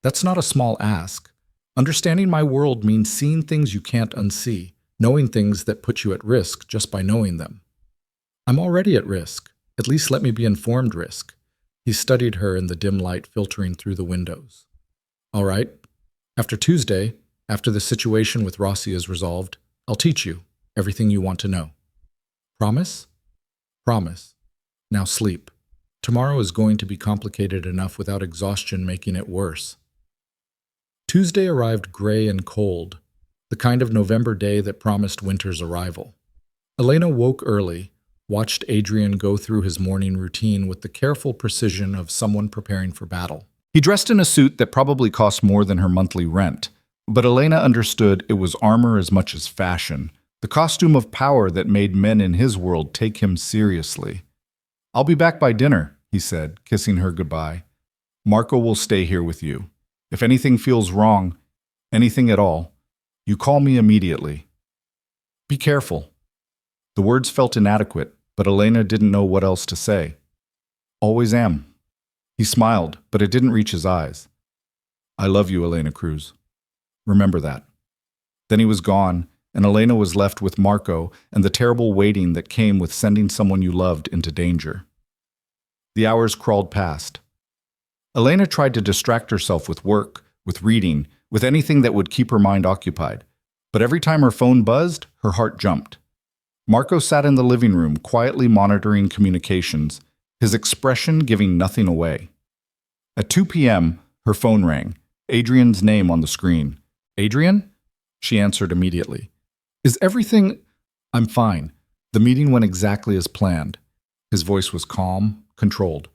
That's not a small ask. Understanding my world means seeing things you can't unsee, knowing things that put you at risk just by knowing them. I'm already at risk. At least let me be informed risk. He studied her in the dim light filtering through the windows. All right. After Tuesday, after the situation with Rossi is resolved, I'll teach you everything you want to know. Promise? Promise. Now sleep. Tomorrow is going to be complicated enough without exhaustion making it worse. Tuesday arrived gray and cold, the kind of November day that promised winter's arrival. Elena woke early, watched Adrian go through his morning routine with the careful precision of someone preparing for battle. He dressed in a suit that probably cost more than her monthly rent, but Elena understood it was armor as much as fashion, the costume of power that made men in his world take him seriously. "I'll be back by dinner," he said, kissing her goodbye. "Marco will stay here with you. If anything feels wrong, anything at all, you call me immediately. Be careful." The words felt inadequate, but Elena didn't know what else to say. "Always am." He smiled, but it didn't reach his eyes. "I love you, Elena Cruz. Remember that." Then he was gone, and Elena was left with Marco and the terrible waiting that came with sending someone you loved into danger. The hours crawled past. Elena tried to distract herself with work, with reading, with anything that would keep her mind occupied. But every time her phone buzzed, her heart jumped. Marco sat in the living room, quietly monitoring communications, his expression giving nothing away. At 2 p.m., her phone rang, Adrian's name on the screen. "Adrian?" She answered immediately. "Is everything—" "I'm fine. The meeting went exactly as planned." His voice was calm, controlled.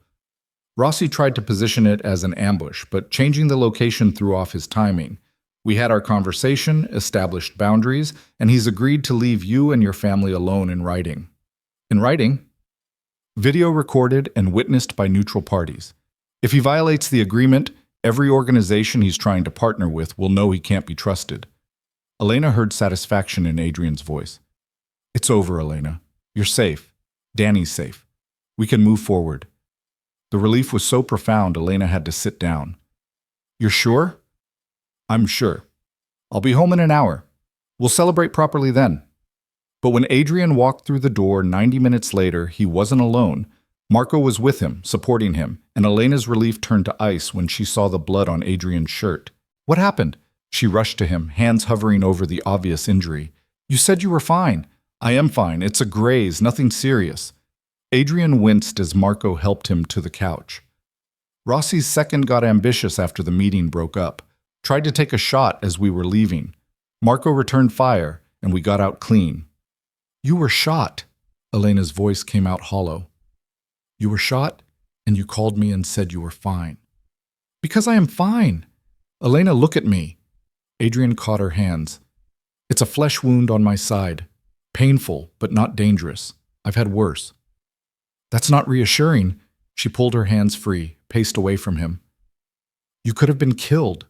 Rossi tried to position it as an ambush, but changing the location threw off his timing. "We had our conversation, established boundaries, and he's agreed to leave you and your family alone in writing." "In writing?" "Video recorded and witnessed by neutral parties. If he violates the agreement, every organization he's trying to partner with will know he can't be trusted." Elena heard satisfaction in Adrian's voice. "It's over, Elena. You're safe. Danny's safe. We can move forward." The relief was so profound, Elena had to sit down. "You're sure?" "I'm sure. I'll be home in an hour. We'll celebrate properly then." But when Adrian walked through the door 90 minutes later, he wasn't alone. Marco was with him, supporting him, and Elena's relief turned to ice when she saw the blood on Adrian's shirt. "What happened?" She rushed to him, hands hovering over the obvious injury. "You said you were fine." "I am fine. It's a graze, nothing serious." Adrian winced as Marco helped him to the couch. Rossi's second got ambitious after the meeting broke up. Tried to take a shot as we were leaving. Marco returned fire, and we got out clean. "You were shot." Elena's voice came out hollow. "You were shot, and you called me and said you were fine." "Because I am fine." "Elena, look at me." Adrian caught her hands. "It's a flesh wound on my side. Painful, but not dangerous. I've had worse." "That's not reassuring." She pulled her hands free, paced away from him. "You could have been killed.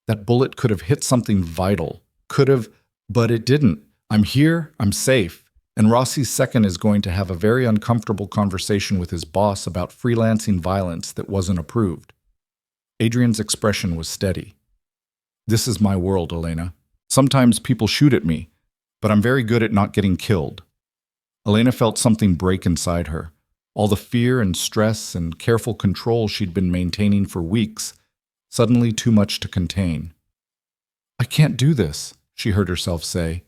That bullet could have hit something vital. Could have, but it didn't. I'm here, I'm safe. And Rossi's second is going to have a very uncomfortable conversation with his boss about freelancing violence that wasn't approved." Adrian's expression was steady. "This is my world, Elena. Sometimes people shoot at me, but I'm very good at not getting killed." Elena felt something break inside her. All the fear and stress and careful control she'd been maintaining for weeks, suddenly too much to contain. "I can't do this," she heard herself say.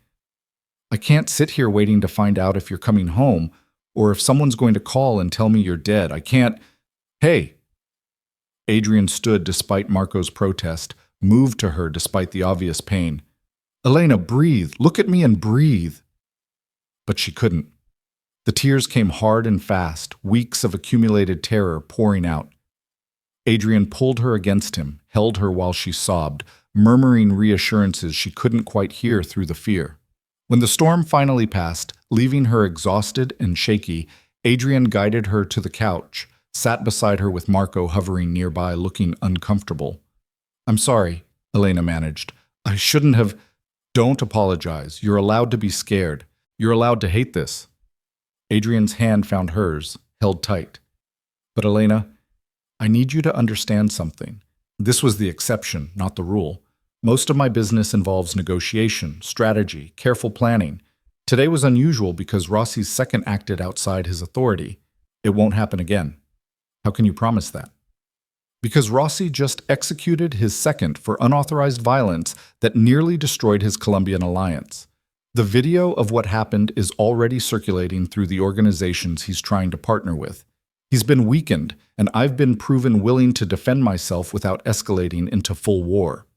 "I can't sit here waiting to find out if you're coming home, or if someone's going to call and tell me you're dead. I can't—" "Hey!" Adrian stood despite Marco's protest, moved to her despite the obvious pain. "Elena, breathe. Look at me and breathe." But she couldn't. The tears came hard and fast, weeks of accumulated terror pouring out. Adrian pulled her against him, held her while she sobbed, murmuring reassurances she couldn't quite hear through the fear. When the storm finally passed, leaving her exhausted and shaky, Adrian guided her to the couch, sat beside her with Marco hovering nearby, looking uncomfortable. "I'm sorry," Elena managed. "I shouldn't have—" "Don't apologize. You're allowed to be scared. You're allowed to hate this." Adrian's hand found hers, held tight. "But Elena, I need you to understand something. This was the exception, not the rule. Most of my business involves negotiation, strategy, careful planning. Today was unusual because Rossi's second acted outside his authority. It won't happen again." "How can you promise that?" "Because Rossi just executed his second for unauthorized violence that nearly destroyed his Colombian alliance. The video of what happened is already circulating through the organizations he's trying to partner with. He's been weakened, and I've been proven willing to defend myself without escalating into full war."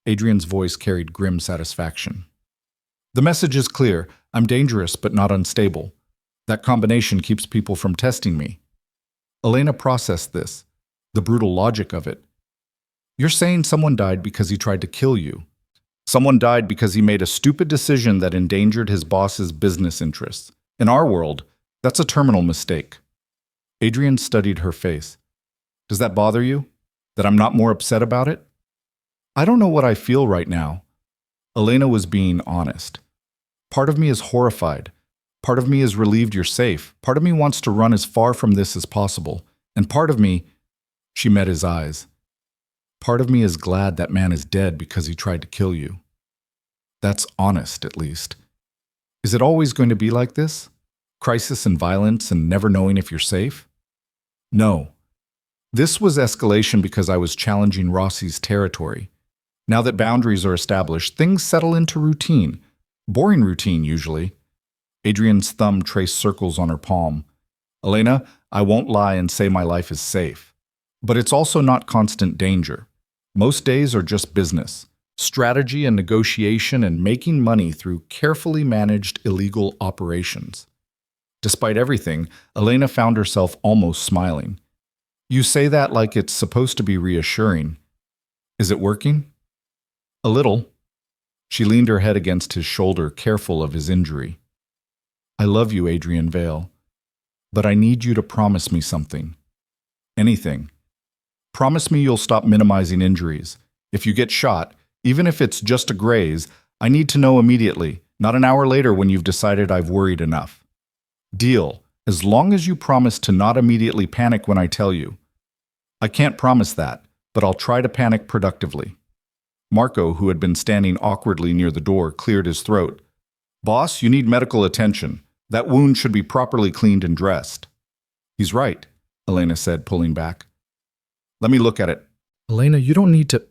Adrian's voice carried grim satisfaction. "The message is clear. I'm dangerous but not unstable. That combination keeps people from testing me. Elena processed this, the brutal logic of it. You're saying someone died because he tried to kill you. Someone died because he made a stupid decision that endangered his boss's business interests. In our world, that's a terminal mistake. Adrian studied her face. Does that bother you? That I'm not more upset about it? I don't know what I feel right now. Elena was being honest. Part of me is horrified. Part of me is relieved you're safe. Part of me wants to run as far from this as possible. And part of me, she met his eyes. Part of me is glad that man is dead because he tried to kill you. That's honest, at least. Is it always going to be like this? Crisis and violence and never knowing if you're safe? No. This was escalation because I was challenging Rossi's territory. Now that boundaries are established, things settle into routine. Boring routine, usually. Adrian's thumb traced circles on her palm. Elena, I won't lie and say my life is safe. But it's also not constant danger. Most days are just business. Strategy and negotiation and making money through carefully managed illegal operations. Despite everything, Elena found herself almost smiling. You say that like it's supposed to be reassuring. Is it working? A little. She leaned her head against his shoulder, careful of his injury. I love you, Adrian Vale. But I need you to promise me something. Anything. Promise me you'll stop minimizing injuries. If you get shot, even if it's just a graze, I need to know immediately, not an hour later when you've decided I've worried enough. Deal, as long as you promise to not immediately panic when I tell you. I can't promise that, but I'll try to panic productively. Marco, who had been standing awkwardly near the door, cleared his throat. Boss, you need medical attention. That wound should be properly cleaned and dressed. He's right, Elena said, pulling back. Let me look at it. Elena, you don't need to...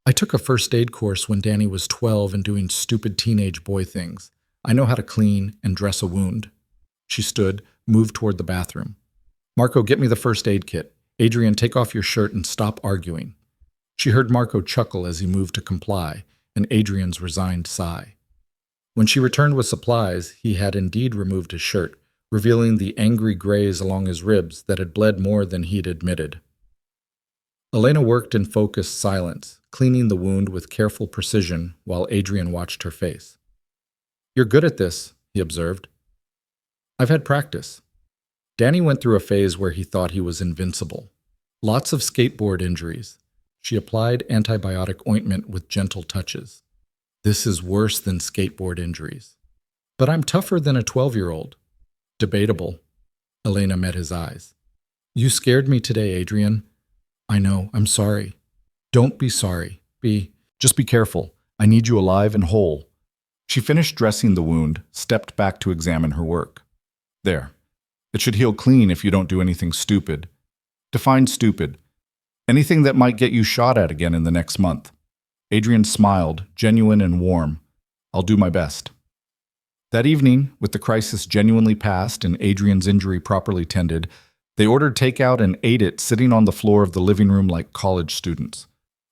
I took a first aid course when Danny was 12 and doing stupid teenage boy things. I know how to clean and dress a wound. She stood, moved toward the bathroom. Marco, get me the first aid kit. Adrian, take off your shirt and stop arguing. She heard Marco chuckle as he moved to comply, and Adrian's resigned sigh. When she returned with supplies, he had indeed removed his shirt, revealing the angry graze along his ribs that had bled more than he'd admitted. Elena worked in focused silence, cleaning the wound with careful precision while Adrian watched her face. You're good at this, he observed. I've had practice. Danny went through a phase where he thought he was invincible. Lots of skateboard injuries. She applied antibiotic ointment with gentle touches. This is worse than skateboard injuries. But I'm tougher than a 12-year-old. Debatable. Elena met his eyes. You scared me today, Adrian. I know, I'm sorry. Don't be sorry. Just be careful. I need you alive and whole. She finished dressing the wound, stepped back to examine her work. There. It should heal clean if you don't do anything stupid. Define stupid. Anything that might get you shot at again in the next month. Adrian smiled, genuine and warm. I'll do my best. That evening, with the crisis genuinely past and Adrian's injury properly tended, they ordered takeout and ate it sitting on the floor of the living room like college students.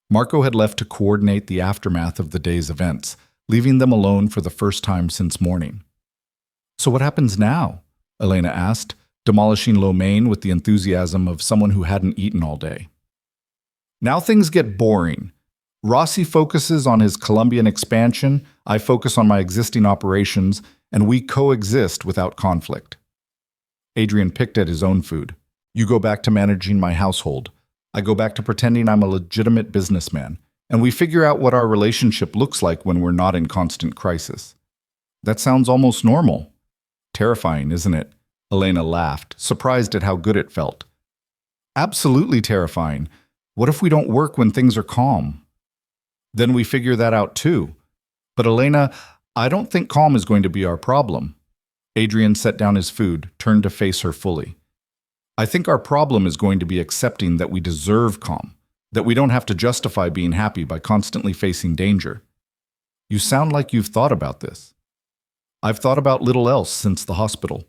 Marco had left to coordinate the aftermath of the day's events, leaving them alone for the first time since morning. So what happens now? Elena asked, demolishing lo mein with the enthusiasm of someone who hadn't eaten all day. Now things get boring. Rossi focuses on his Colombian expansion, I focus on my existing operations, and we coexist without conflict. Adrian picked at his own food. You go back to managing my household. I go back to pretending I'm a legitimate businessman, and we figure out what our relationship looks like when we're not in constant crisis. That sounds almost normal. Terrifying, isn't it? Elena laughed, surprised at how good it felt. Absolutely terrifying. What if we don't work when things are calm? Then we figure that out too. But Elena, I don't think calm is going to be our problem. Adrian set down his food, turned to face her fully. I think our problem is going to be accepting that we deserve calm, that we don't have to justify being happy by constantly facing danger. You sound like you've thought about this. I've thought about little else since the hospital.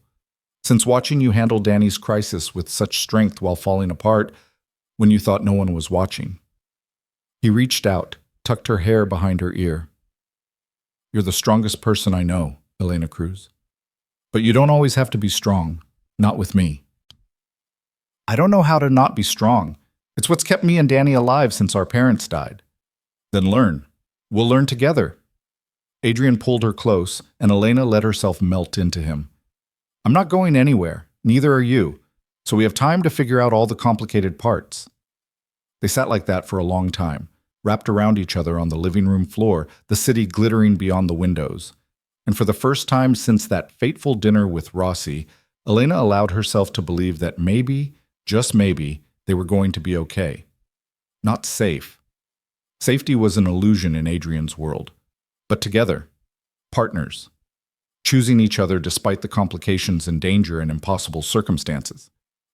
Since watching you handle Danny's crisis with such strength while falling apart when you thought no one was watching. He reached out, tucked her hair behind her ear. You're the strongest person I know, Elena Cruz. But you don't always have to be strong. Not with me. I don't know how to not be strong. It's what's kept me and Danny alive since our parents died. Then learn. We'll learn together. Adrian pulled her close, and Elena let herself melt into him. I'm not going anywhere. Neither are you. So we have time to figure out all the complicated parts. They sat like that for a long time, wrapped around each other on the living room floor, the city glittering beyond the windows. And for the first time since that fateful dinner with Rossi, Elena allowed herself to believe that maybe, just maybe, they were going to be okay. Not safe. Safety was an illusion in Adrian's world. But together, partners, choosing each other despite the complications and danger and impossible circumstances.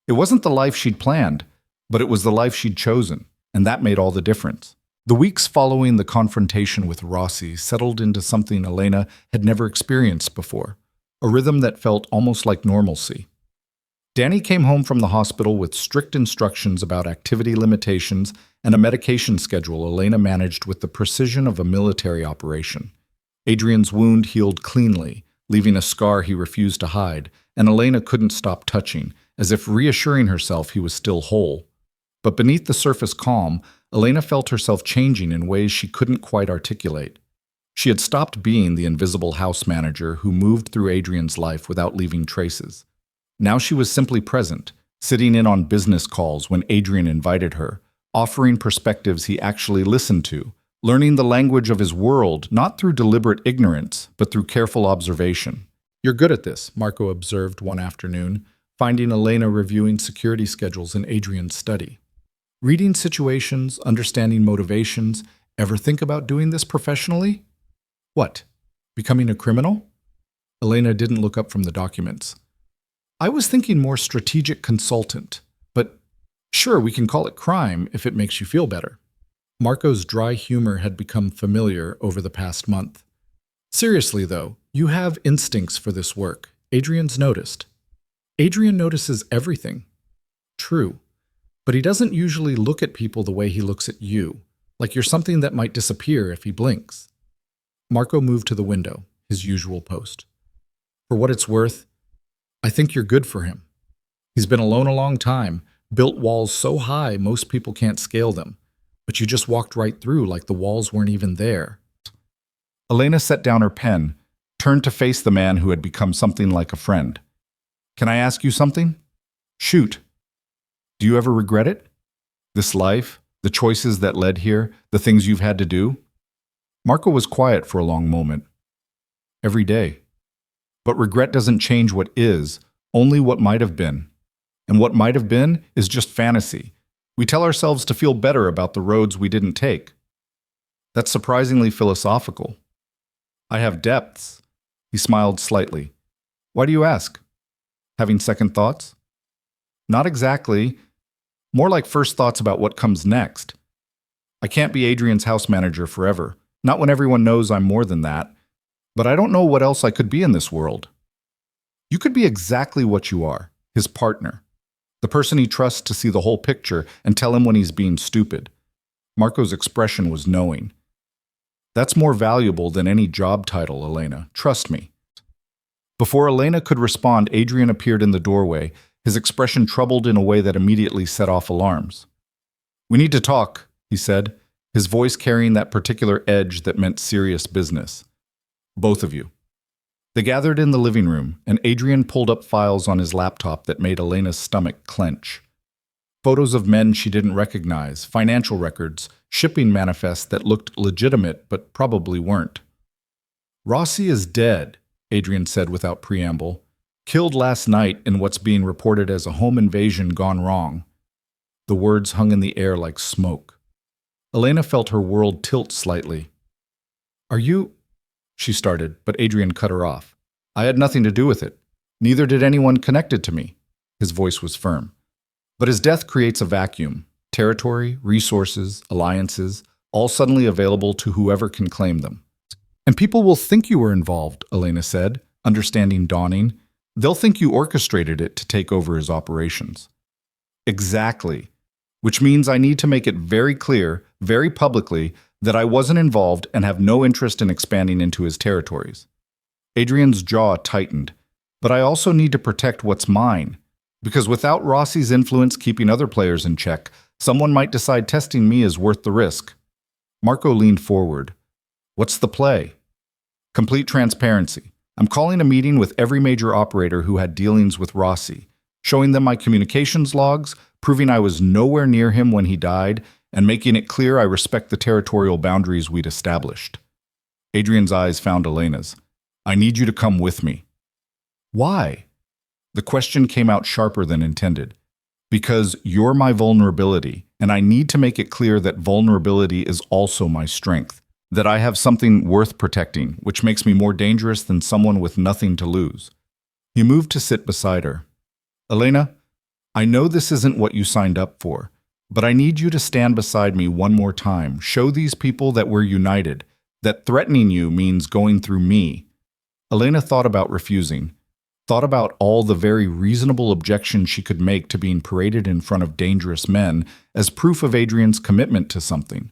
It wasn't the life she'd planned, but it was the life she'd chosen, and that made all the difference. The weeks following the confrontation with Rossi settled into something Elena had never experienced before, a rhythm that felt almost like normalcy. Danny came home from the hospital with strict instructions about activity limitations and a medication schedule Elena managed with the precision of a military operation. Adrian's wound healed cleanly, leaving a scar he refused to hide, and Elena couldn't stop touching, as if reassuring herself he was still whole. But beneath the surface calm, Elena felt herself changing in ways she couldn't quite articulate. She had stopped being the invisible house manager who moved through Adrian's life without leaving traces. Now she was simply present, sitting in on business calls when Adrian invited her, offering perspectives he actually listened to, learning the language of his world not through deliberate ignorance, but through careful observation. You're good at this, Marco observed one afternoon, finding Elena reviewing security schedules in Adrian's study. Reading situations, understanding motivations, ever think about doing this professionally? What? Becoming a criminal? Elena didn't look up from the documents. I was thinking more strategic consultant, but sure, we can call it crime if it makes you feel better. Marco's dry humor had become familiar over the past month. Seriously, though, you have instincts for this work. Adrian's noticed. Adrian notices everything. True. But he doesn't usually look at people the way he looks at you, like you're something that might disappear if he blinks. Marco moved to the window, his usual post. For what it's worth, I think you're good for him. He's been alone a long time, built walls so high most people can't scale them, but you just walked right through like the walls weren't even there. Elena set down her pen, turned to face the man who had become something like a friend. Can I ask you something? Shoot. Do you ever regret it? This life, the choices that led here, the things you've had to do? Marco was quiet for a long moment. Every day. But regret doesn't change what is, only what might have been. And what might have been is just fantasy. We tell ourselves to feel better about the roads we didn't take. That's surprisingly philosophical. I have depths. He smiled slightly. Why do you ask? Having second thoughts? Not exactly. More like first thoughts about what comes next. I can't be Adrian's house manager forever. Not when everyone knows I'm more than that. But I don't know what else I could be in this world. You could be exactly what you are, his partner. The person he trusts to see the whole picture and tell him when he's being stupid. Marco's expression was knowing. That's more valuable than any job title, Elena. Trust me. Before Elena could respond, Adrian appeared in the doorway, his expression troubled in a way that immediately set off alarms. We need to talk, he said, his voice carrying that particular edge that meant serious business. Both of you. They gathered in the living room, and Adrian pulled up files on his laptop that made Elena's stomach clench. Photos of men she didn't recognize, financial records, shipping manifests that looked legitimate but probably weren't. Rossi is dead, Adrian said without preamble. Killed last night in what's being reported as a home invasion gone wrong. The words hung in the air like smoke. Elena felt her world tilt slightly. Are you... She started, but Adrian cut her off. I had nothing to do with it. Neither did anyone connected to me. His voice was firm. But his death creates a vacuum. Territory, resources, alliances, all suddenly available to whoever can claim them. And people will think you were involved, Elena said, understanding dawning. They'll think you orchestrated it to take over his operations. Exactly. Which means I need to make it very clear, very publicly, that I wasn't involved and have no interest in expanding into his territories. Adrian's jaw tightened. But I also need to protect what's mine. Because without Rossi's influence keeping other players in check, someone might decide testing me is worth the risk. Marco leaned forward. What's the play? Complete transparency. I'm calling a meeting with every major operator who had dealings with Rossi, showing them my communications logs, proving I was nowhere near him when he died, and making it clear I respect the territorial boundaries we'd established. Adrian's eyes found Elena's. I need you to come with me. Why? The question came out sharper than intended. Because you're my vulnerability, and I need to make it clear that vulnerability is also my strength. That I have something worth protecting, which makes me more dangerous than someone with nothing to lose. He moved to sit beside her. Elena, I know this isn't what you signed up for, but I need you to stand beside me one more time. Show these people that we're united, that threatening you means going through me. Elena thought about refusing, thought about all the very reasonable objections she could make to being paraded in front of dangerous men as proof of Adrian's commitment to something.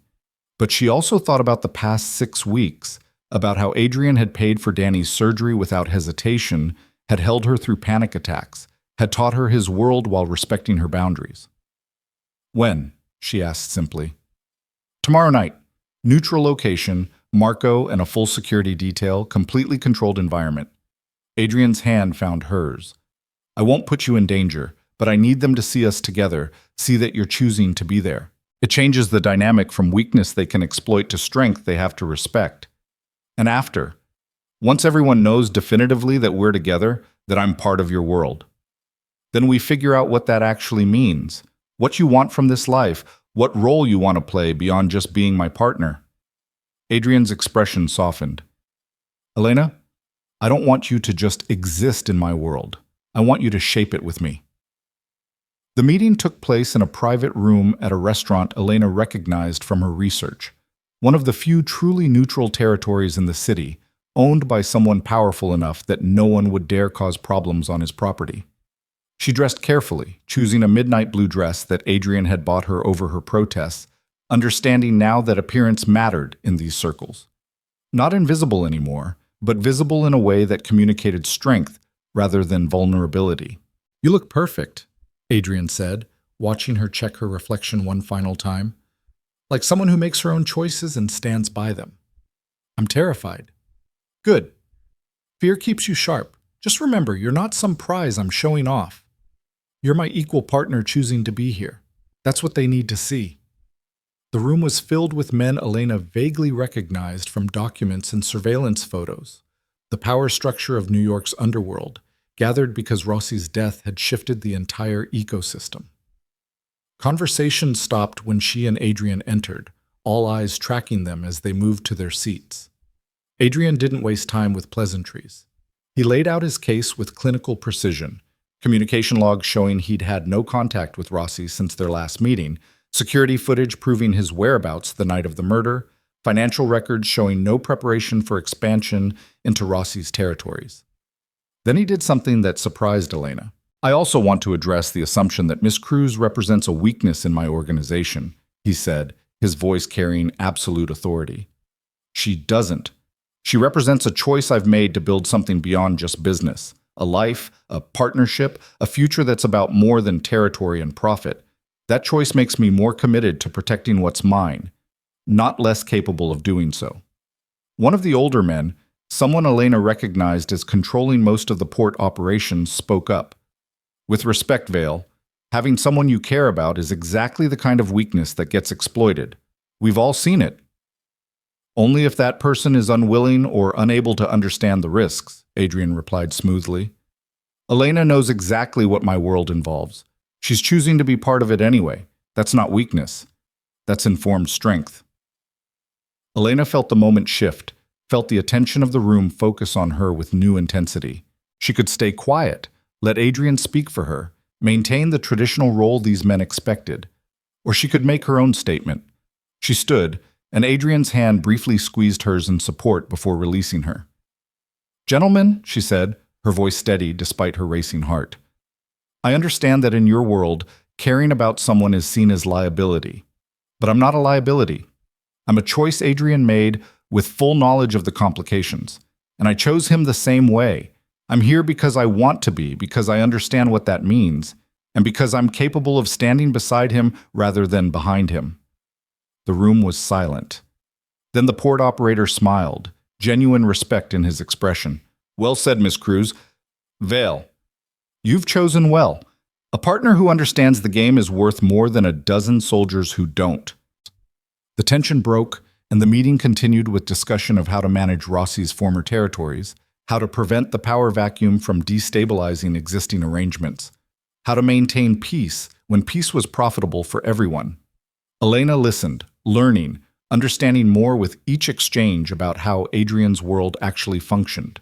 But she also thought about the past 6 weeks, about how Adrian had paid for Danny's surgery without hesitation, had held her through panic attacks, had taught her his world while respecting her boundaries. When? She asked simply. Tomorrow night. Neutral location, Marco and a full security detail, completely controlled environment. Adrian's hand found hers. I won't put you in danger, but I need them to see us together, see that you're choosing to be there. It changes the dynamic from weakness they can exploit to strength they have to respect. And after, once everyone knows definitively that we're together, that I'm part of your world, then we figure out what that actually means, what you want from this life, what role you want to play beyond just being my partner. Adrian's expression softened. Elena, I don't want you to just exist in my world. I want you to shape it with me. The meeting took place in a private room at a restaurant Elena recognized from her research, one of the few truly neutral territories in the city, owned by someone powerful enough that no one would dare cause problems on his property. She dressed carefully, choosing a midnight blue dress that Adrian had bought her over her protests, understanding now that appearance mattered in these circles. Not invisible anymore, but visible in a way that communicated strength rather than vulnerability. You look perfect, Adrian said, watching her check her reflection one final time. Like someone who makes her own choices and stands by them. I'm terrified. Good. Fear keeps you sharp. Just remember, you're not some prize I'm showing off. You're my equal partner choosing to be here. That's what they need to see. The room was filled with men Elena vaguely recognized from documents and surveillance photos. The power structure of New York's underworld, gathered because Rossi's death had shifted the entire ecosystem. Conversation stopped when she and Adrian entered, all eyes tracking them as they moved to their seats. Adrian didn't waste time with pleasantries. He laid out his case with clinical precision, communication logs showing he'd had no contact with Rossi since their last meeting, security footage proving his whereabouts the night of the murder, financial records showing no preparation for expansion into Rossi's territories. Then he did something that surprised Elena. I also want to address the assumption that Miss Cruz represents a weakness in my organization, he said, his voice carrying absolute authority. She doesn't. She represents a choice I've made to build something beyond just business, a life, a partnership, a future that's about more than territory and profit. That choice makes me more committed to protecting what's mine, not less capable of doing so. One of the older men, someone Elena recognized as controlling most of the port operations, spoke up. With respect, Vale, having someone you care about is exactly the kind of weakness that gets exploited. We've all seen it. Only if that person is unwilling or unable to understand the risks, Adrian replied smoothly. Elena knows exactly what my world involves. She's choosing to be part of it anyway. That's not weakness. That's informed strength. Elena felt the moment shift, felt the attention of the room focus on her with new intensity. She could stay quiet, let Adrian speak for her, maintain the traditional role these men expected. Or she could make her own statement. She stood, and Adrian's hand briefly squeezed hers in support before releasing her. Gentlemen, she said, her voice steady despite her racing heart. I understand that in your world, caring about someone is seen as liability. But I'm not a liability. I'm a choice Adrian made with full knowledge of the complications, and I chose him the same way, I'm here because I want to be, because I understand what that means, and because I'm capable of standing beside him rather than behind him." The room was silent. Then the port operator smiled, genuine respect in his expression. "Well said, Miss Cruz. Vale, you've chosen well. A partner who understands the game is worth more than a dozen soldiers who don't." The tension broke, and the meeting continued with discussion of how to manage Rossi's former territories, how to prevent the power vacuum from destabilizing existing arrangements, how to maintain peace when peace was profitable for everyone. Elena listened, learning, understanding more with each exchange about how Adrian's world actually functioned.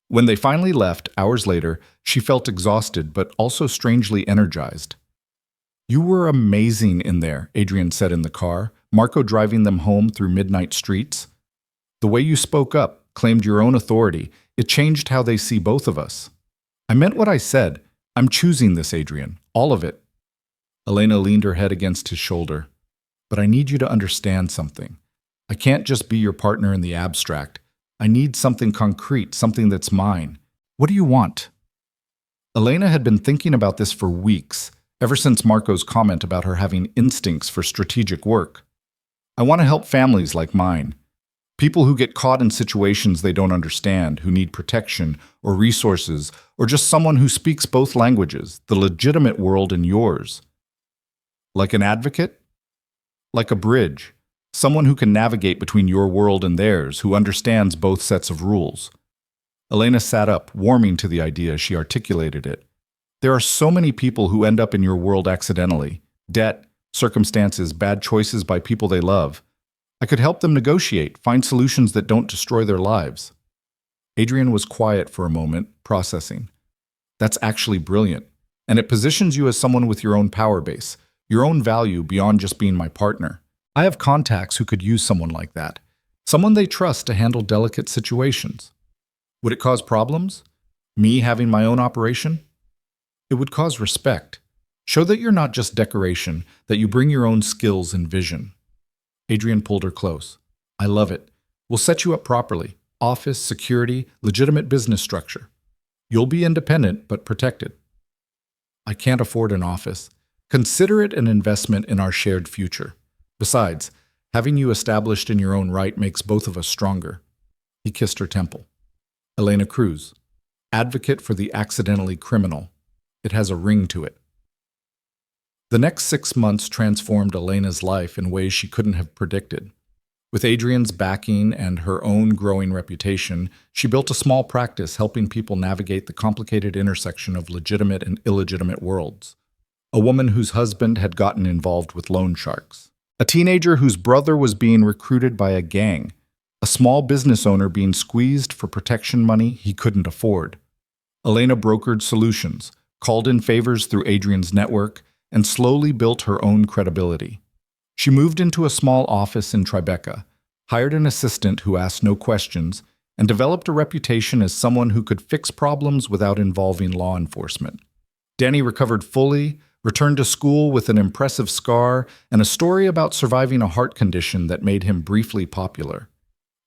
When they finally left, hours later, she felt exhausted but also strangely energized. "You were amazing in there," Adrian said in the car, Marco driving them home through midnight streets. "The way you spoke up, claimed your own authority, it changed how they see both of us." "I meant what I said. I'm choosing this, Adrian. All of it." Elena leaned her head against his shoulder. "But I need you to understand something. I can't just be your partner in the abstract. I need something concrete, something that's mine. What do you want?" Elena had been thinking about this for weeks, ever since Marco's comment about her having instincts for strategic work. "I want to help families like mine. People who get caught in situations they don't understand, who need protection or resources, or just someone who speaks both languages, the legitimate world and yours." "Like an advocate?" "Like a bridge. Someone who can navigate between your world and theirs, who understands both sets of rules." Elena sat up, warming to the idea as she articulated it. "There are so many people who end up in your world accidentally. Debt, circumstances, bad choices by people they love. I could help them negotiate, find solutions that don't destroy their lives." Adrian was quiet for a moment, processing. "That's actually brilliant, and it positions you as someone with your own power base, your own value beyond just being my partner. I have contacts who could use someone like that, someone they trust to handle delicate situations. Would it cause problems? Me having my own operation? It would cause respect. Show that you're not just decoration, that you bring your own skills and vision." Adrian pulled her close. "I love it. We'll set you up properly. Office, security, legitimate business structure. You'll be independent, but protected." "I can't afford an office. Consider it an investment in our shared future. Besides, having you established in your own right makes both of us stronger." He kissed her temple. "Elena Cruz, advocate for the accidentally criminal. It has a ring to it." The next 6 months transformed Elena's life in ways she couldn't have predicted. With Adrian's backing and her own growing reputation, she built a small practice helping people navigate the complicated intersection of legitimate and illegitimate worlds. A woman whose husband had gotten involved with loan sharks. A teenager whose brother was being recruited by a gang. A small business owner being squeezed for protection money he couldn't afford. Elena brokered solutions, called in favors through Adrian's network, and slowly built her own credibility. She moved into a small office in Tribeca, hired an assistant who asked no questions, and developed a reputation as someone who could fix problems without involving law enforcement. Danny recovered fully, returned to school with an impressive scar and a story about surviving a heart condition that made him briefly popular.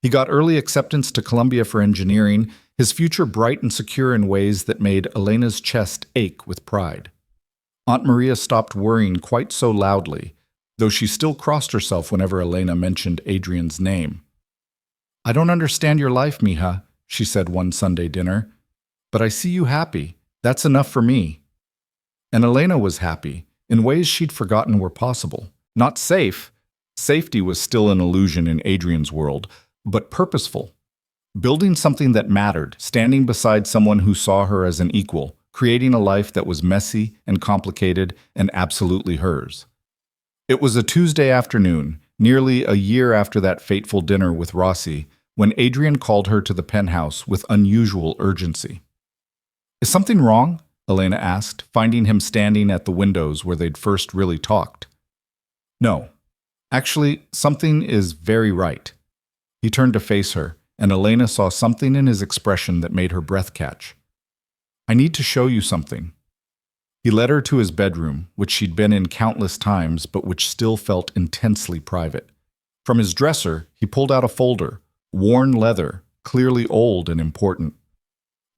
He got early acceptance to Columbia for engineering, his future bright and secure in ways that made Elena's chest ache with pride. Aunt Maria stopped worrying quite so loudly, though she still crossed herself whenever Elena mentioned Adrian's name. "I don't understand your life, mija," she said one Sunday dinner, "but I see you happy. That's enough for me." And Elena was happy, in ways she'd forgotten were possible. Not safe. Safety was still an illusion in Adrian's world, but purposeful. Building something that mattered, standing beside someone who saw her as an equal, creating a life that was messy and complicated and absolutely hers. It was a Tuesday afternoon, nearly a year after that fateful dinner with Rossi, when Adrian called her to the penthouse with unusual urgency. "Is something wrong?" Elena asked, finding him standing at the windows where they'd first really talked. "No. Actually, something is very right." He turned to face her, and Elena saw something in his expression that made her breath catch. "I need to show you something." He led her to his bedroom, which she'd been in countless times, but which still felt intensely private. From his dresser, he pulled out a folder, worn leather, clearly old and important.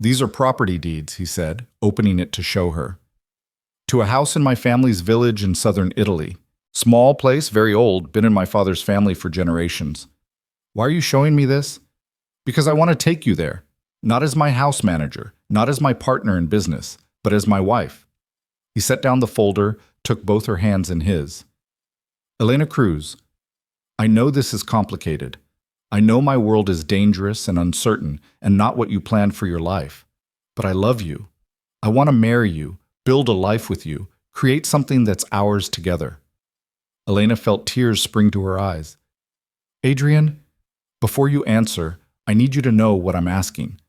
These are property deeds, he said, opening it to show her. To a house in my family's village in southern Italy. Small place, very old, been in my father's family for generations. Why are you showing me this? Because I want to take you there. Not as my house manager, not as my partner in business, but as my wife. He set down the folder, took both her hands in his. Elena Cruz, I know this is complicated. I know my world is dangerous and uncertain and not what you planned for your life. But I love you. I want to marry you, build a life with you, create something that's ours together. Elena felt tears spring to her eyes. Adrian, before you answer, I need you to know what I'm asking.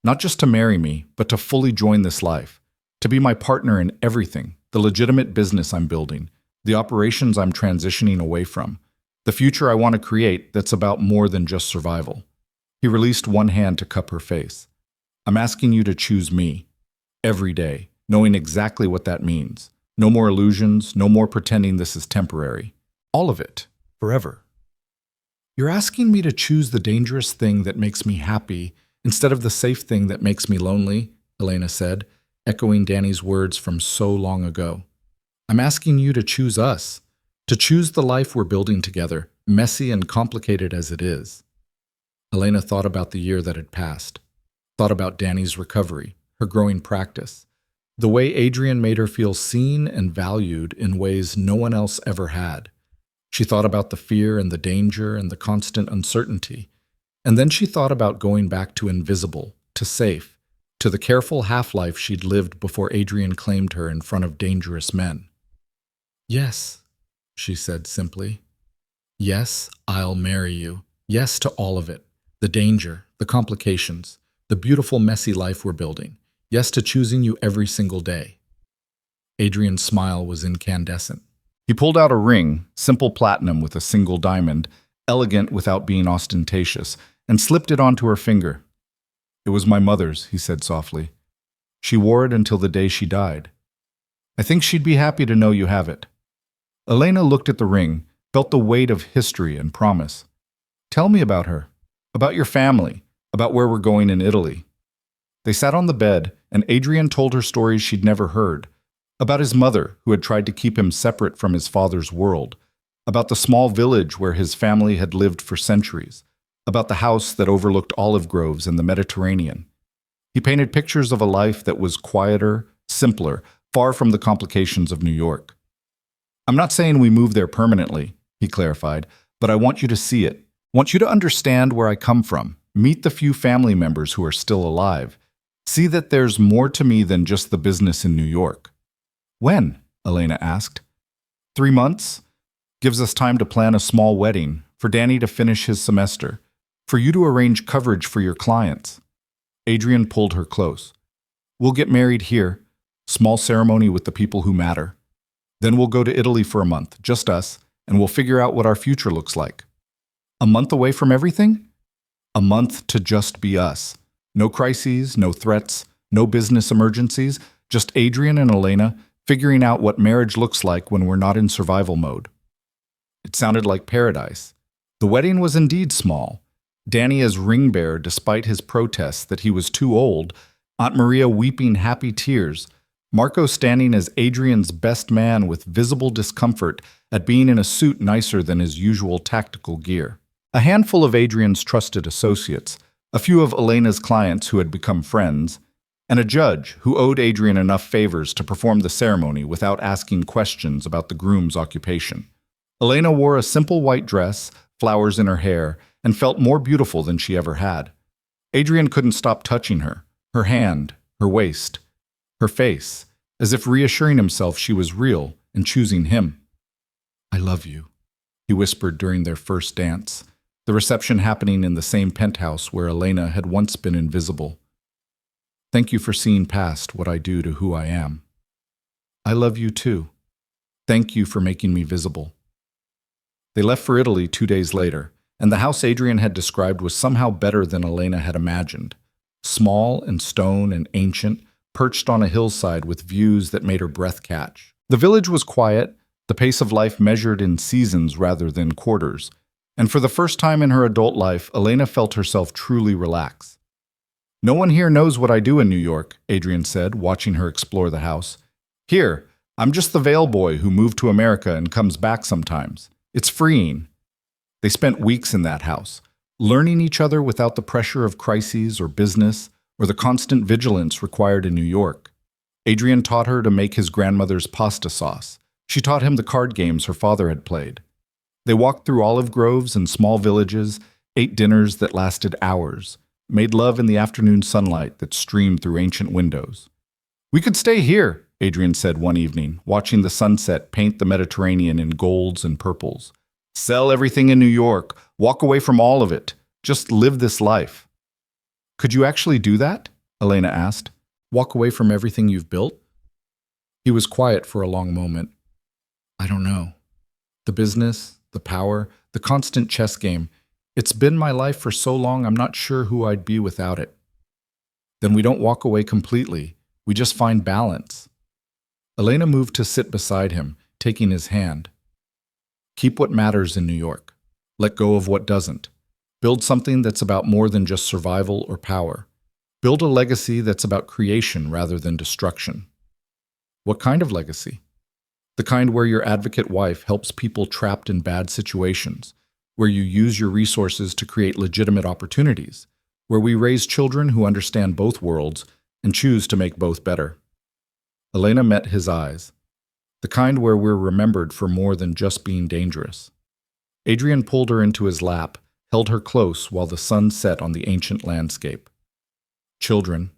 Not just to marry me, but to fully join this life. To be my partner in everything, the legitimate business I'm building, the operations I'm transitioning away from, the future I want to create that's about more than just survival. He released one hand to cup her face. I'm asking you to choose me. Every day, knowing exactly what that means. No more illusions, no more pretending this is temporary. All of it, forever. You're asking me to choose the dangerous thing that makes me happy instead of the safe thing that makes me lonely, Elena said, echoing Danny's words from so long ago. I'm asking you to choose us, to choose the life we're building together, messy and complicated as it is. Elena thought about the year that had passed, thought about Danny's recovery, her growing practice, the way Adrian made her feel seen and valued in ways no one else ever had. She thought about the fear and the danger and the constant uncertainty. And then she thought about going back to invisible, to safe, to the careful half-life she'd lived before Adrian claimed her in front of dangerous men. Yes, she said simply. Yes, I'll marry you. Yes to all of it. The danger, the complications, the beautiful messy life we're building. Yes to choosing you every single day. Adrian's smile was incandescent. He pulled out a ring, simple platinum with a single diamond, elegant without being ostentatious, and slipped it onto her finger. It was my mother's, he said softly. She wore it until the day she died. I think she'd be happy to know you have it. Elena looked at the ring, felt the weight of history and promise. Tell me about her, about your family, about where we're going in Italy. They sat on the bed, and Adrian told her stories she'd never heard, about his mother, who had tried to keep him separate from his father's world, about the small village where his family had lived for centuries, about the house that overlooked olive groves and the Mediterranean. He painted pictures of a life that was quieter, simpler, far from the complications of New York. I'm not saying we move there permanently, he clarified, but I want you to see it. Want you to understand where I come from, meet the few family members who are still alive, see that there's more to me than just the business in New York. When? Elena asked. 3 months? Gives us time to plan a small wedding, for Danny to finish his semester, for you to arrange coverage for your clients. Adrian pulled her close. We'll get married here, small ceremony with the people who matter. Then we'll go to Italy for a month, just us, and we'll figure out what our future looks like. A month away from everything? A month to just be us. No crises, no threats, no business emergencies, just Adrian and Elena figuring out what marriage looks like when we're not in survival mode. It sounded like paradise. The wedding was indeed small. Danny as ring bearer despite his protests that he was too old, Aunt Maria weeping happy tears, Marco standing as Adrian's best man with visible discomfort at being in a suit nicer than his usual tactical gear. A handful of Adrian's trusted associates, a few of Elena's clients who had become friends, and a judge who owed Adrian enough favors to perform the ceremony without asking questions about the groom's occupation. Elena wore a simple white dress, flowers in her hair, and felt more beautiful than she ever had. Adrian couldn't stop touching her hand, her waist, her face, as if reassuring himself she was real and choosing him. I love you, he whispered during their first dance, the reception happening in the same penthouse where Elena had once been invisible. Thank you for seeing past what I do to who I am. I love you too. Thank you for making me visible. They left for Italy 2 days later, and the house Adrian had described was somehow better than Elena had imagined. Small and stone and ancient, perched on a hillside with views that made her breath catch. The village was quiet, the pace of life measured in seasons rather than quarters, and for the first time in her adult life, Elena felt herself truly relax. No one here knows what I do in New York, Adrian said, watching her explore the house. Here, I'm just the Vale boy who moved to America and comes back sometimes. It's freeing. They spent weeks in that house, learning each other without the pressure of crises or business or the constant vigilance required in New York. Adrian taught her to make his grandmother's pasta sauce. She taught him the card games her father had played. They walked through olive groves and small villages, ate dinners that lasted hours, made love in the afternoon sunlight that streamed through ancient windows. We could stay here, Adrian said one evening, watching the sunset paint the Mediterranean in golds and purples. Sell everything in New York, walk away from all of it, just live this life. Could you actually do that? Elena asked. Walk away from everything you've built? He was quiet for a long moment. I don't know. The business, the power, the constant chess game. It's been my life for so long, I'm not sure who I'd be without it. Then we don't walk away completely. We just find balance. Elena moved to sit beside him, taking his hand. Keep what matters in New York. Let go of what doesn't. Build something that's about more than just survival or power. Build a legacy that's about creation rather than destruction. What kind of legacy? The kind where your advocate wife helps people trapped in bad situations, where you use your resources to create legitimate opportunities, where we raise children who understand both worlds and choose to make both better. Elena met his eyes. The kind where we're remembered for more than just being dangerous. Adrian pulled her into his lap, held her close while the sun set on the ancient landscape. Children.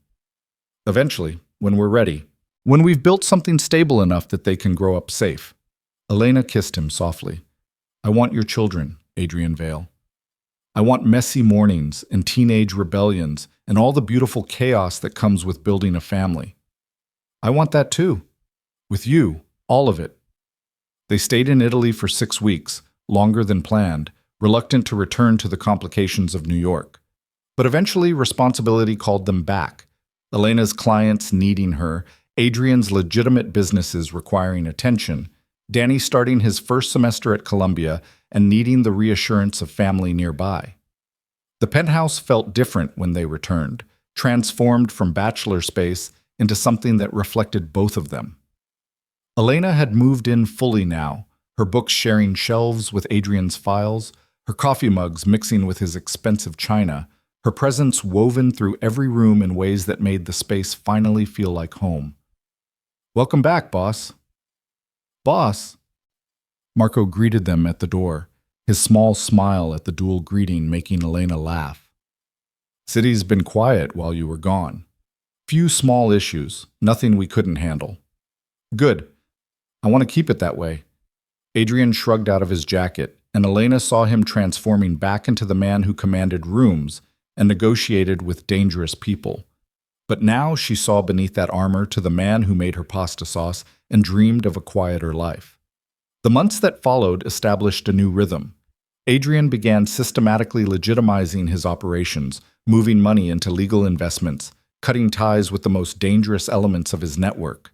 Eventually, when we're ready, when we've built something stable enough that they can grow up safe. Elena kissed him softly. I want your children, Adrian Vale. I want messy mornings and teenage rebellions and all the beautiful chaos that comes with building a family. I want that too. With you, all of it. They stayed in Italy for 6 weeks, longer than planned, reluctant to return to the complications of New York. But eventually, responsibility called them back. Elena's clients needing her, Adrian's legitimate businesses requiring attention, Danny starting his first semester at Columbia and needing the reassurance of family nearby. The penthouse felt different when they returned, transformed from bachelor space into something that reflected both of them. Elena had moved in fully now, her books sharing shelves with Adrian's files, her coffee mugs mixing with his expensive china, her presence woven through every room in ways that made the space finally feel like home. Welcome back, boss. Boss? Marco greeted them at the door, his small smile at the dual greeting making Elena laugh. City's been quiet while you were gone. Few small issues, nothing we couldn't handle. Good. I want to keep it that way. Adrian shrugged out of his jacket, and Elena saw him transforming back into the man who commanded rooms and negotiated with dangerous people. But now she saw beneath that armor to the man who made her pasta sauce and dreamed of a quieter life. The months that followed established a new rhythm. Adrian began systematically legitimizing his operations, moving money into legal investments, cutting ties with the most dangerous elements of his network.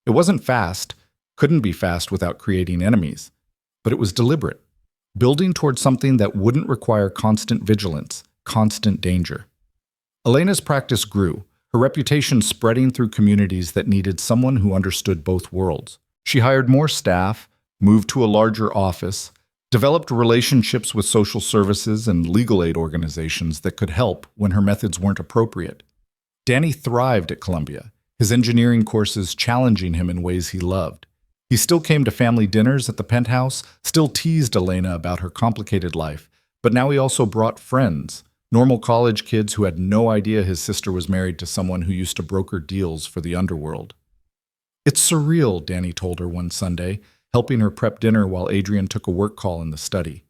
It wasn't fast, couldn't be fast without creating enemies, but it was deliberate, building towards something that wouldn't require constant vigilance, constant danger. Elena's practice grew, her reputation spreading through communities that needed someone who understood both worlds. She hired more staff, moved to a larger office, developed relationships with social services and legal aid organizations that could help when her methods weren't appropriate. Danny thrived at Columbia, his engineering courses challenging him in ways he loved. He still came to family dinners at the penthouse, still teased Elena about her complicated life, but now he also brought friends, normal college kids who had no idea his sister was married to someone who used to broker deals for the underworld. It's surreal, Danny told her one Sunday, helping her prep dinner while Adrian took a work call in the study.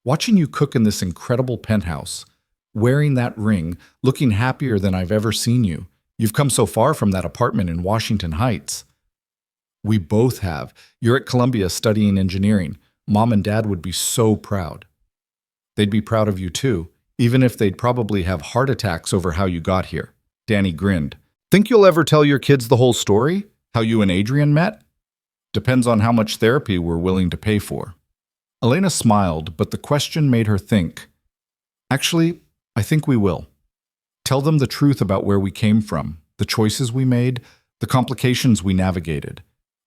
Watching you cook in this incredible penthouse, wearing that ring, looking happier than I've ever seen you. You've come so far from that apartment in Washington Heights. We both have. You're at Columbia studying engineering. Mom and Dad would be so proud. They'd be proud of you too, even if they'd probably have heart attacks over how you got here. Danny grinned. Think you'll ever tell your kids the whole story? How you and Adrian met? Depends on how much therapy we're willing to pay for. Elena smiled, but the question made her think. Actually, I think we will. Tell them the truth about where we came from, the choices we made, the complications we navigated.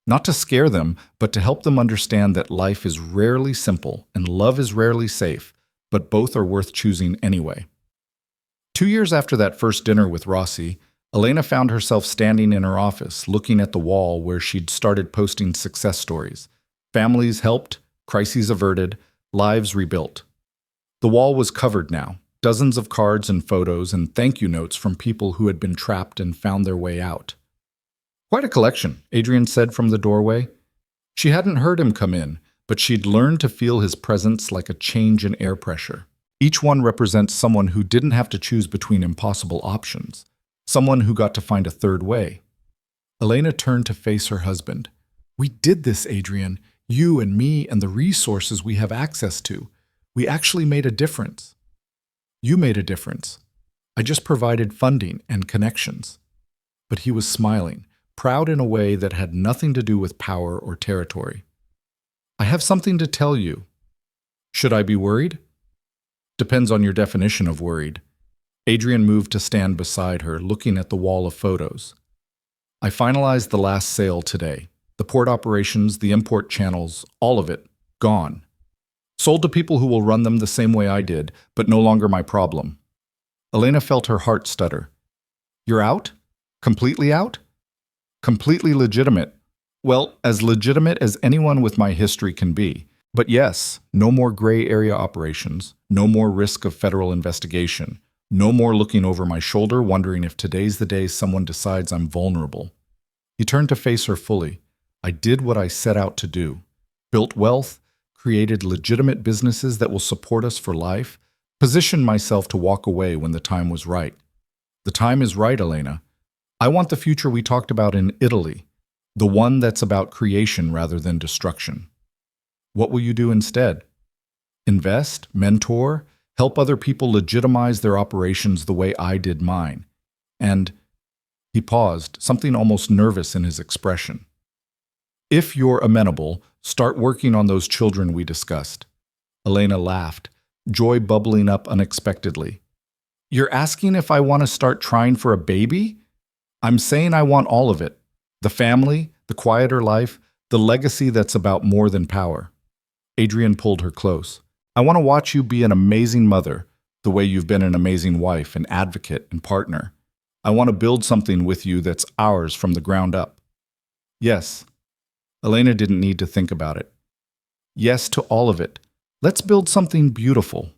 Not to scare them, but to help them understand that life is rarely simple and love is rarely safe, but both are worth choosing anyway. 2 years after that first dinner with Rossi, Elena found herself standing in her office, looking at the wall where she'd started posting success stories. Families helped, crises averted, lives rebuilt. The wall was covered now, dozens of cards and photos and thank you notes from people who had been trapped and found their way out. Quite a collection, Adrian said from the doorway. She hadn't heard him come in, but she'd learned to feel his presence like a change in air pressure. Each one represents someone who didn't have to choose between impossible options, someone who got to find a third way. Elena turned to face her husband. "We did this, Adrian. You and me and the resources we have access to. We actually made a difference." "You made a difference. I just provided funding and connections." But he was smiling, proud in a way that had nothing to do with power or territory. "I have something to tell you." "Should I be worried?" "Depends on your definition of worried." Adrian moved to stand beside her, looking at the wall of photos. "I finalized the last sale today. The port operations, the import channels, all of it, gone. Sold to people who will run them the same way I did, but no longer my problem." Elena felt her heart stutter. "You're out? Completely out?" "Completely legitimate. Well, as legitimate as anyone with my history can be. But yes, no more gray area operations, no more risk of federal investigation, no more looking over my shoulder wondering if today's the day someone decides I'm vulnerable." He turned to face her fully. "I did what I set out to do. Built wealth, created legitimate businesses that will support us for life, positioned myself to walk away when the time was right. The time is right, Elena. I want the future we talked about in Italy, the one that's about creation rather than destruction. What will you do instead? Invest, mentor, help other people legitimize their operations the way I did mine. And," he paused, something almost nervous in his expression, "if you're amenable, start working on those children we discussed." Elena laughed, joy bubbling up unexpectedly. "You're asking if I want to start trying for a baby? I'm saying I want all of it. The family, the quieter life, the legacy that's about more than power." Adrian pulled her close. "I want to watch you be an amazing mother, the way you've been an amazing wife, an advocate, and partner. I want to build something with you that's ours from the ground up." "Yes." Elena didn't need to think about it. "Yes to all of it. Let's build something beautiful."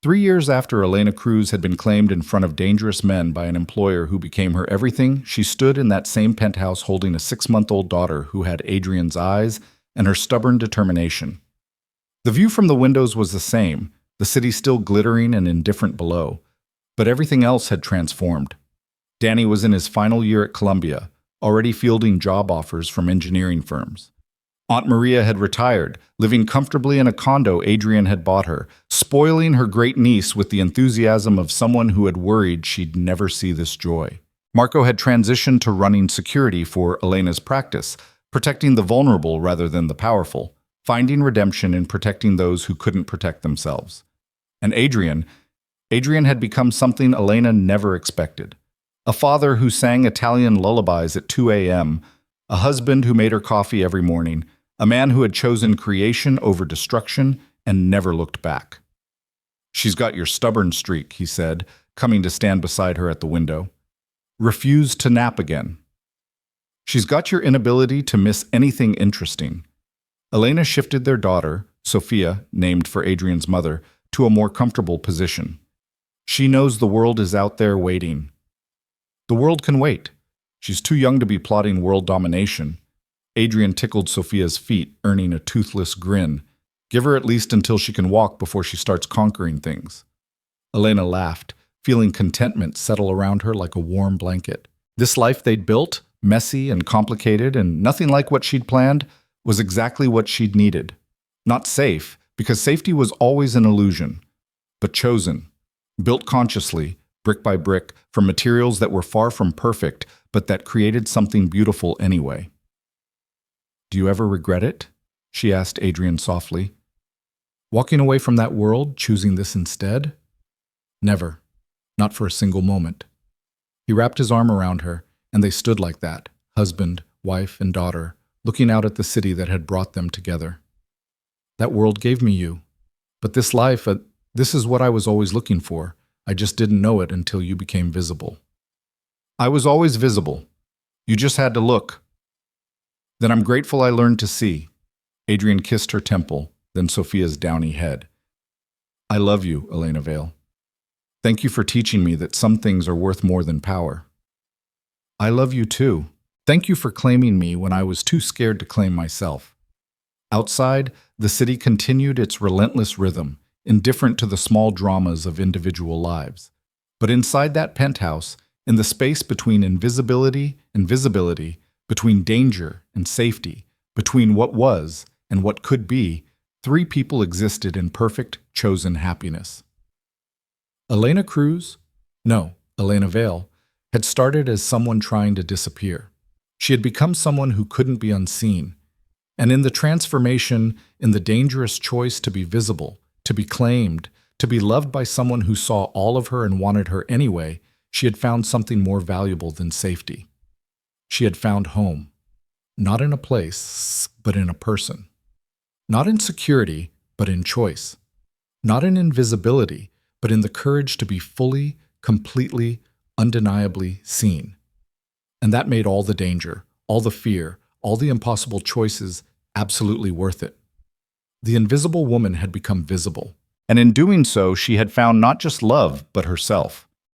3 years after Elena Cruz had been claimed in front of dangerous men by an employer who became her everything, she stood in that same penthouse holding a 6-month-old daughter who had Adrian's eyes and her stubborn determination. The view from the windows was the same, the city still glittering and indifferent below, but everything else had transformed. Danny was in his final year at Columbia, already fielding job offers from engineering firms. Aunt Maria had retired, living comfortably in a condo Adrian had bought her, spoiling her great niece with the enthusiasm of someone who had worried she'd never see this joy. Marco had transitioned to running security for Elena's practice, protecting the vulnerable rather than the powerful, finding redemption in protecting those who couldn't protect themselves. And Adrian had become something Elena never expected. A father who sang Italian lullabies at 2 a.m., a husband who made her coffee every morning, a man who had chosen creation over destruction and never looked back. "She's got your stubborn streak," he said, coming to stand beside her at the window. "Refused to nap again. She's got your inability to miss anything interesting." Elena shifted their daughter, Sophia, named for Adrian's mother, to a more comfortable position. "She knows the world is out there waiting." "The world can wait. She's too young to be plotting world domination." Adrian tickled Sophia's feet, earning a toothless grin. "Give her at least until she can walk before she starts conquering things." Elena laughed, feeling contentment settle around her like a warm blanket. This life they'd built, messy and complicated and nothing like what she'd planned, was exactly what she'd needed. Not safe, because safety was always an illusion, but chosen, built consciously, brick by brick, from materials that were far from perfect, but that created something beautiful anyway. "Do you ever regret it?" she asked Adrian softly. "Walking away from that world, choosing this instead?" "Never. not for a single moment. He wrapped his arm around her, and they stood like that, husband, wife, and daughter, looking out at the city that had brought them together. That world gave me you. But this life, this is what I was always looking for. I just didn't know it until you became visible. I was always visible. You just had to look. Then I'm grateful I learned to see. Adrian kissed her temple, then Sophia's downy head. I love you, Elena Vale. Thank you for teaching me that some things are worth more than power. I love you too. Thank you for claiming me when I was too scared to claim myself. Outside, the city continued its relentless rhythm, indifferent to the small dramas of individual lives. But inside that penthouse, in the space between invisibility and visibility, between danger and safety, between what was and what could be, three people existed in perfect, chosen happiness. Elena Cruz? No, Elena Vale, had started as someone trying to disappear. She had become someone who couldn't be unseen. And in the transformation, in the dangerous choice to be visible, to be claimed, to be loved by someone who saw all of her and wanted her anyway, she had found something more valuable than safety. She had found home. Not in a place, but in a person. Not in security, but in choice. Not in invisibility, but in the courage to be fully, completely, undeniably seen. And that made all the danger, all the fear, all the impossible choices absolutely worth it. The invisible woman had become visible. And in doing so, she had found not just love, but herself.